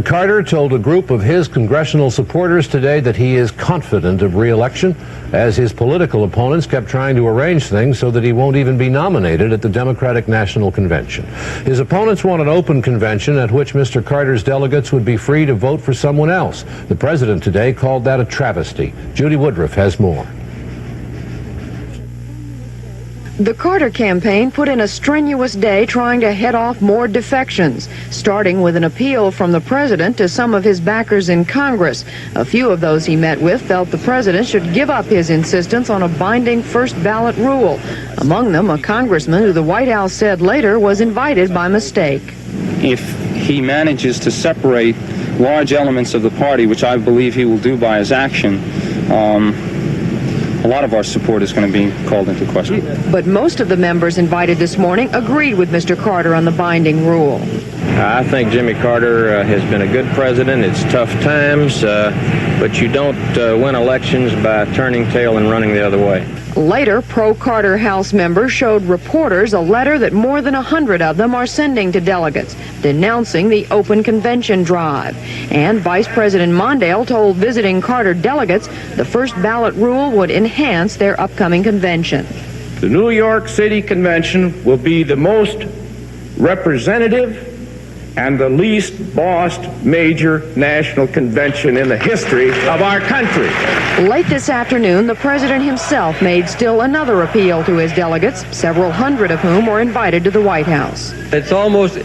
Carter told a group of his congressional supporters today that he is confident of re-election, as his political opponents kept trying to arrange things so that he won't even be nominated at the Democratic National Convention. His opponents want an open convention at which Mr. Carter's delegates would be free to vote for someone else. The president today called that a travesty. Judy Woodruff has more. The Carter campaign put in a strenuous day trying to head off more defections, starting with an appeal from the president to some of his backers in Congress. A few of those he met with felt the president should give up his insistence on a binding first ballot rule. Among them, a congressman who the White House said later was invited by mistake. If he manages to separate large elements of the party, which I believe he will do by his action, a lot of our support is going to be called into question. But most of the members invited this morning agreed with Mr. Carter on the binding rule. I think Jimmy Carter has been a good president. It's tough times, but you don't win elections by turning tail and running the other way. Later, pro-Carter House members showed reporters a letter that more than 100 of them are sending to delegates, denouncing the open convention drive. And Vice President Mondale told visiting Carter delegates the first ballot rule would enhance their upcoming convention. The New York City Convention will be the most representative and the least bossed major national convention in the history of our country. Late this afternoon, the president himself made still another appeal to his delegates, several hundred of whom were invited to the White House. It's almost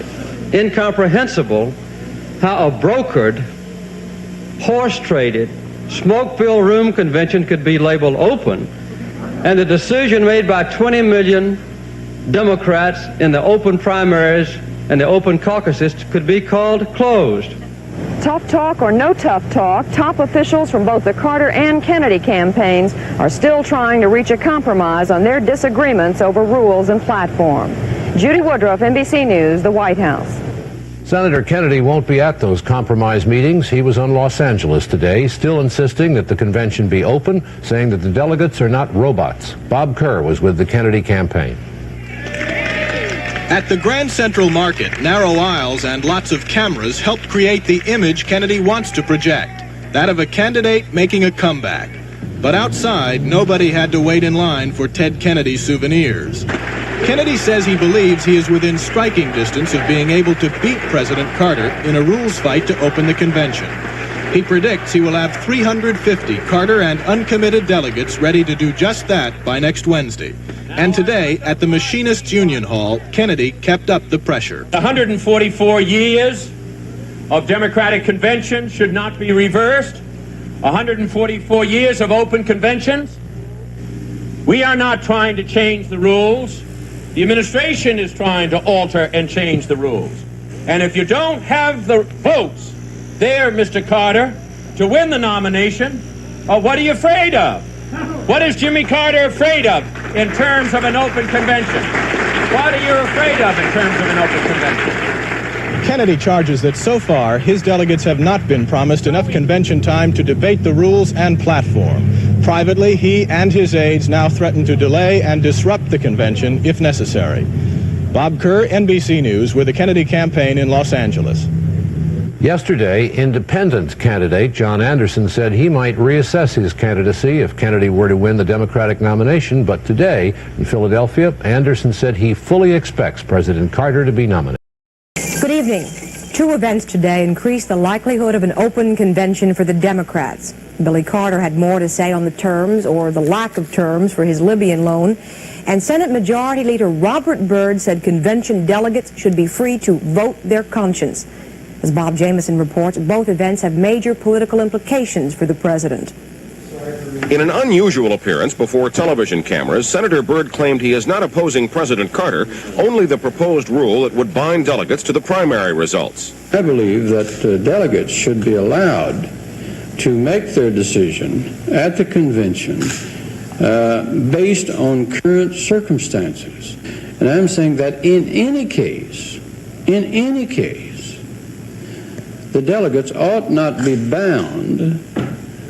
incomprehensible how a brokered, horse-traded, smoke-filled room convention could be labeled open, and the decision made by 20 million Democrats in the open primaries and the open caucuses could be called closed. Tough talk or no tough talk, top officials from both the Carter and Kennedy campaigns are still trying to reach a compromise on their disagreements over rules and platform. Judy Woodruff, NBC News, the White House. Senator Kennedy won't be at those compromise meetings. He was on Los Angeles today, still insisting that the convention be open, saying that the delegates are not robots. Bob Kerr was with the Kennedy campaign. At the Grand Central Market, narrow aisles and lots of cameras helped create the image Kennedy wants to project, that of a candidate making a comeback. But outside, nobody had to wait in line for Ted Kennedy souvenirs. Kennedy says he believes he is within striking distance of being able to beat President Carter in a rules fight to open the convention. He predicts he will have 350 Carter and uncommitted delegates ready to do just that by next Wednesday. And today, at the Machinists Union Hall, Kennedy kept up the pressure. 144 years of Democratic convention should not be reversed. 144 years of open conventions. We are not trying to change the rules. The administration is trying to alter and change the rules. And if you don't have the votes there, Mr. Carter, to win the nomination, what are you afraid of? What is Jimmy Carter afraid of in terms of an open convention? What are you afraid of in terms of an open convention? Kennedy charges that so far, his delegates have not been promised enough convention time to debate the rules and platform. Privately, he and his aides now threaten to delay and disrupt the convention if necessary. Bob Kerr, NBC News, with the Kennedy campaign in Los Angeles. Yesterday, independent candidate John Anderson said he might reassess his candidacy if Kennedy were to win the Democratic nomination, but today in Philadelphia, Anderson said he fully expects President Carter to be nominated. Good evening. Two events today increase the likelihood of an open convention for the Democrats. Billy Carter had more to say on the terms or the lack of terms for his Libyan loan, and Senate Majority Leader Robert Byrd said convention delegates should be free to vote their conscience. As Bob Jameson reports, both events have major political implications for the president. In an unusual appearance before television cameras, Senator Byrd claimed he is not opposing President Carter, only the proposed rule that would bind delegates to the primary results. I believe that delegates should be allowed to make their decision at the convention based on current circumstances. And I'm saying that in any case, the delegates ought not be bound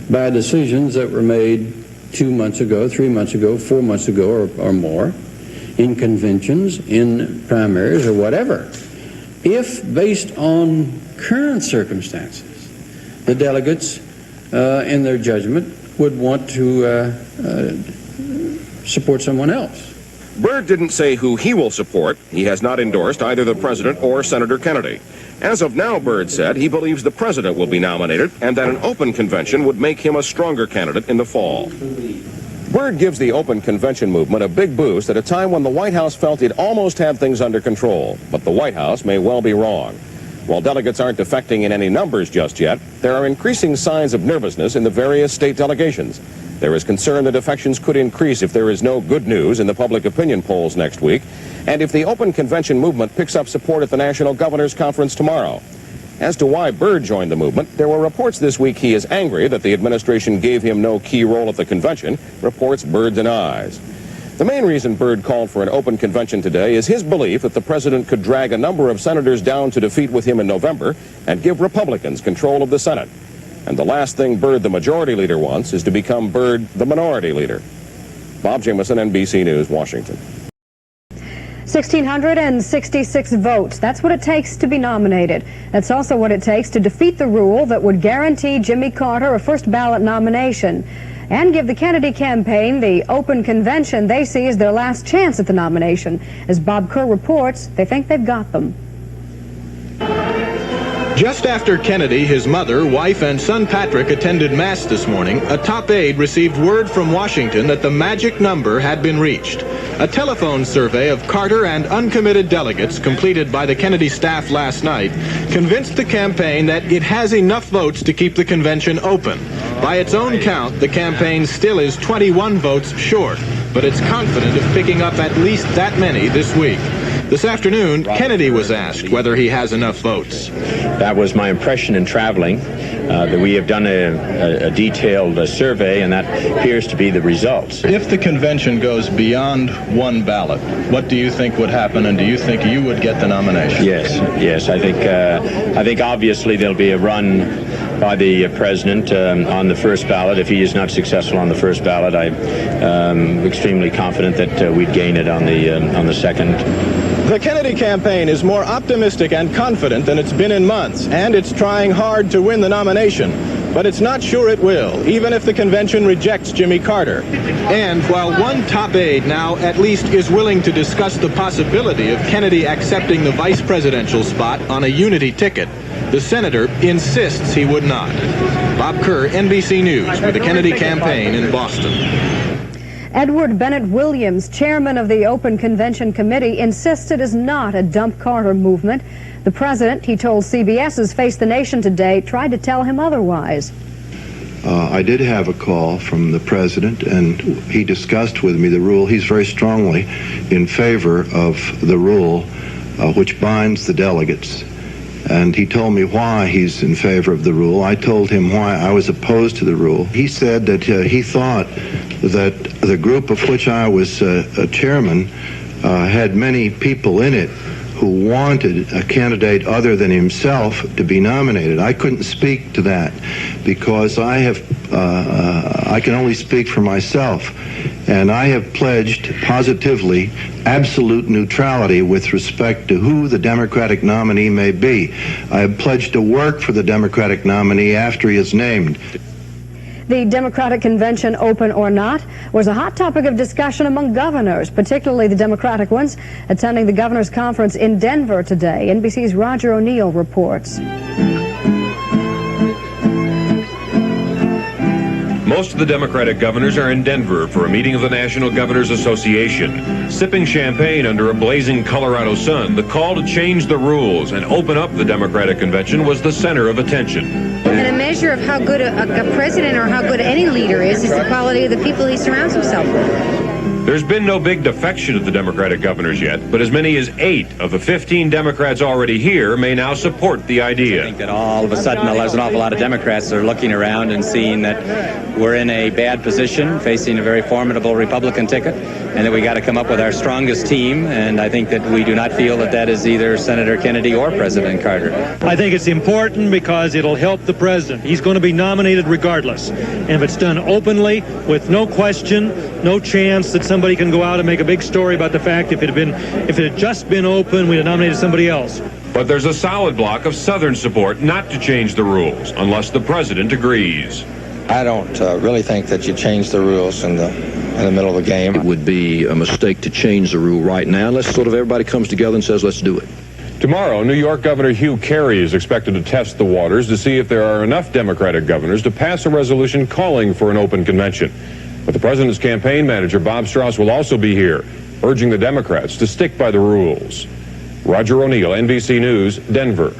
by decisions that were made 2 months ago, 3 months ago, 4 months ago, or more, in conventions, in primaries, or whatever. If, based on current circumstances, the delegates, in their judgment, would want to support someone else. Byrd didn't say who he will support. He has not endorsed either the president or Senator Kennedy. As of now, Byrd said he believes the president will be nominated and that an open convention would make him a stronger candidate in the fall. Byrd gives the open convention movement a big boost at a time when the White House felt it almost had things under control. But the White House may well be wrong. While delegates aren't defecting in any numbers just yet, there are increasing signs of nervousness in the various state delegations. There is concern that defections could increase if there is no good news in the public opinion polls next week, and if the open convention movement picks up support at the National Governors Conference tomorrow. As to why Byrd joined the movement, there were reports this week he is angry that the administration gave him no key role at the convention, reports Byrd denies. The main reason Byrd called for an open convention today is his belief that the president could drag a number of senators down to defeat with him in November and give Republicans control of the Senate. And the last thing Byrd, the majority leader, wants is to become Byrd, the minority leader. Bob Jameson, NBC News, Washington. 1,666 votes. That's what it takes to be nominated. That's also what it takes to defeat the rule that would guarantee Jimmy Carter a first ballot nomination and give the Kennedy campaign the open convention they see as their last chance at the nomination. As Bob Kerr reports, they think they've got them. Just after Kennedy, his mother, wife, and son Patrick attended Mass this morning, a top aide received word from Washington that the magic number had been reached. A telephone survey of Carter and uncommitted delegates completed by the Kennedy staff last night convinced the campaign that it has enough votes to keep the convention open. By its own count, the campaign still is 21 votes short, but it's confident of picking up at least that many this week. This afternoon, Kennedy was asked whether he has enough votes. That was my impression in traveling, that we have done a detailed survey, and that appears to be the results. If the convention goes beyond one ballot, what do you think would happen, and do you think you would get the nomination? Yes. I think obviously there'll be a run by the president on the first ballot. If he is not successful on the first ballot, I'm extremely confident that we'd gain it on the second. The Kennedy campaign is more optimistic and confident than it's been in months, and it's trying hard to win the nomination. But it's not sure it will, even if the convention rejects Jimmy Carter. And while one top aide now at least is willing to discuss the possibility of Kennedy accepting the vice presidential spot on a unity ticket, the senator insists he would not. Bob Kerr, NBC News, with the Kennedy campaign in Boston. Edward Bennett Williams, chairman of the Open Convention Committee, insists it is not a dump Carter movement. The president, he told CBS's Face the Nation today, tried to tell him otherwise. I did have a call from the president, and he discussed with me the rule. He's very strongly in favor of the rule which binds the delegates. And he told me why he's in favor of the rule. I told him why I was opposed to the rule. He said that he thought that the group of which I was a chairman had many people in it who wanted a candidate other than himself to be nominated. I couldn't speak to that because I can only speak for myself. And I have pledged positively absolute neutrality with respect to who the Democratic nominee may be. I have pledged to work for the Democratic nominee after he is named. The Democratic convention, open or not, was a hot topic of discussion among governors, particularly the Democratic ones, attending the governors' conference in Denver today. NBC's Roger O'Neill reports. Most of the Democratic governors are in Denver for a meeting of the National Governors Association. Sipping champagne under a blazing Colorado sun, the call to change the rules and open up the Democratic convention was the center of attention. And a measure of how good a president or how good any leader is the quality of the people he surrounds himself with. There's been no big defection of the Democratic governors yet, but as many as 8 of the 15 Democrats already here may now support the idea. I think that all of a sudden there's an awful lot of Democrats that are looking around and seeing that we're in a bad position, facing a very formidable Republican ticket, and that we got to come up with our strongest team. And I think that we do not feel that that is either Senator Kennedy or President Carter. I think it's important because it'll help the president. He's going to be nominated regardless. And if it's done openly, with no question, no chance that somebody can go out and make a big story about the fact if it had just been open, we'd have nominated somebody else. But there's a solid block of Southern support not to change the rules unless the president agrees. I don't really think that you change the rules in the middle of the game. It would be a mistake to change the rule right now unless sort of everybody comes together and says, let's do it. Tomorrow, New York Governor Hugh Carey is expected to test the waters to see if there are enough Democratic governors to pass a resolution calling for an open convention. But the president's campaign manager, Bob Strauss, will also be here, urging the Democrats to stick by the rules. Roger O'Neill, NBC News, Denver.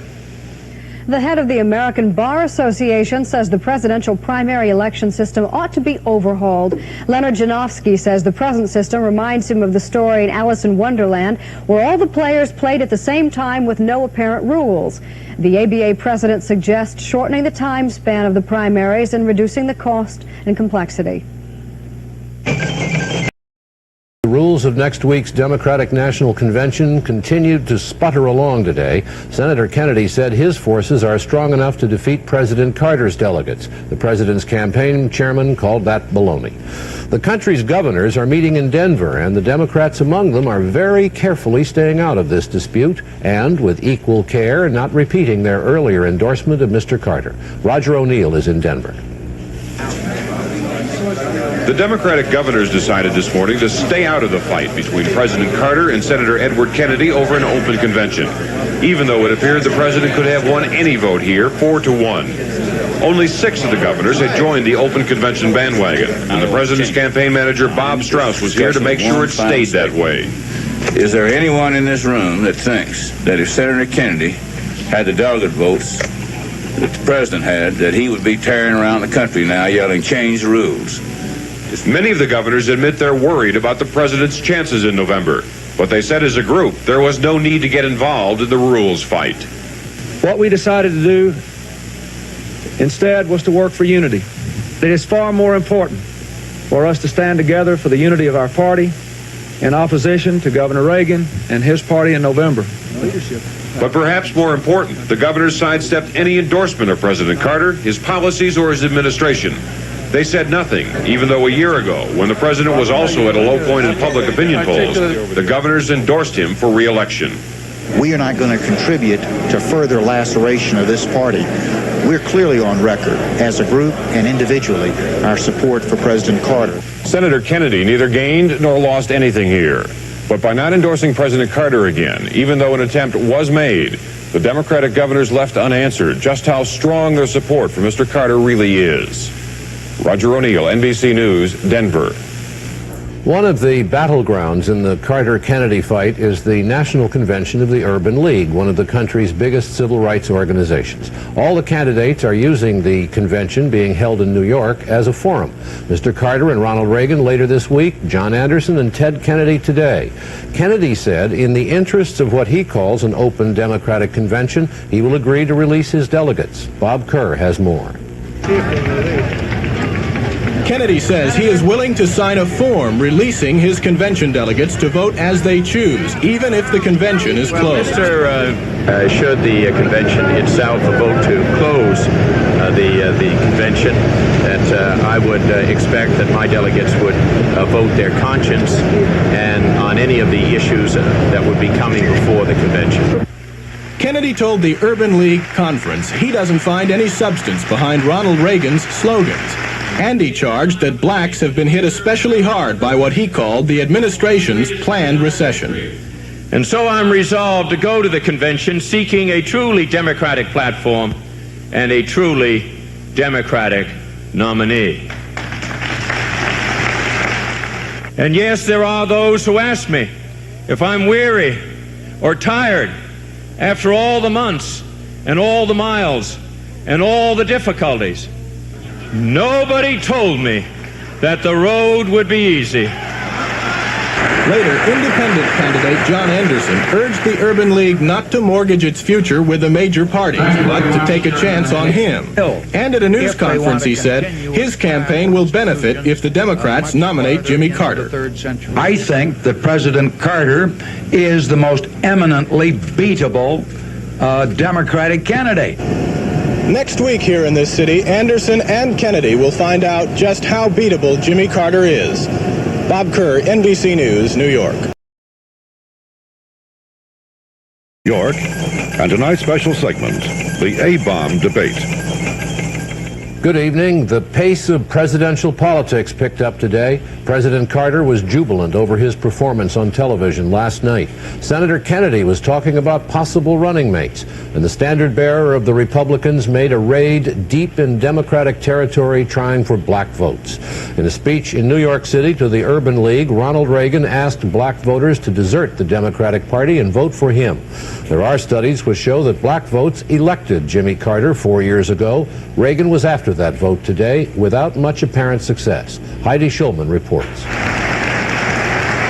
The head of the American Bar Association says the presidential primary election system ought to be overhauled. Leonard Janofsky says the present system reminds him of the story in Alice in Wonderland, where all the players played at the same time with no apparent rules. The ABA president suggests shortening the time span of the primaries and reducing the cost and complexity. The rules of next week's Democratic National Convention continued to sputter along today. Senator Kennedy said his forces are strong enough to defeat President Carter's delegates. The president's campaign chairman called that baloney. The country's governors are meeting in Denver, and the Democrats among them are very carefully staying out of this dispute and, with equal care, not repeating their earlier endorsement of Mr. Carter. Roger O'Neill is in Denver. The Democratic governors decided this morning to stay out of the fight between President Carter and Senator Edward Kennedy over an open convention, even though it appeared the president could have won any vote here 4-1. Only 6 of the governors had joined the open convention bandwagon, and the president's campaign manager, Bob Strauss, was here to make sure it stayed that way. Is there anyone in this room that thinks that if Senator Kennedy had the delegate votes that the president had, that he would be tearing around the country now yelling, change the rules? Many of the governors admit they're worried about the president's chances in November, but they said as a group there was no need to get involved in the rules fight. What we decided to do instead was to work for unity. It is far more important for us to stand together for the unity of our party in opposition to Governor Reagan and his party in November. But perhaps more important, the governors sidestepped any endorsement of President Carter, his policies, or his administration. They said nothing, even though a year ago, when the president was also at a low point in public opinion polls, the governors endorsed him for re-election. We are not going to contribute to further laceration of this party. We're clearly on record, as a group and individually, our support for President Carter. Senator Kennedy neither gained nor lost anything here. But by not endorsing President Carter again, even though an attempt was made, the Democratic governors left unanswered just how strong their support for Mr. Carter really is. Roger O'Neill, NBC News, Denver. One of the battlegrounds in the Carter-Kennedy fight is the National Convention of the Urban League, one of the country's biggest civil rights organizations. All the candidates are using the convention being held in New York as a forum. Mr. Carter and Ronald Reagan later this week, John Anderson and Ted Kennedy today. Kennedy said in the interests of what he calls an open Democratic convention, he will agree to release his delegates. Bob Kerr has more. Kennedy says he is willing to sign a form releasing his convention delegates to vote as they choose, even if the convention is closed. Should the convention itself vote to close the convention, that I would expect that my delegates would vote their conscience and on any of the issues that would be coming before the convention. Kennedy told the Urban League conference he doesn't find any substance behind Ronald Reagan's slogans. And he charged that blacks have been hit especially hard by what he called the administration's planned recession. And so I'm resolved to go to the convention seeking a truly Democratic platform and a truly Democratic nominee. And yes, there are those who ask me if I'm weary or tired after all the months and all the miles and all the difficulties. Nobody told me that the road would be easy. Later, independent candidate John Anderson urged the Urban League not to mortgage its future with the major parties, but to take a chance on him. And at a news conference, he said his campaign will benefit if the Democrats nominate Jimmy Carter. I think that President Carter is the most eminently beatable Democratic candidate. Next week here in this city, Anderson and Kennedy will find out just how beatable Jimmy Carter is. Bob Kerr, NBC News, New York. York, and tonight's special segment, the A-bomb debate. Good evening. The pace of presidential politics picked up today. President Carter was jubilant over his performance on television last night. Senator Kennedy was talking about possible running mates. And the standard bearer of the Republicans made a raid deep in Democratic territory trying for black votes. In a speech in New York City to the Urban League, Ronald Reagan asked black voters to desert the Democratic Party and vote for him. There are studies which show that black votes elected Jimmy Carter 4 years ago. Reagan was after that vote today without much apparent success. Heidi Schulman reports.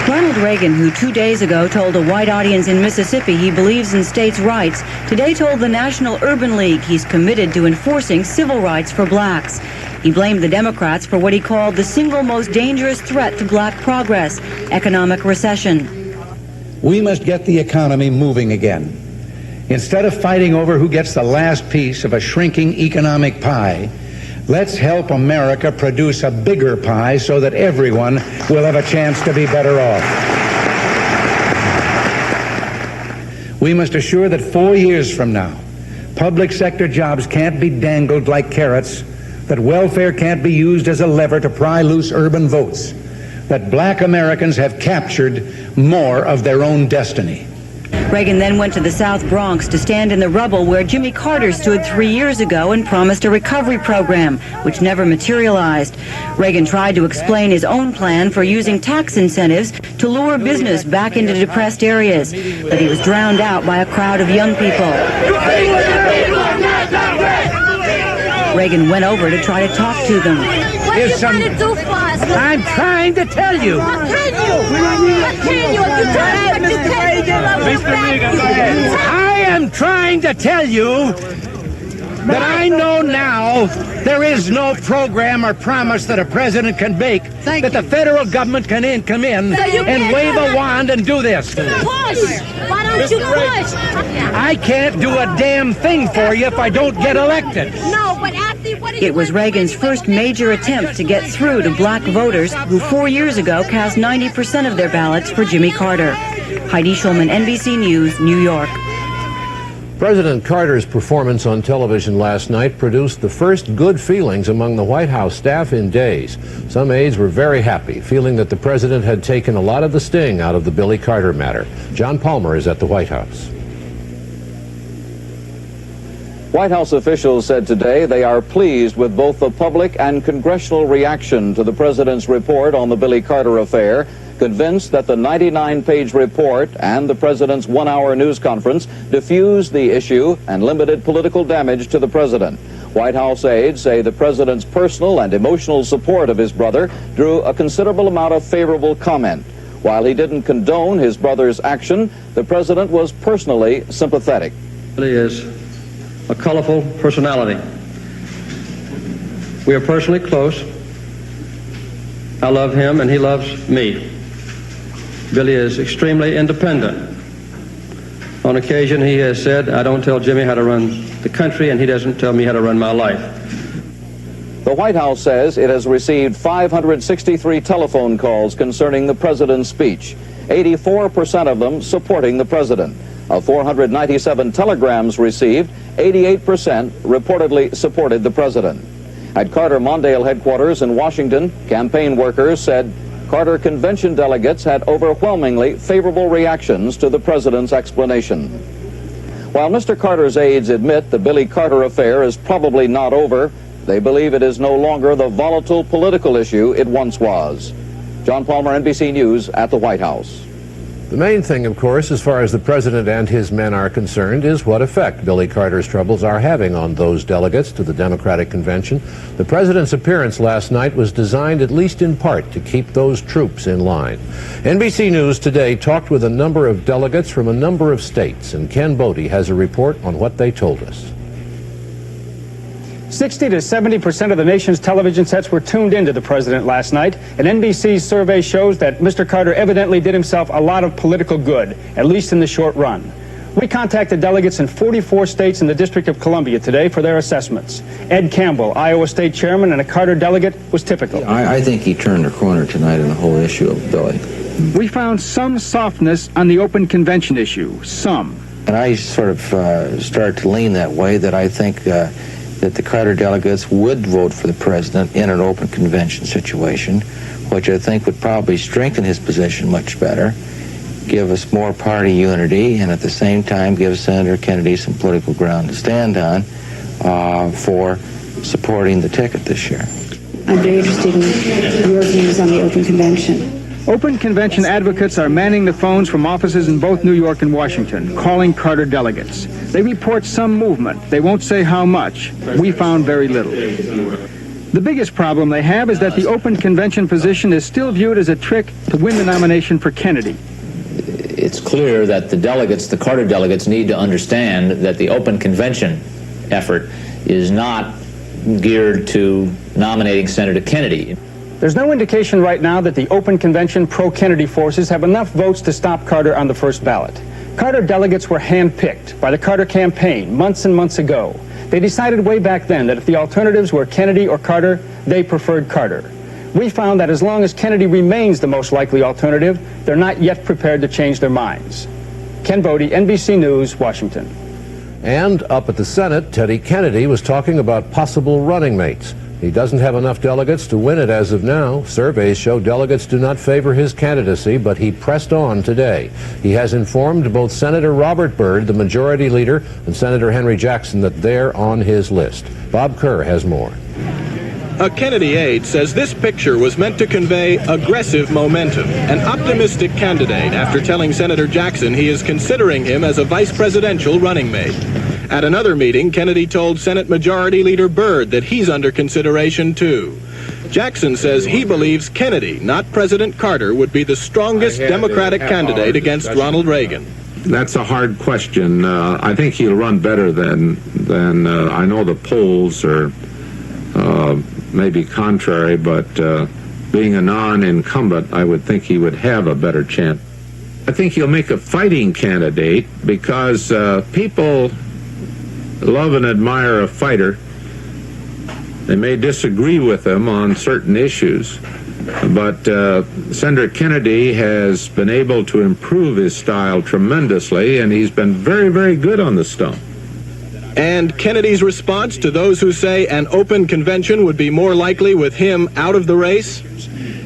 Ronald Reagan, who 2 days ago told a white audience in Mississippi he believes in states' rights, today told the National Urban League he's committed to enforcing civil rights for blacks. He blamed the Democrats for what he called the single most dangerous threat to black progress, economic recession. We must get the economy moving again. Instead of fighting over who gets the last piece of a shrinking economic pie, let's help America produce a bigger pie so that everyone will have a chance to be better off. We must assure that 4 years from now, public sector jobs can't be dangled like carrots, that welfare can't be used as a lever to pry loose urban votes, that black Americans have captured more of their own destiny. Reagan then went to the South Bronx to stand in the rubble where Jimmy Carter stood 3 years ago and promised a recovery program, which never materialized. Reagan tried to explain his own plan for using tax incentives to lure business back into depressed areas, but he was drowned out by a crowd of young people. Reagan went over to try to talk to them. What are you trying to do for us? I'm trying to tell you. What can you? What can you? If you tell me what you can, I am trying to tell you that I know now there is no program or promise that a president can make that the federal government can come in and wave a wand and do this. Push. Why don't you push? I can't do a damn thing for you if I don't get elected. No, but after what It was Reagan's first major attempt to get through to black voters who 4 years ago cast 90% of their ballots for Jimmy Carter. Heidi Schulman, NBC News, New York. President Carter's performance on television last night produced the first good feelings among the White House staff in days. Some aides were very happy, feeling that the president had taken a lot of the sting out of the Billy Carter matter. John Palmer is at the White House. White House officials said today they are pleased with both the public and congressional reaction to the president's report on the Billy Carter affair, convinced that the 99-page report and the president's one-hour news conference diffused the issue and limited political damage to the president. White House aides say the president's personal and emotional support of his brother drew a considerable amount of favorable comment. While he didn't condone his brother's action, the president was personally sympathetic. Billy is a colorful personality. We are personally close. I love him and he loves me. Billy is extremely independent. On occasion, he has said, I don't tell Jimmy how to run the country, and he doesn't tell me how to run my life. The White House says it has received 563 telephone calls concerning the president's speech, 84% of them supporting the president. Of 497 telegrams received, 88% reportedly supported the president. At Carter Mondale headquarters in Washington, campaign workers said Carter convention delegates had overwhelmingly favorable reactions to the president's explanation. While Mr. Carter's aides admit the Billy Carter affair is probably not over, they believe it is no longer the volatile political issue it once was. John Palmer, NBC News, at the White House. The main thing, of course, as far as the president and his men are concerned, is what effect Billy Carter's troubles are having on those delegates to the Democratic Convention. The president's appearance last night was designed, at least in part, to keep those troops in line. NBC News today talked with a number of delegates from a number of states, and Ken Bodie has a report on what they told us. 60 to 70% of the nation's television sets were tuned into the president last night, and NBC's survey shows that Mr. Carter evidently did himself a lot of political good, at least in the short run. We contacted delegates in 44 states in the District of Columbia today for their assessments. Ed Campbell, Iowa State Chairman and a Carter delegate, was typical. I think he turned a corner tonight in the whole issue of Billy. We found some softness on the open convention issue, some. And I sort of start to lean that way, that I think that the Carter delegates would vote for the president in an open convention situation, which I think would probably strengthen his position much better, give us more party unity, and at the same time give Senator Kennedy some political ground to stand on for supporting the ticket this year. I'm very interested in your views on the open convention. Open convention advocates are manning the phones from offices in both New York and Washington, calling Carter delegates. They report some movement. They won't say how much. We found very little. The biggest problem they have is that the open convention position is still viewed as a trick to win the nomination for Kennedy. It's clear that the delegates, the Carter delegates, need to understand that the open convention effort is not geared to nominating Senator Kennedy. There's no indication right now that the open convention pro-Kennedy forces have enough votes to stop Carter on the first ballot. Carter delegates were handpicked by the Carter campaign months and months ago. They decided way back then that if the alternatives were Kennedy or Carter, they preferred Carter. We found that as long as Kennedy remains the most likely alternative, they're not yet prepared to change their minds. Ken Bodie, NBC News, Washington. And up at the Senate, Teddy Kennedy was talking about possible running mates. He doesn't have enough delegates to win it as of now. Surveys show delegates do not favor his candidacy, but he pressed on today. He has informed both Senator Robert Byrd, the majority leader, and Senator Henry Jackson that they're on his list. Bob Kerr has more. A Kennedy aide says this picture was meant to convey aggressive momentum, an optimistic candidate after telling Senator Jackson he is considering him as a vice presidential running mate. At another meeting, Kennedy told Senate Majority Leader Byrd that he's under consideration too. Jackson says he believes Kennedy, not President Carter, would be the strongest Democratic candidate against Ronald Reagan. That's a hard question. I think he'll run better than I know the polls are maybe contrary, but being a non-incumbent, I would think he would have a better chance. I think he'll make a fighting candidate because people love and admire a fighter. They may disagree with him on certain issues, but Senator Kennedy has been able to improve his style tremendously, and he's been very, very good on the stump. And Kennedy's response to those who say an open convention would be more likely with him out of the race?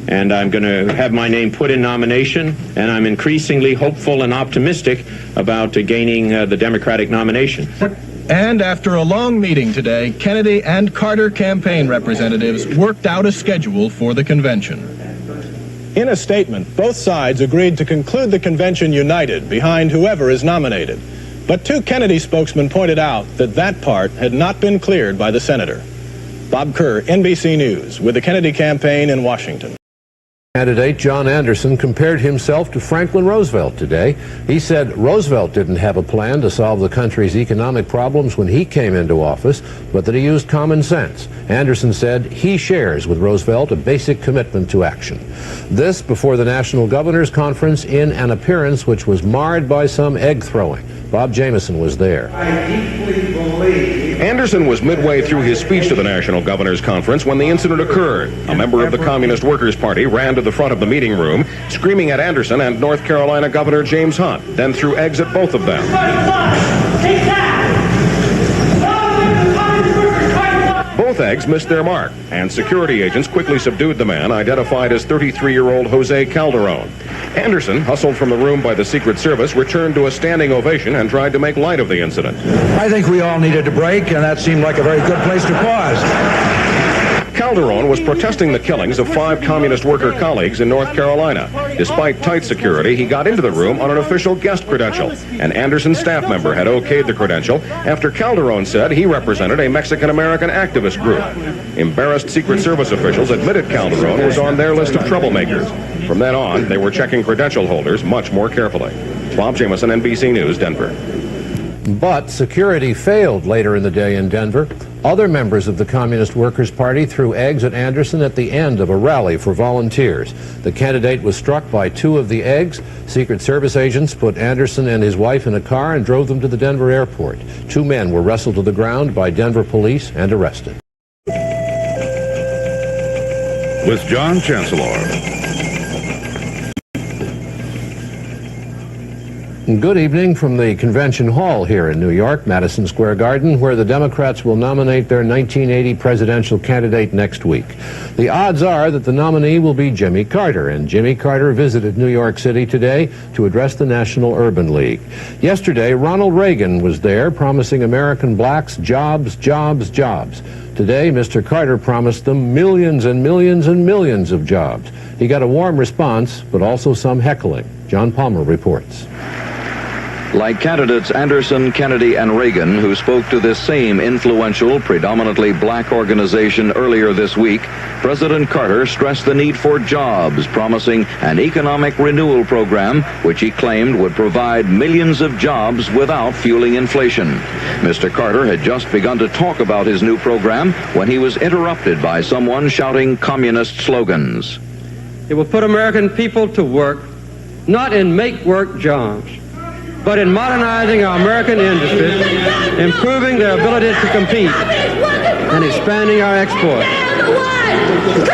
And I'm going to have my name put in nomination, and I'm increasingly hopeful and optimistic about gaining the Democratic nomination. And after a long meeting today, Kennedy and Carter campaign representatives worked out a schedule for the convention. In a statement, both sides agreed to conclude the convention united behind whoever is nominated. But two Kennedy spokesmen pointed out that that part had not been cleared by the senator. Bob Kerr, NBC News, with the Kennedy campaign in Washington. Candidate John Anderson compared himself to Franklin Roosevelt today. He said Roosevelt didn't have a plan to solve the country's economic problems when he came into office, but that he used common sense. Anderson said he shares with Roosevelt a basic commitment to action. This before the National Governors Conference in an appearance which was marred by some egg throwing. Bob Jameson was there. Anderson was midway through his speech to the National Governors Conference when the incident occurred. A member of the Communist Workers' Party ran to the front of the meeting room, screaming at Anderson and North Carolina Governor James Hunt, then threw eggs at both of them. Both eggs missed their mark, and security agents quickly subdued the man, identified as 33-year-old Jose Calderon. Anderson, hustled from the room by the Secret Service, returned to a standing ovation and tried to make light of the incident. I think we all needed a break, and that seemed like a very good place to pause. Calderon was protesting the killings of 5 communist worker colleagues in North Carolina. Despite tight security, he got into the room on an official guest credential. An Anderson staff member had okayed the credential after Calderon said he represented a Mexican-American activist group. Embarrassed Secret Service officials admitted Calderon was on their list of troublemakers. From then on, they were checking credential holders much more carefully. Bob Jameson, NBC News, Denver. But security failed later in the day in Denver. Other members of the Communist Workers' Party threw eggs at Anderson at the end of a rally for volunteers. The candidate was struck by 2 of the eggs. Secret Service agents put Anderson and his wife in a car and drove them to the Denver airport. 2 men were wrestled to the ground by Denver police and arrested. With John Chancellor. Good evening from the Convention Hall here in New York, Madison Square Garden, where the Democrats will nominate their 1980 presidential candidate next week. The odds are that the nominee will be Jimmy Carter, and Jimmy Carter visited New York City today to address the National Urban League. Yesterday, Ronald Reagan was there, promising American blacks jobs, jobs, jobs. Today, Mr. Carter promised them millions and millions and millions of jobs. He got a warm response, but also some heckling. John Palmer reports. Like candidates Anderson, Kennedy, and Reagan, who spoke to this same influential, predominantly black organization earlier this week, President Carter stressed the need for jobs, promising an economic renewal program, which he claimed would provide millions of jobs without fueling inflation. Mr. Carter had just begun to talk about his new program when he was interrupted by someone shouting communist slogans. It will put American people to work, not in make-work jobs, but in modernizing our American industries, improving their ability to compete, and expanding our exports. The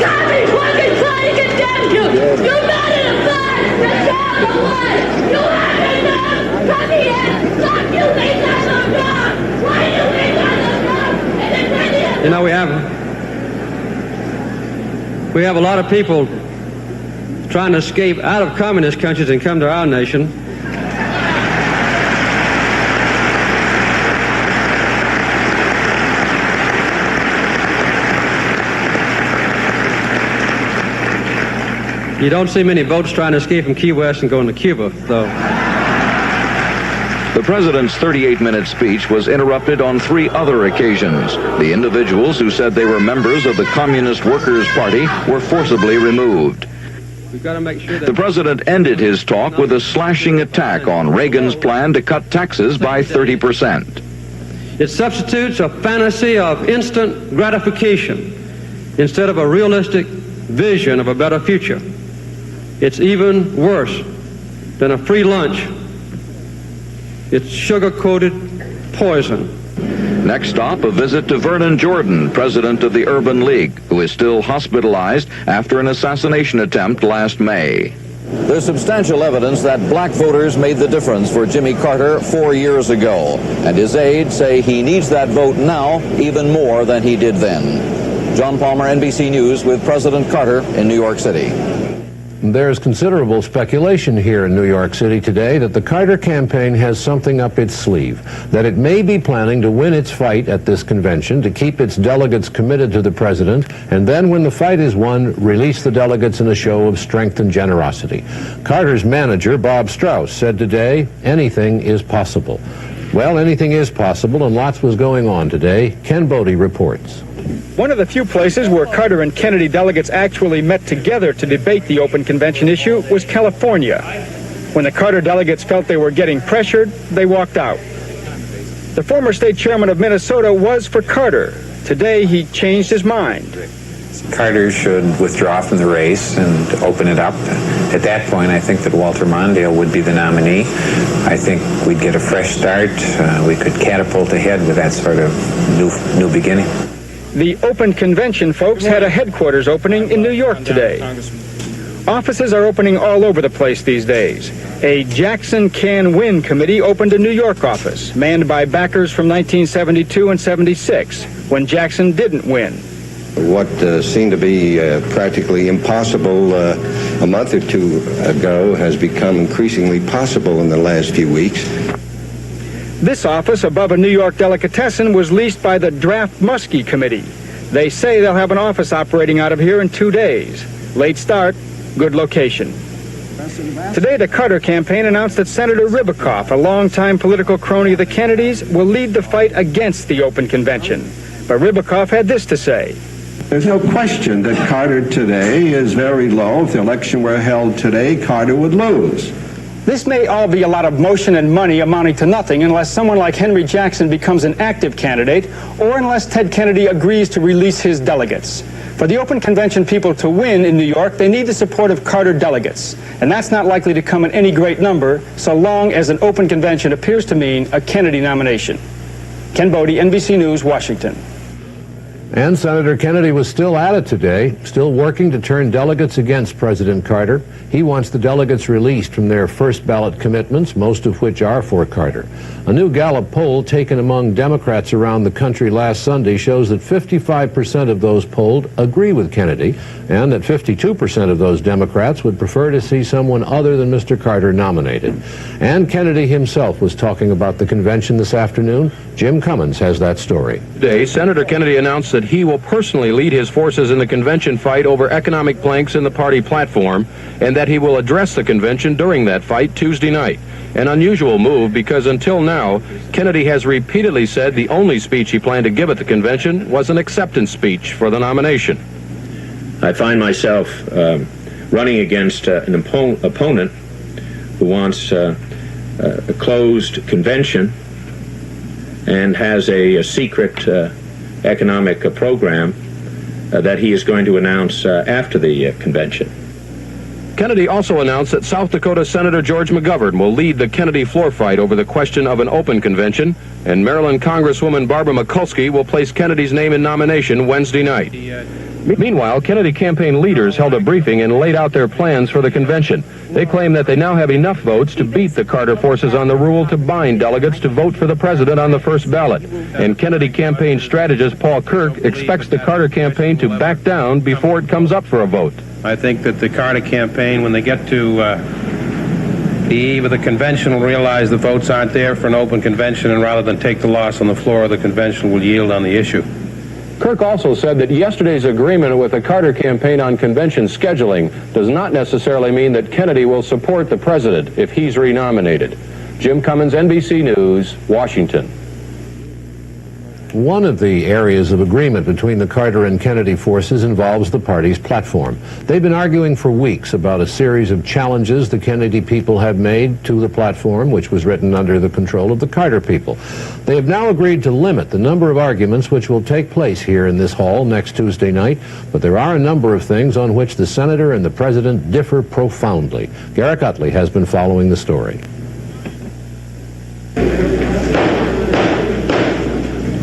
Communist workers trying to condemn you! You're not in a fight! You're not the one! You have enough! Come here! Stop you! Leave us alone! Why do you leave us alone? And then when you... You know, we have a lot of people trying to escape out of communist countries and come to our nation. You don't see many boats trying to escape from Key West and going to Cuba, though. The president's 38-minute speech was interrupted on 3 other occasions. The individuals who said they were members of the Communist Workers' Party were forcibly removed. We've got to make sure that the president ended his talk with a slashing attack on Reagan's plan to cut taxes by 30%. it substitutes a fantasy of instant gratification instead of a realistic vision of a better future. It's even worse than a free lunch. It's sugar-coated poison. Next stop, a visit to Vernon Jordan, president of the Urban League, who is still hospitalized after an assassination attempt last May. There's substantial evidence that black voters made the difference for Jimmy Carter 4 years ago, and his aides say he needs that vote now even more than he did then. John Palmer, NBC News, with President Carter in New York City. There's considerable speculation here in New York City today that the Carter campaign has something up its sleeve, that it may be planning to win its fight at this convention to keep its delegates committed to the president, and then when the fight is won, release the delegates in a show of strength and generosity. Carter's manager, Bob Strauss, said today, anything is possible. Well, anything is possible, and lots was going on today. Ken Bodie reports. One of the few places where Carter and Kennedy delegates actually met together to debate the open convention issue was California. When the Carter delegates felt they were getting pressured, they walked out. The former state chairman of Minnesota was for Carter. Today, he changed his mind. Carter should withdraw from the race and open it up. At that point, I think that Walter Mondale would be the nominee. I think we'd get a fresh start. We could catapult ahead with that sort of new beginning. The open convention folks had a headquarters opening in New York today. Offices are opening all over the place these days. A Jackson Can Win committee opened a New York office, manned by backers from 1972 and 76, when Jackson didn't win. What seemed to be practically impossible a month or two ago has become increasingly possible in the last few weeks. This office above a New York delicatessen was leased by the Draft Muskie Committee. They say they'll have an office operating out of here in 2 days. Late start, good location. Today, the Carter campaign announced that Senator Ribicoff, a longtime political crony of the Kennedys, will lead the fight against the open convention. But Ribicoff had this to say. There's no question that Carter today is very low. If the election were held today, Carter would lose. This may all be a lot of motion and money amounting to nothing unless someone like Henry Jackson becomes an active candidate or unless Ted Kennedy agrees to release his delegates. For the open convention people to win in New York, they need the support of Carter delegates. And that's not likely to come in any great number so long as an open convention appears to mean a Kennedy nomination. Ken Bodie, NBC News, Washington. And Senator Kennedy was still at it today, still working to turn delegates against President Carter. He wants the delegates released from their first ballot commitments, most of which are for Carter. A new Gallup poll taken among Democrats around the country last Sunday shows that 55% of those polled agree with Kennedy, and that 52% of those Democrats would prefer to see someone other than Mr. Carter nominated. And Kennedy himself was talking about the convention this afternoon. Jim Cummins has that story. Today, Senator Kennedy announced that he will personally lead his forces in the convention fight over economic planks in the party platform, and that he will address the convention during that fight Tuesday night. An unusual move because until now, Kennedy has repeatedly said the only speech he planned to give at the convention was an acceptance speech for the nomination. I find myself running against an opponent who wants a closed convention and has a secret economic program that he is going to announce after the convention. Kennedy also announced that South Dakota Senator George McGovern will lead the Kennedy floor fight over the question of an open convention, and Maryland Congresswoman Barbara Mikulski will place Kennedy's name in nomination Wednesday night. Meanwhile, Kennedy campaign leaders held a briefing and laid out their plans for the convention. They claim that they now have enough votes to beat the Carter forces on the rule to bind delegates to vote for the president on the first ballot. And Kennedy campaign strategist Paul Kirk expects the Carter campaign to back down before it comes up for a vote. I think that the Carter campaign, when they get to the eve of the convention, will realize the votes aren't there for an open convention, and rather than take the loss on the floor of the convention, will yield on the issue. Kirk also said that yesterday's agreement with the Carter campaign on convention scheduling does not necessarily mean that Kennedy will support the president if he's renominated. Jim Cummins, NBC News, Washington. One of the areas of agreement between the Carter and Kennedy forces involves the party's platform. They've been arguing for weeks about a series of challenges the Kennedy people have made to the platform, which was written under the control of the Carter people. They have now agreed to limit the number of arguments which will take place here in this hall next Tuesday night, but there are a number of things on which the senator and the president differ profoundly. Garrick Utley has been following the story.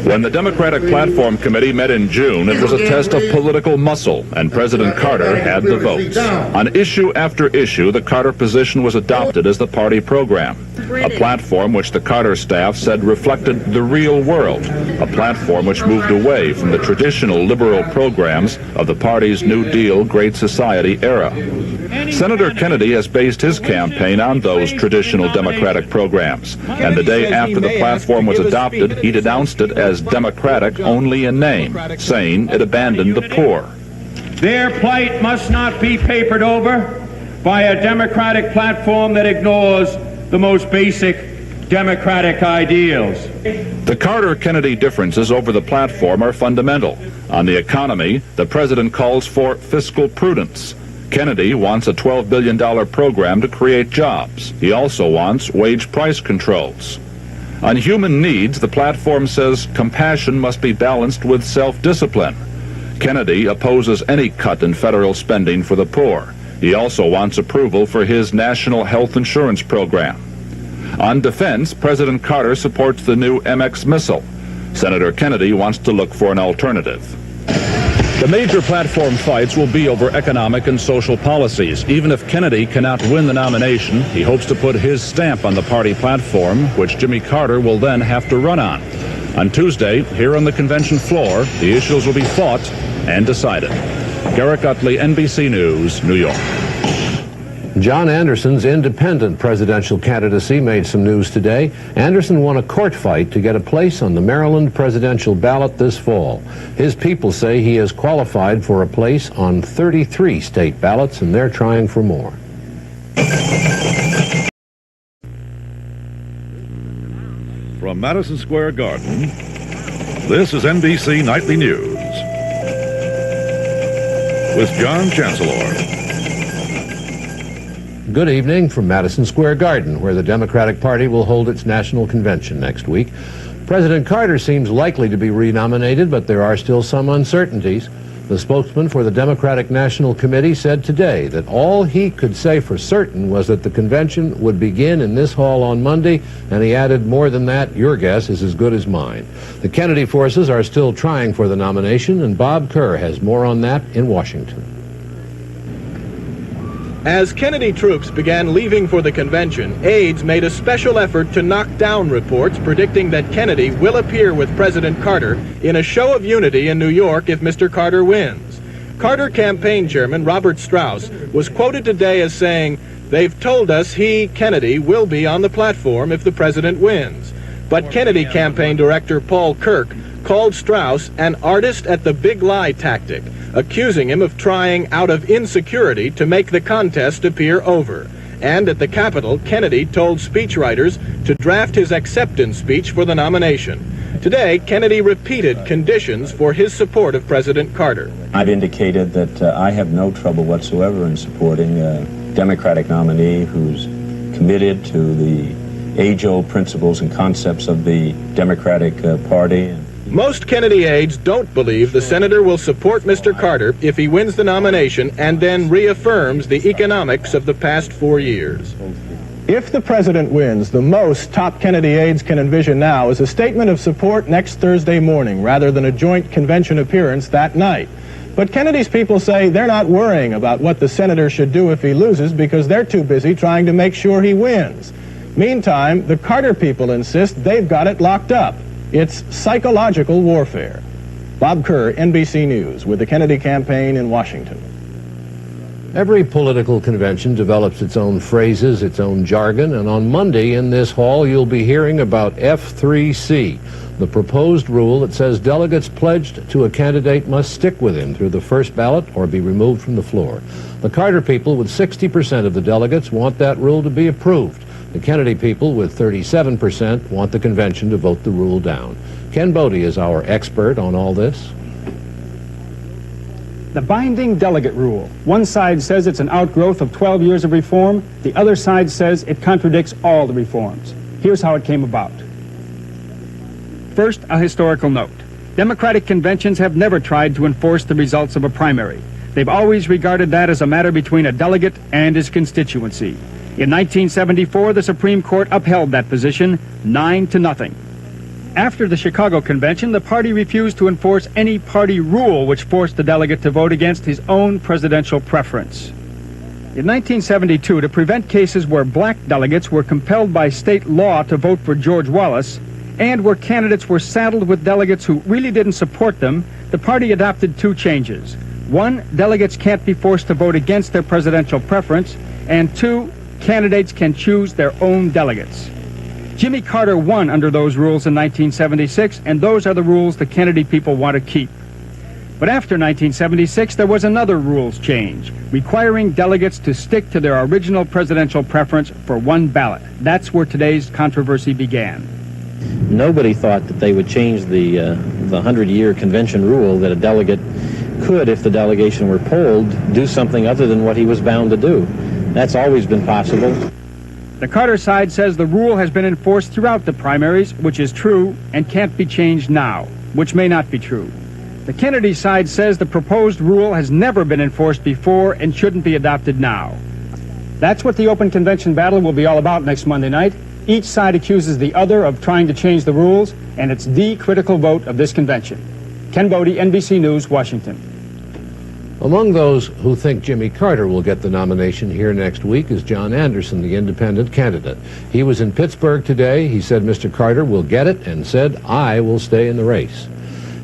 When the Democratic Platform Committee met in June, it was a test of political muscle, and President Carter had the votes. On issue after issue, the Carter position was adopted as the party program, a platform which the Carter staff said reflected the real world, a platform which moved away from the traditional liberal programs of the party's New Deal Great Society era. Senator Kennedy has based his campaign on those traditional Democratic programs, and the day after the platform was adopted, he denounced it as Democratic only in name, saying it abandoned the poor. Their plight must not be papered over by a Democratic platform that ignores the most basic democratic ideals. The Carter-Kennedy differences over the platform are fundamental. On the economy, the president calls for fiscal prudence. Kennedy wants a $12 billion program to create jobs. He also wants wage price controls. On human needs, the platform says compassion must be balanced with self-discipline. Kennedy opposes any cut in federal spending for the poor. He also wants approval for his national health insurance program. On defense, President Carter supports the new MX missile. Senator Kennedy wants to look for an alternative. The major platform fights will be over economic and social policies. Even if Kennedy cannot win the nomination, he hopes to put his stamp on the party platform, which Jimmy Carter will then have to run on. On Tuesday, here on the convention floor, the issues will be fought and decided. Garrick Utley, NBC News, New York. John Anderson's independent presidential candidacy made some news today. Anderson won a court fight to get a place on the Maryland presidential ballot this fall. His people say he is qualified for a place on 33 state ballots, and they're trying for more. From Madison Square Garden, this is NBC Nightly News with John Chancellor. Good evening from Madison Square Garden, where the Democratic Party will hold its national convention next week. President Carter seems likely to be renominated, but there are still some uncertainties. The spokesman for the Democratic National Committee said today that all he could say for certain was that the convention would begin in this hall on Monday, and he added, more than that, your guess is as good as mine. The Kennedy forces are still trying for the nomination, and Bob Kerr has more on that in Washington. As Kennedy troops began leaving for the convention, aides made a special effort to knock down reports predicting that Kennedy will appear with President Carter in a show of unity in New York if Mr. Carter wins. Carter campaign chairman Robert Strauss was quoted today as saying, "They've told us he, Kennedy, will be on the platform if the president wins." But Kennedy campaign director Paul Kirk called Strauss an artist at the big lie tactic, accusing him of trying out of insecurity to make the contest appear over. And at the Capitol, Kennedy told speechwriters to draft his acceptance speech for the nomination. Today, Kennedy repeated conditions for his support of President Carter. I've indicated that I have no trouble whatsoever in supporting a Democratic nominee who's committed to the age-old principles and concepts of the Democratic Party. Most Kennedy aides don't believe the senator will support Mr. Carter if he wins the nomination and then reaffirms the economics of the past 4 years. If the president wins, the most top Kennedy aides can envision now is a statement of support next Thursday morning rather than a joint convention appearance that night. But Kennedy's people say they're not worrying about what the senator should do if he loses because they're too busy trying to make sure he wins. Meantime, the Carter people insist they've got it locked up. It's psychological warfare. Bob Kerr, NBC News, with the Kennedy campaign in Washington. Every political convention develops its own phrases, its own jargon, and on Monday in this hall you'll be hearing about F3C, the proposed rule that says delegates pledged to a candidate must stick with him through the first ballot or be removed from the floor. The Carter people, with 60% of the delegates, want that rule to be approved. The Kennedy people, with 37%, want the convention to vote the rule down. Ken Bodie is our expert on all this. The binding delegate rule. One side says it's an outgrowth of 12 years of reform. The other side says it contradicts all the reforms. Here's how it came about. First, a historical note. Democratic conventions have never tried to enforce the results of a primary. They've always regarded that as a matter between a delegate and his constituency. In 1974, the Supreme Court upheld that position 9-0. After the Chicago Convention, the party refused to enforce any party rule which forced the delegate to vote against his own presidential preference. In 1972, to prevent cases where black delegates were compelled by state law to vote for George Wallace, and where candidates were saddled with delegates who really didn't support them, the party adopted 2 changes. 1, delegates can't be forced to vote against their presidential preference, and 2, candidates can choose their own delegates. Jimmy Carter won under those rules in 1976, and those are the rules the Kennedy people want to keep. But after 1976, there was another rules change, requiring delegates to stick to their original presidential preference for 1 ballot. That's where today's controversy began. Nobody thought that they would change the 100-year convention rule that a delegate could, if the delegation were polled, do something other than what he was bound to do. That's always been possible. The Carter side says the rule has been enforced throughout the primaries, which is true, and can't be changed now, which may not be true. The Kennedy side says the proposed rule has never been enforced before and shouldn't be adopted now. That's what the open convention battle will be all about next Monday night. Each side accuses the other of trying to change the rules, and it's the critical vote of this convention. Ken Bodie, NBC News, Washington. Among those who think Jimmy Carter will get the nomination here next week is John Anderson, the independent candidate. He was in Pittsburgh today. He said Mr. Carter will get it and said, I will stay in the race.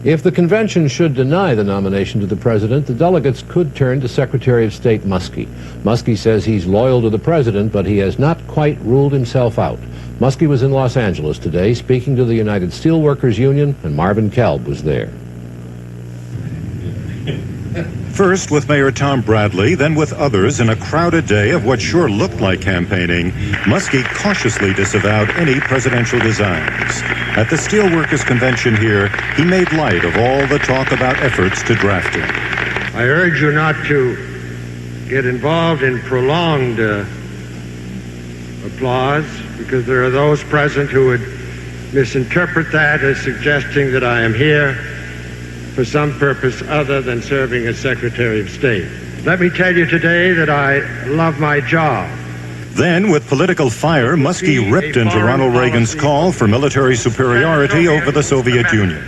If the convention should deny the nomination to the president, the delegates could turn to Secretary of State Muskie. Muskie says he's loyal to the president, but he has not quite ruled himself out. Muskie was in Los Angeles today speaking to the United Steelworkers Union, and Marvin Kalb was there. First with Mayor Tom Bradley, then with others in a crowded day of what sure looked like campaigning, Muskie cautiously disavowed any presidential designs. At the Steelworkers Convention here, he made light of all the talk about efforts to draft him. I urge you not to get involved in prolonged applause, because there are those present who would misinterpret that as suggesting that I am here for some purpose other than serving as Secretary of State. Let me tell you today that I love my job. Then, with political fire, Muskie ripped into Ronald Reagan's call for military superiority over the Soviet Union.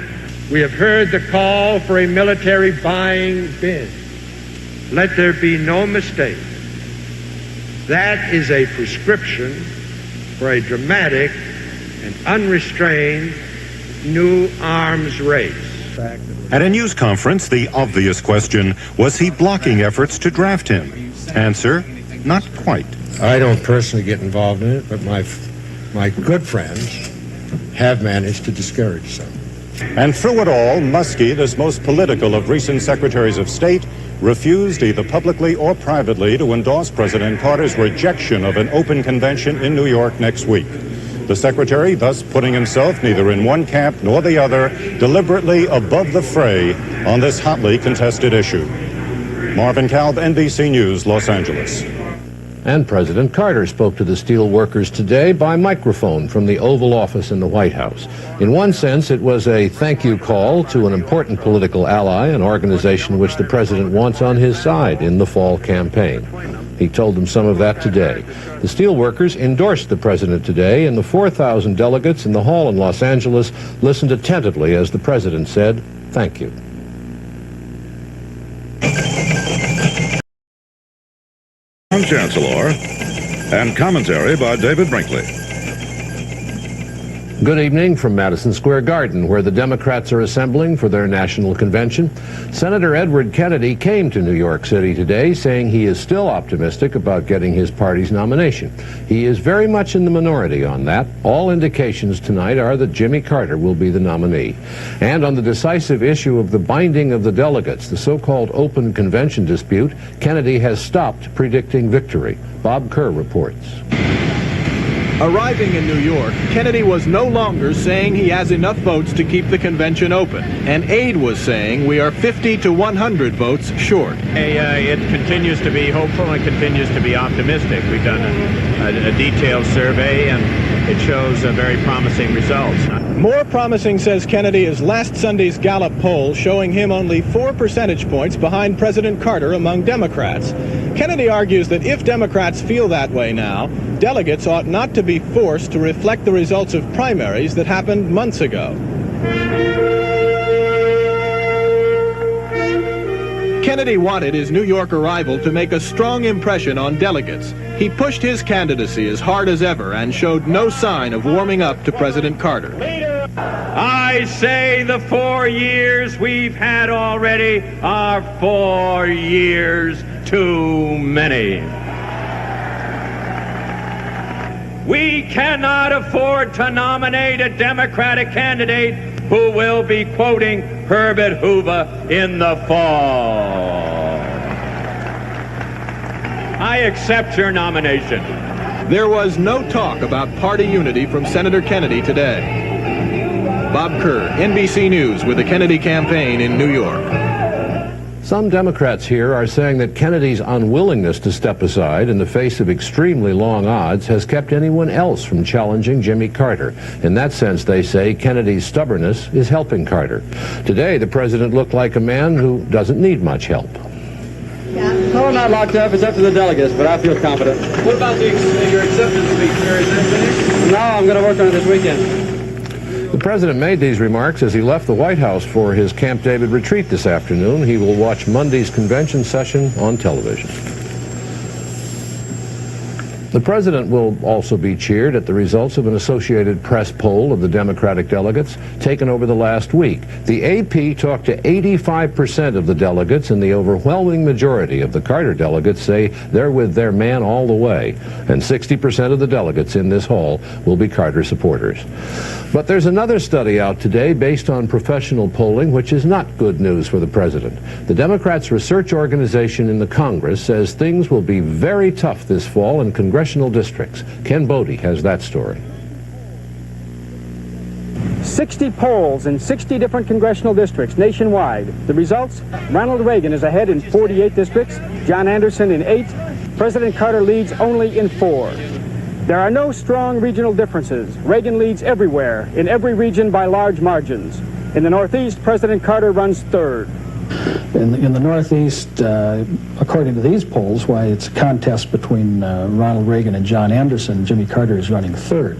We have heard the call for a military buying bid. Let there be no mistake. That is a prescription for a dramatic and unrestrained new arms race. At a news conference, the obvious question, was he blocking efforts to draft him? Answer, not quite. I don't personally get involved in it, but my good friends have managed to discourage some. And through it all, Muskie, this most political of recent secretaries of state, refused either publicly or privately to endorse President Carter's rejection of an open convention in New York next week. The secretary thus putting himself neither in one camp nor the other, deliberately above the fray on this hotly contested issue. Marvin Kalb, NBC News, Los Angeles. And President Carter spoke to the steel workers today by microphone from the Oval Office in the White House. In one sense, it was a thank you call to an important political ally, an organization which the president wants on his side in the fall campaign. He told them some of that today. The steel workers endorsed the president today, and the 4,000 delegates in the hall in Los Angeles listened attentively as the president said, "Thank you." Chancellor, and commentary by David Brinkley. Good evening from Madison Square Garden, where the Democrats are assembling for their national convention. Senator Edward Kennedy came to New York City today saying he is still optimistic about getting his party's nomination. He is very much in the minority on that. All indications tonight are that Jimmy Carter will be the nominee. And on the decisive issue of the binding of the delegates, the so-called open convention dispute, Kennedy has stopped predicting victory. Bob Kerr reports. Arriving in New York, Kennedy was no longer saying he has enough votes to keep the convention open. An aide was saying we are 50 to 100 votes short. It continues to be hopeful and continues to be optimistic. We've done a detailed survey, and it shows very promising results. More promising, says Kennedy, is last Sunday's Gallup poll showing him only 4 percentage points behind President Carter among Democrats. Kennedy argues that if Democrats feel that way now, delegates ought not to be forced to reflect the results of primaries that happened months ago. Kennedy wanted his New York arrival to make a strong impression on delegates. He pushed his candidacy as hard as ever and showed no sign of warming up to President Carter. I say the 4 years we've had already are 4 years too many. We cannot afford to nominate a Democratic candidate who will be quoting Herbert Hoover in the fall. I accept your nomination. There was no talk about party unity from Senator Kennedy today. Bob Kerr, NBC News, with the Kennedy campaign in New York. Some Democrats here are saying that Kennedy's unwillingness to step aside in the face of extremely long odds has kept anyone else from challenging Jimmy Carter. In that sense, they say Kennedy's stubbornness is helping Carter. Today, the president looked like a man who doesn't need much help. No, I'm not locked up. It's up to the delegates, but I feel confident. What about your acceptance speech, Jerry? Is that finished? No, I'm going to work on it this weekend. The president made these remarks as he left the White House for his Camp David retreat this afternoon. He will watch Monday's convention session on television. The president will also be cheered at the results of an Associated Press poll of the Democratic delegates taken over the last week. The AP talked to 85% of the delegates, and the overwhelming majority of the Carter delegates say they're with their man all the way. And 60% of the delegates in this hall will be Carter supporters. But there's another study out today based on professional polling, which is not good news for the president. The Democrats' research organization in the Congress says things will be very tough this fall in congressional districts. Ken Bodie has that story. 60 polls in 60 different congressional districts nationwide. The results? Ronald Reagan is ahead in 48 districts, John Anderson in 8. President Carter leads only in 4. There are no strong regional differences. Reagan leads everywhere, in every region by large margins. In the Northeast, President Carter runs third. In the Northeast, according to these polls, why it's a contest between Ronald Reagan and John Anderson. Jimmy Carter is running third.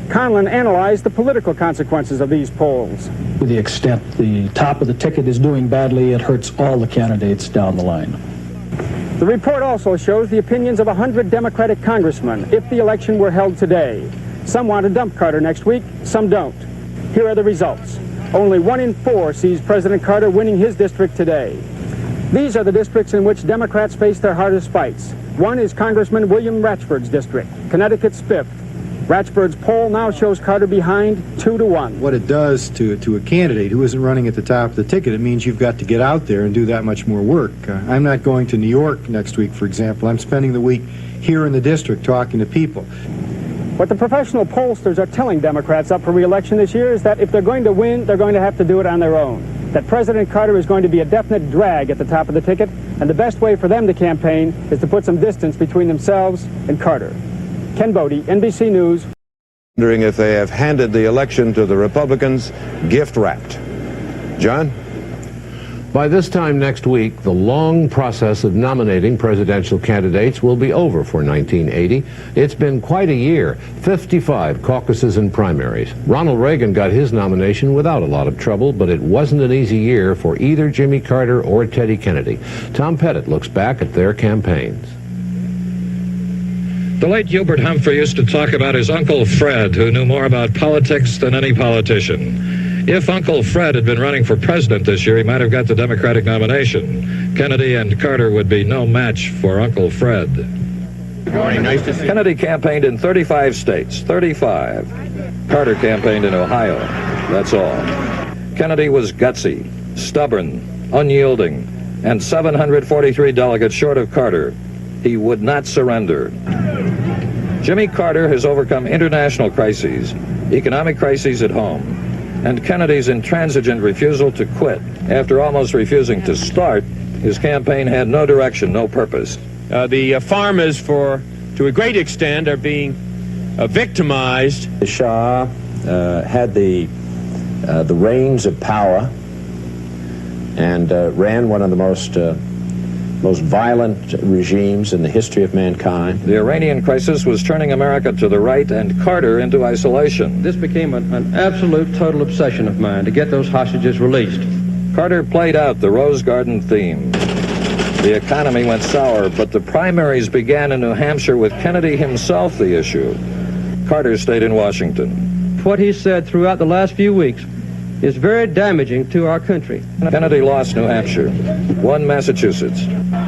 Conlon analyzed the political consequences of these polls. To the extent the top of the ticket is doing badly, it hurts all the candidates down the line. The report also shows the opinions of 100 Democratic congressmen if the election were held today. Some want to dump Carter next week, some don't. Here are the results. Only 1 in 4 sees President Carter winning his district today. These are the districts in which Democrats face their hardest fights. One is Congressman William Ratchford's district, Connecticut's 5th. Ratchford's poll now shows Carter behind 2-1. What it does to a candidate who isn't running at the top of the ticket, it means you've got to get out there and do that much more work. I'm not going to New York next week, for example. I'm spending the week here in the district talking to people. What the professional pollsters are telling Democrats up for re-election this year is that if they're going to win, they're going to have to do it on their own. That President Carter is going to be a definite drag at the top of the ticket, and the best way for them to campaign is to put some distance between themselves and Carter. Ken Bodie, NBC News. Wondering if they have handed the election to the Republicans gift-wrapped. John? By this time next week, the long process of nominating presidential candidates will be over for 1980. It's been quite a year, 55 caucuses and primaries. Ronald Reagan got his nomination without a lot of trouble, but it wasn't an easy year for either Jimmy Carter or Teddy Kennedy. Tom Pettit looks back at their campaigns. The late Hubert Humphrey used to talk about his Uncle Fred, who knew more about politics than any politician. If Uncle Fred had been running for president this year, he might have got the Democratic nomination. Kennedy and Carter would be no match for Uncle Fred. Good morning. Nice to see you. Kennedy campaigned in 35 states. 35. Carter campaigned in Ohio. That's all. Kennedy was gutsy, stubborn, unyielding, and 743 delegates short of Carter. He would not surrender. Jimmy Carter has overcome international crises, economic crises at home, and Kennedy's intransigent refusal to quit. After almost refusing to start, his campaign had no direction, no purpose. The farmers, to a great extent, are being victimized. The Shah had the reins of power and ran one of the most violent regimes in the history of mankind. The Iranian crisis was turning America to the right and Carter into isolation. This became an absolute, total obsession of mine, to get those hostages released. Carter played out the Rose Garden theme. The economy went sour, but the primaries began in New Hampshire with Kennedy himself the issue. Carter stayed in Washington. What he said throughout the last few weeks is very damaging to our country. Kennedy lost New Hampshire, won Massachusetts,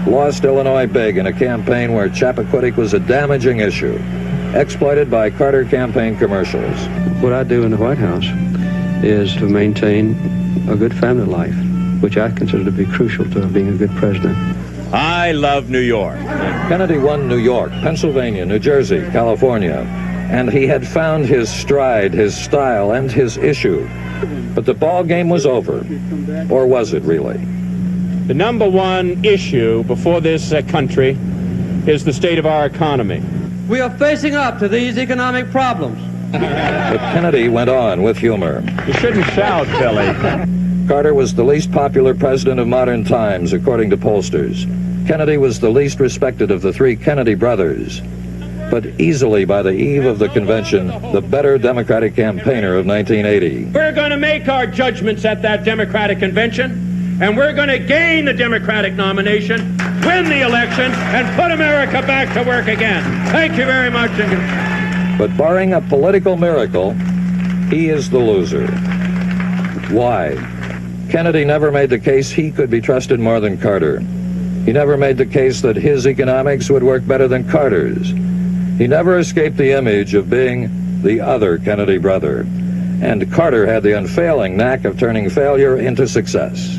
lost Illinois big in a campaign where Chappaquiddick was a damaging issue, exploited by Carter campaign commercials. What I do in the White House is to maintain a good family life, which I consider to be crucial to being a good president. I love New York. Kennedy won New York, Pennsylvania, New Jersey, California, and he had found his stride, his style, and his issue. But the ball game was over, or was it really? The number one issue before this country is the state of our economy. We are facing up to these economic problems. But Kennedy went on with humor. You shouldn't shout, Billy. Carter was the least popular president of modern times, according to pollsters. Kennedy was the least respected of the three Kennedy brothers. But easily by the eve of the convention, the better Democratic campaigner of 1980. We're going to make our judgments at that Democratic convention, and we're going to gain the Democratic nomination, win the election, and put America back to work again. Thank you very much. But barring a political miracle, he is the loser. Why? Kennedy never made the case he could be trusted more than Carter. He never made the case that his economics would work better than Carter's. He never escaped the image of being the other Kennedy brother. And Carter had the unfailing knack of turning failure into success.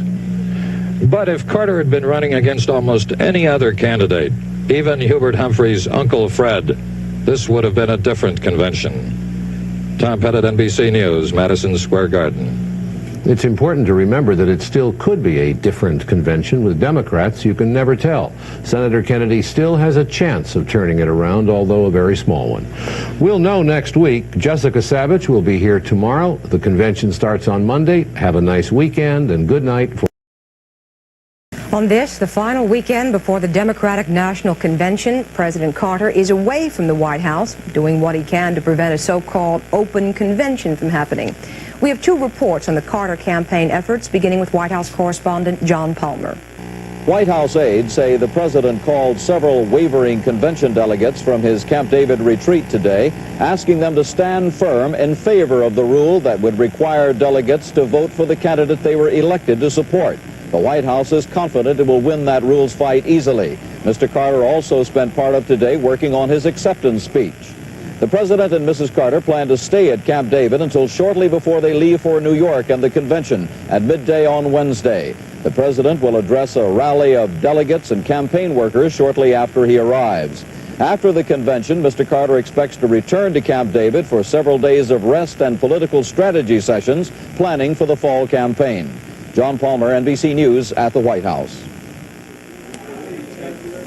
But if Carter had been running against almost any other candidate, even Hubert Humphrey's Uncle Fred, this would have been a different convention. Tom Pettit, NBC News, Madison Square Garden. It's important to remember that it still could be a different convention. With Democrats, you can never tell. Senator Kennedy still has a chance of turning it around, although a very small one. We'll know next week. Jessica Savage will be here tomorrow. The convention starts on Monday. Have a nice weekend, and good night. On this, the final weekend before the Democratic National Convention, President Carter is away from the White House, doing what he can to prevent a so-called open convention from happening. We have two reports on the Carter campaign efforts, beginning with White House correspondent John Palmer. White House aides say the president called several wavering convention delegates from his Camp David retreat today, asking them to stand firm in favor of the rule that would require delegates to vote for the candidate they were elected to support. The White House is confident it will win that rules fight easily. Mr. Carter also spent part of today working on his acceptance speech. The president and Mrs. Carter plan to stay at Camp David until shortly before they leave for New York and the convention at midday on Wednesday. The president will address a rally of delegates and campaign workers shortly after he arrives. After the convention, Mr. Carter expects to return to Camp David for several days of rest and political strategy sessions, planning for the fall campaign. John Palmer, NBC News at the White House.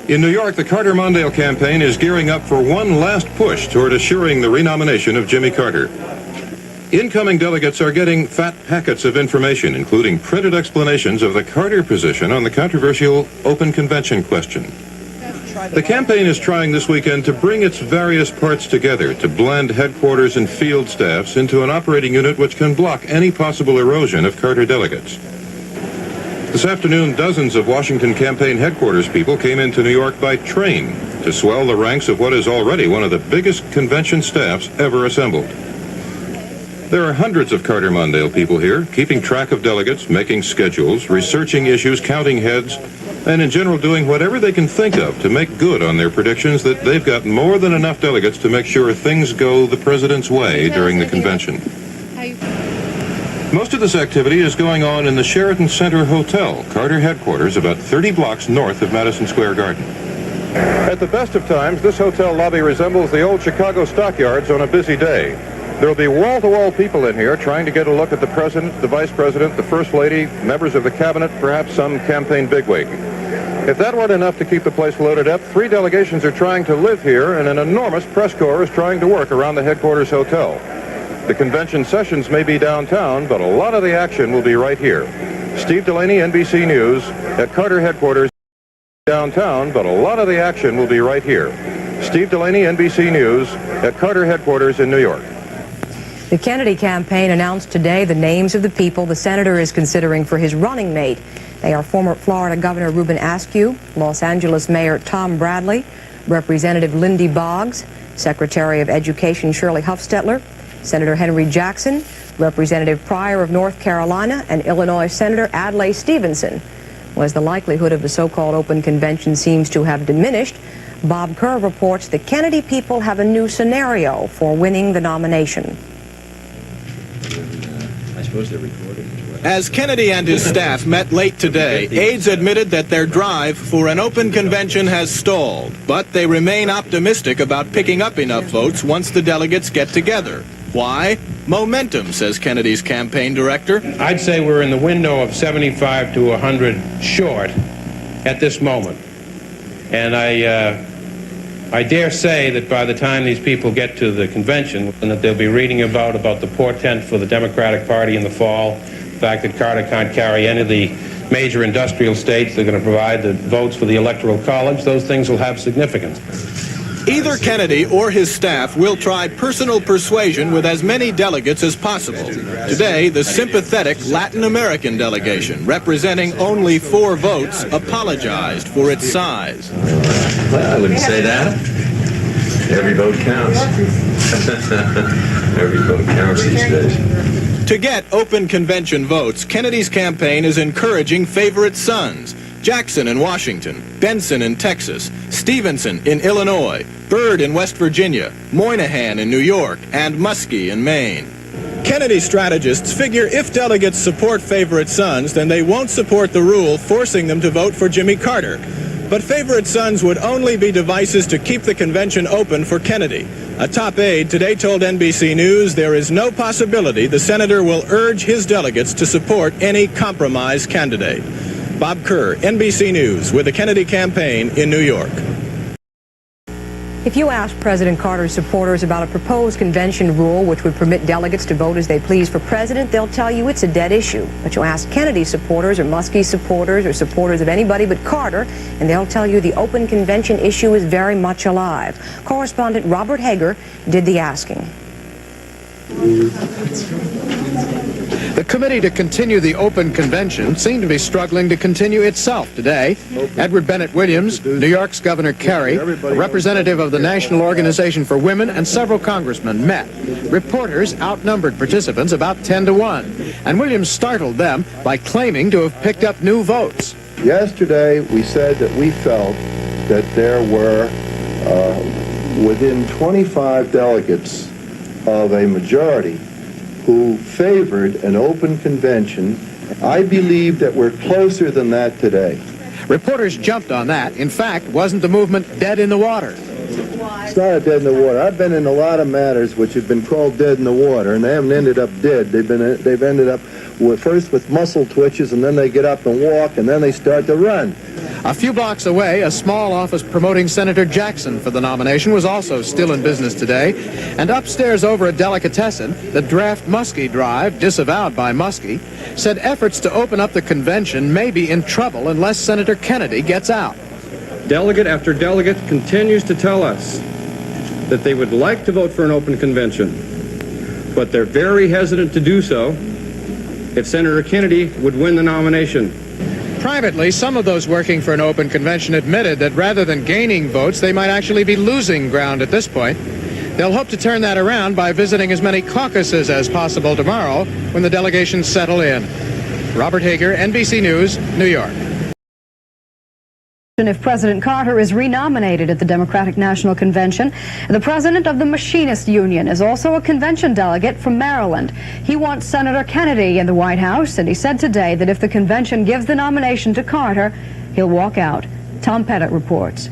In New York, the Carter-Mondale campaign is gearing up for one last push toward assuring the renomination of Jimmy Carter. Incoming delegates are getting fat packets of information, including printed explanations of the Carter position on the controversial open convention question. The campaign is trying this weekend to bring its various parts together to blend headquarters and field staffs into an operating unit which can block any possible erosion of Carter delegates. This afternoon, dozens of Washington campaign headquarters people came into New York by train to swell the ranks of what is already one of the biggest convention staffs ever assembled. There are hundreds of Carter-Mondale people here, keeping track of delegates, making schedules, researching issues, counting heads, and in general doing whatever they can think of to make good on their predictions that they've got more than enough delegates to make sure things go the president's way during the convention. Most of this activity is going on in the Sheraton Center Hotel, Carter headquarters, about 30 blocks north of Madison Square Garden. At the best of times, this hotel lobby resembles the old Chicago stockyards on a busy day. There will be wall-to-wall people in here trying to get a look at the president, the vice president, the first lady, members of the cabinet, perhaps some campaign bigwig. If that weren't enough to keep the place loaded up, 3 delegations are trying to live here, and an enormous press corps is trying to work around the headquarters hotel. The convention sessions may be downtown, but a lot of the action will be right here. Steve Delaney, NBC News, at Carter headquarters downtown, but a lot of the action will be right here. Steve Delaney, NBC News, at Carter headquarters in New York. The Kennedy campaign announced today the names of the people the senator is considering for his running mate. They are former Florida Governor Ruben Askew, Los Angeles Mayor Tom Bradley, Representative Lindy Boggs, Secretary of Education Shirley Hufstetler, Senator Henry Jackson, Representative Pryor of North Carolina, and Illinois Senator Adlai Stevenson. As the likelihood of the so-called open convention seems to have diminished, Bob Kerr reports the Kennedy people have a new scenario for winning the nomination. I suppose they're recording. As Kennedy and his staff met late today, aides admitted that their drive for an open convention has stalled, but they remain optimistic about picking up enough votes once the delegates get together. Why? Momentum, says Kennedy's campaign director. I'd say we're in the window of 75 to 100 short at this moment. And I dare say that by the time these people get to the convention, and that they'll be reading about the portent for the Democratic Party in the fall, the fact that Carter can't carry any of the major industrial states that are going to provide the votes for the Electoral College, those things will have significance. Either Kennedy or his staff will try personal persuasion with as many delegates as possible. Today, the sympathetic Latin American delegation, representing only 4 votes, apologized for its size. Well, I wouldn't say that. Every vote counts. Every vote counts these days. To get open convention votes, Kennedy's campaign is encouraging favorite sons. Jackson in Washington, Benson in Texas, Stevenson in Illinois, Byrd in West Virginia, Moynihan in New York, and Muskie in Maine. Kennedy strategists figure if delegates support favorite sons, then they won't support the rule forcing them to vote for Jimmy Carter. But favorite sons would only be devices to keep the convention open for Kennedy. A top aide today told NBC News there is no possibility the senator will urge his delegates to support any compromise candidate. Bob Kerr, NBC News, with the Kennedy campaign in New York. If you ask President Carter's supporters about a proposed convention rule which would permit delegates to vote as they please for president, they'll tell you it's a dead issue. But you ask Kennedy's supporters or Muskie's supporters or supporters of anybody but Carter, and they'll tell you the open convention issue is very much alive. Correspondent Robert Hager did the asking. The committee to continue the open convention seemed to be struggling to continue itself today. Edward Bennett Williams, New York's Governor Carey, a representative of the National Organization for Women, and several congressmen met. Reporters outnumbered participants about 10-1, and Williams startled them by claiming to have picked up new votes. Yesterday, we said that we felt that there were within 25 delegates of a majority who favored an open convention. I believe that we're closer than that today. Reporters jumped on that. In fact, wasn't the movement dead in the water? It's not a dead in the water. I've been in a lot of matters which have been called dead in the water, and they haven't ended up dead. They've ended up first with muscle twitches, and then they get up and walk, and then they start to run. A few blocks away, a small office promoting Senator Jackson for the nomination was also still in business today. And upstairs over a delicatessen, the draft Muskie drive, disavowed by Muskie, said efforts to open up the convention may be in trouble unless Senator Kennedy gets out. Delegate after delegate continues to tell us that they would like to vote for an open convention, but they're very hesitant to do so if Senator Kennedy would win the nomination. Privately, some of those working for an open convention admitted that rather than gaining votes, they might actually be losing ground at this point. They'll hope to turn that around by visiting as many caucuses as possible tomorrow when the delegations settle in. Robert Hager, NBC News, New York. If President Carter is renominated at the Democratic National Convention, the president of the Machinists Union is also a convention delegate from Maryland. He wants Senator Kennedy in the White House, and he said today that if the convention gives the nomination to Carter, he'll walk out. Tom Pettit reports.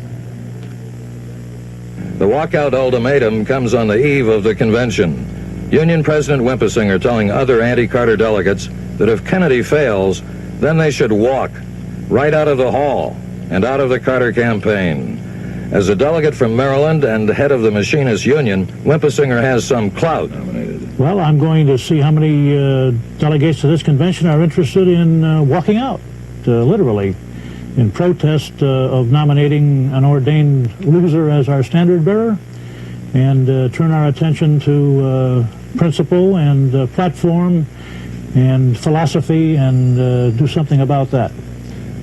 The walkout ultimatum comes on the eve of the convention. Union President Wimpesinger telling other anti-Carter delegates that if Kennedy fails, then they should walk right out of the hall and out of the Carter campaign. As a delegate from Maryland and head of the Machinists Union, Wimpesinger has some clout. Well, I'm going to see how many delegates to this convention are interested in walking out, literally, in protest of nominating an ordained loser as our standard bearer, and turn our attention to principle and platform and philosophy and do something about that.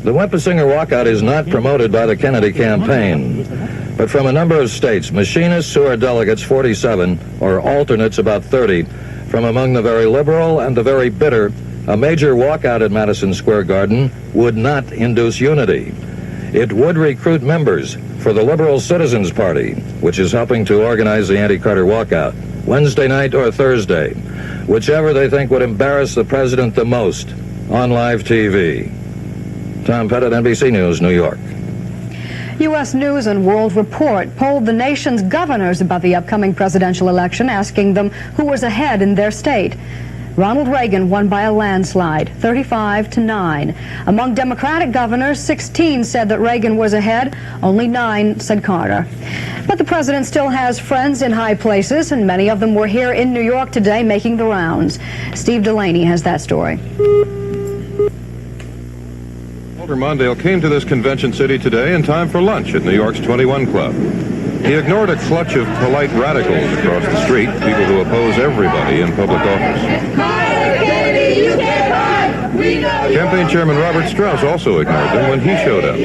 The Wimpesinger walkout is not promoted by the Kennedy campaign, but from a number of states, machinists who are delegates 47, or alternates about 30, from among the very liberal and the very bitter, a major walkout at Madison Square Garden would not induce unity. It would recruit members for the Liberal Citizens Party, which is helping to organize the anti-Carter walkout, Wednesday night or Thursday, whichever they think would embarrass the president the most on live TV. Tom Pettit, NBC News, New York. U.S. News and World Report polled the nation's governors about the upcoming presidential election, asking them who was ahead in their state. Ronald Reagan won by a landslide, 35-9. Among Democratic governors, 16 said that Reagan was ahead. Only 9 said Carter. But the president still has friends in high places, and many of them were here in New York today making the rounds. Steve Delaney has that story. Walter Mondale came to this convention city today in time for lunch at New York's 21 Club. He ignored a clutch of polite radicals across the street, people who oppose everybody in public office. Campaign Chairman Robert Strauss also ignored them when he showed up.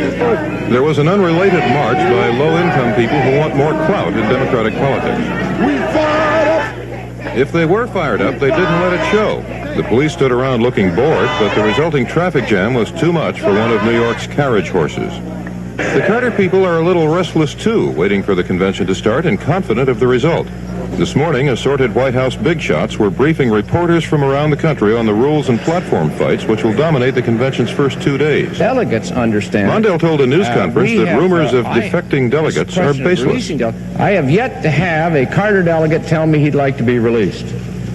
There was an unrelated march by low-income people who want more clout in Democratic politics. If they were fired up, they didn't let it show. The police stood around looking bored, but the resulting traffic jam was too much for one of New York's carriage horses. The Carter people are a little restless, too, waiting for the convention to start and confident of the result. This morning, assorted White House big shots were briefing reporters from around the country on the rules and platform fights which will dominate the convention's first 2 days. Delegates understand. Mondale told a news conference that rumors of defecting delegates are baseless. I have yet to have a Carter delegate tell me he'd like to be released,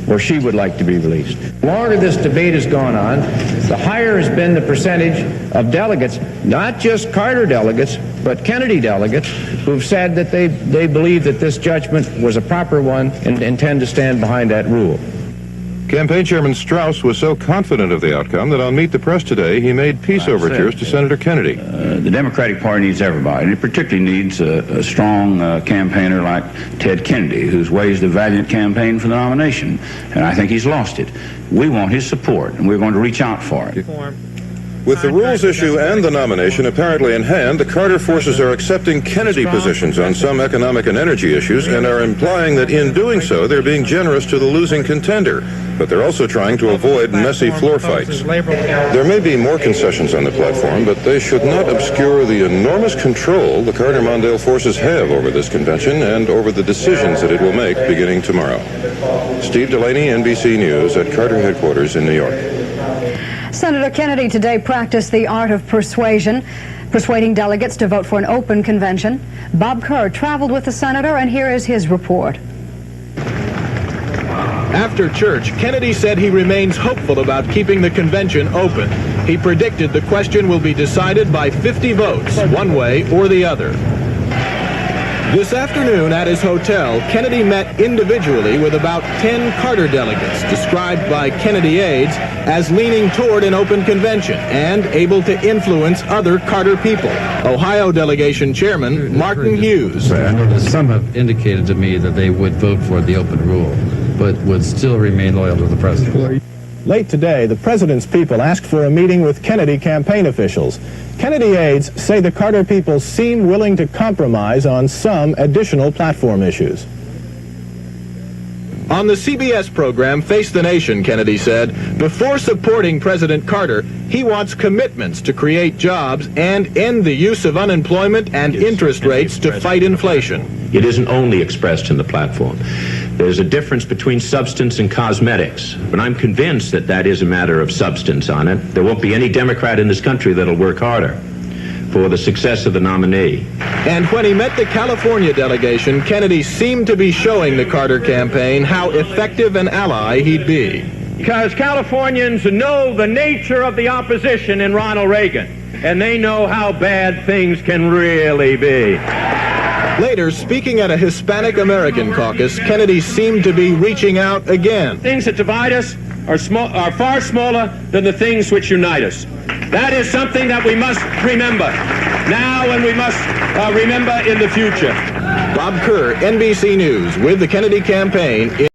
or she would like to be released. The longer this debate has gone on, the higher has been the percentage of delegates, not just Carter delegates, but Kennedy delegates, who've said that they believe that this judgment was a proper one and intend to stand behind that rule. Campaign Chairman Strauss was so confident of the outcome that on Meet the Press today, he made peace overtures to Senator Kennedy. The Democratic Party needs everybody, and it particularly needs a strong campaigner like Ted Kennedy, who's waged a valiant campaign for the nomination, and I think he's lost it. We want his support, and we're going to reach out for it. With the rules issue and the nomination apparently in hand, the Carter forces are accepting Kennedy positions on some economic and energy issues and are implying that in doing so, they're being generous to the losing contender. But they're also trying to avoid messy floor fights. There may be more concessions on the platform, but they should not obscure the enormous control the Carter-Mondale forces have over this convention and over the decisions that it will make beginning tomorrow. Steve Delaney, NBC News at Carter headquarters in New York. Senator Kennedy today practiced the art of persuasion, persuading delegates to vote for an open convention. Bob Kerr traveled with the senator, and here is his report. After church, Kennedy said he remains hopeful about keeping the convention open. He predicted the question will be decided by 50 votes, one way or the other. This afternoon at his hotel, Kennedy met individually with about 10 Carter delegates, described by Kennedy aides as leaning toward an open convention and able to influence other Carter people. Ohio delegation chairman Martin Hughes. I know that some have indicated to me that they would vote for the open rule, but would still remain loyal to the president. Late today, the president's people asked for a meeting with Kennedy campaign officials. Kennedy aides say the Carter people seem willing to compromise on some additional platform issues. On the CBS program Face the Nation, Kennedy said, before supporting President Carter, he wants commitments to create jobs and end the use of unemployment and interest rates to fight inflation. It isn't only expressed in the platform. There's a difference between substance and cosmetics, but I'm convinced that that is a matter of substance on it. There won't be any Democrat in this country that'll work harder for the success of the nominee. And when he met the California delegation, Kennedy seemed to be showing the Carter campaign how effective an ally he'd be. Because Californians know the nature of the opposition in Ronald Reagan, and they know how bad things can really be. Later, speaking at a Hispanic American caucus, Kennedy seemed to be reaching out again. Things that divide us are far smaller than the things which unite us. That is something that we must remember now, and we must remember in the future. Bob Kerr, NBC News, with the Kennedy campaign.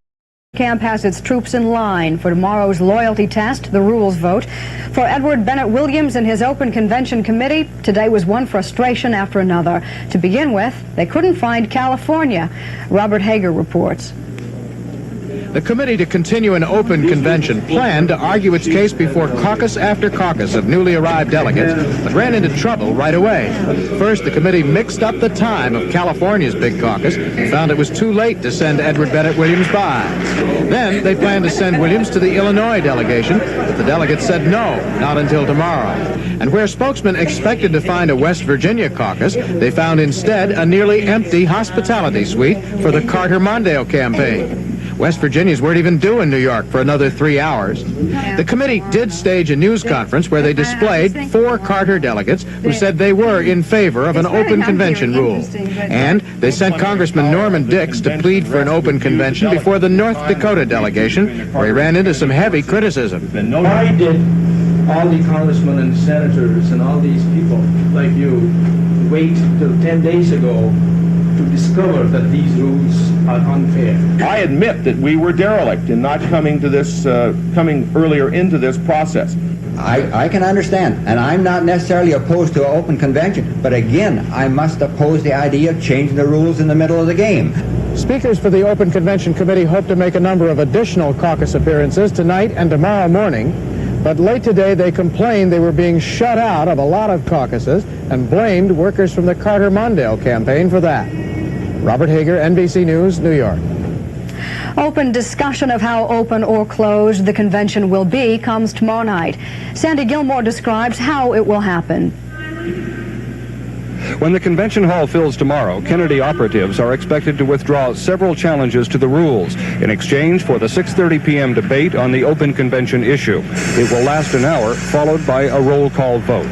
Camp has its troops in line for tomorrow's loyalty test, the rules vote. For Edward Bennett Williams and his open convention committee, today was one frustration after another. To begin with, they couldn't find California. Robert Hager reports. The committee to continue an open convention planned to argue its case before caucus after caucus of newly arrived delegates, but ran into trouble right away. First, the committee mixed up the time of California's big caucus and found it was too late to send Edward Bennett Williams by. Then they planned to send Williams to the Illinois delegation, but the delegates said no, not until tomorrow. And where spokesmen expected to find a West Virginia caucus, they found instead a nearly empty hospitality suite for the Carter-Mondale campaign. West Virginians weren't even due in New York for another 3 hours. The committee did stage a news conference where they displayed 4 Carter delegates who said they were in favor of an open convention rule. And they sent Congressman Norman Dix to plead for an open convention before the North Dakota delegation, where he ran into some heavy criticism. Why did all the congressmen and senators and all these people like you wait till 10 days ago to discover that these rules are unfair? I admit that we were derelict in not coming to this, coming earlier into this process. I can understand, and I'm not necessarily opposed to an open convention, but again, I must oppose the idea of changing the rules in the middle of the game. Speakers for the Open Convention Committee hope to make a number of additional caucus appearances tonight and tomorrow morning, but late today they complained they were being shut out of a lot of caucuses and blamed workers from the Carter-Mondale campaign for that. Robert Hager, NBC News, New York. Open discussion of how open or closed the convention will be comes tomorrow night. Sandy Gilmore describes how it will happen. When the convention hall fills tomorrow, Kennedy operatives are expected to withdraw several challenges to the rules in exchange for the 6:30 p.m. debate on the open convention issue. It will last an hour, followed by a roll call vote.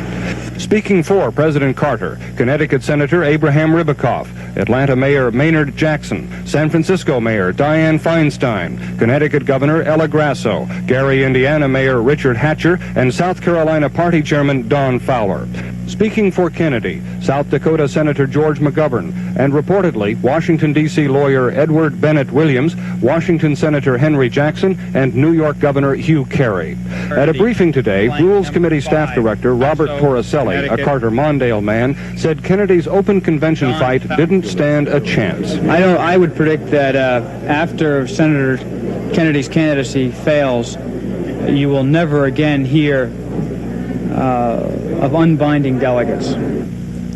Speaking for President Carter, Connecticut Senator Abraham Ribicoff, Atlanta Mayor Maynard Jackson, San Francisco Mayor Dianne Feinstein, Connecticut Governor Ella Grasso, Gary, Indiana Mayor Richard Hatcher, and South Carolina Party Chairman Don Fowler. Speaking for Kennedy, South Dakota Senator George McGovern, and reportedly Washington, D.C. lawyer Edward Bennett Williams, Washington Senator Henry Jackson, and New York Governor Hugh Carey. At a briefing today, Rules Committee Staff Director Robert Torricelli, a Carter Mondale man, said Kennedy's open convention fight didn't stand a chance. I would predict that after Senator Kennedy's candidacy fails, you will never again hear of unbinding delegates.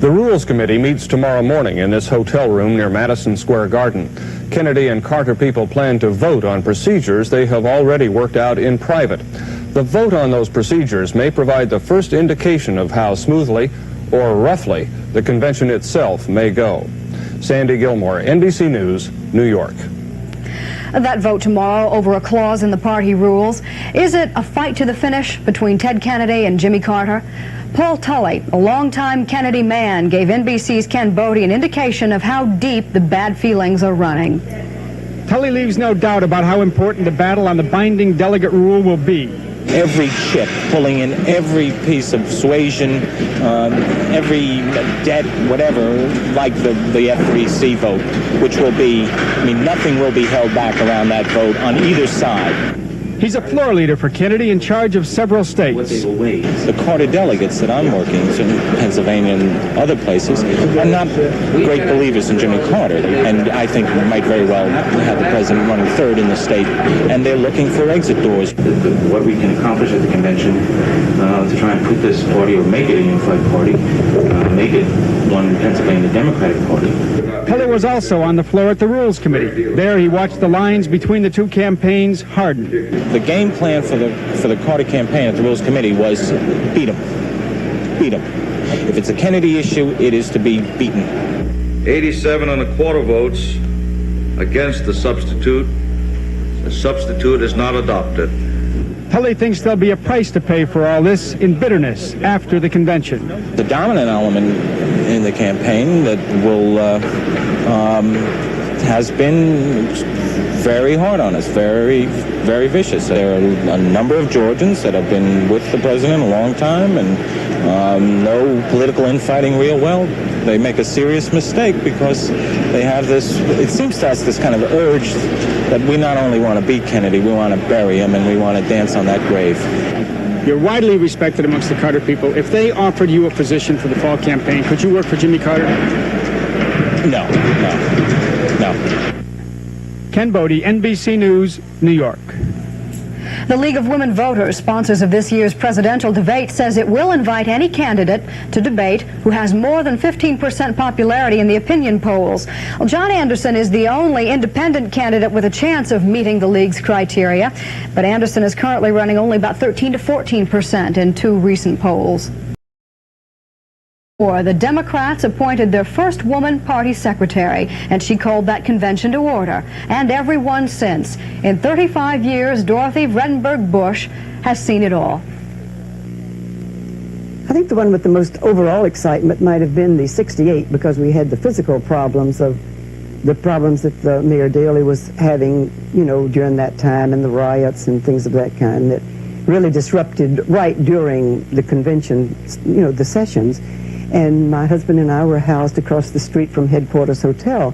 The Rules Committee meets tomorrow morning in this hotel room near Madison Square Garden. Kennedy and Carter people plan to vote on procedures they have already worked out in private. The vote on those procedures may provide the first indication of how smoothly or roughly the convention itself may go. Sandy Gilmore, NBC News, New York. That vote tomorrow over a clause in the party rules. Is it a fight to the finish between Ted Kennedy and Jimmy Carter? Paul Tully, a longtime Kennedy man, gave NBC's Ken Bodie an indication of how deep the bad feelings are running. Tully leaves no doubt about how important the battle on the binding delegate rule will be. Every chip, pulling in every piece of suasion, every debt, whatever, like the F3C vote, which will be, nothing will be held back around that vote on either side. He's a floor leader for Kennedy in charge of several states. The Carter delegates that I'm working with in Pennsylvania and other places are not great believers in Jimmy Carter, and I think might very well have the president running third in the state, and they're looking for exit doors. What we can accomplish at the convention to try and put this party, or make it a unified party, make it one in Pennsylvania, the Democratic Party. Tully was also on the floor at the Rules Committee. There he watched the lines between the two campaigns harden. The game plan for the Carter campaign at the Rules Committee was beat him. Beat him. If it's a Kennedy issue, it is to be beaten. 87 1/4 votes against the substitute. The substitute is not adopted. Tully thinks there'll be a price to pay for all this in bitterness after the convention. The dominant element in the campaign that will has been very hard on us, very, very vicious. There are a number of Georgians that have been with the president a long time and know political infighting real well. They make a serious mistake because they have this, it seems to us, this kind of urge that we not only want to beat Kennedy, we want to bury him and we want to dance on that grave. You're widely respected amongst the Carter people. If they offered you a position for the fall campaign, could you work for Jimmy Carter? No. Ken Bodie, NBC News, New York. The League of Women Voters, sponsors of this year's presidential debate, says it will invite any candidate to debate who has more than 15% popularity in the opinion polls. Well, John Anderson is the only independent candidate with a chance of meeting the League's criteria, but Anderson is currently running only about 13 to 14% in two recent polls. The Democrats appointed their first woman party secretary, and she called that convention to order. And everyone since. In 35 years, Dorothy Vredenberg Bush has seen it all. I think the one with the most overall excitement might have been the 68, because we had the physical problems that Mayor Daley was having, during that time, and the riots and things of that kind that really disrupted right during the convention, the sessions. And my husband and I were housed across the street from Headquarters Hotel.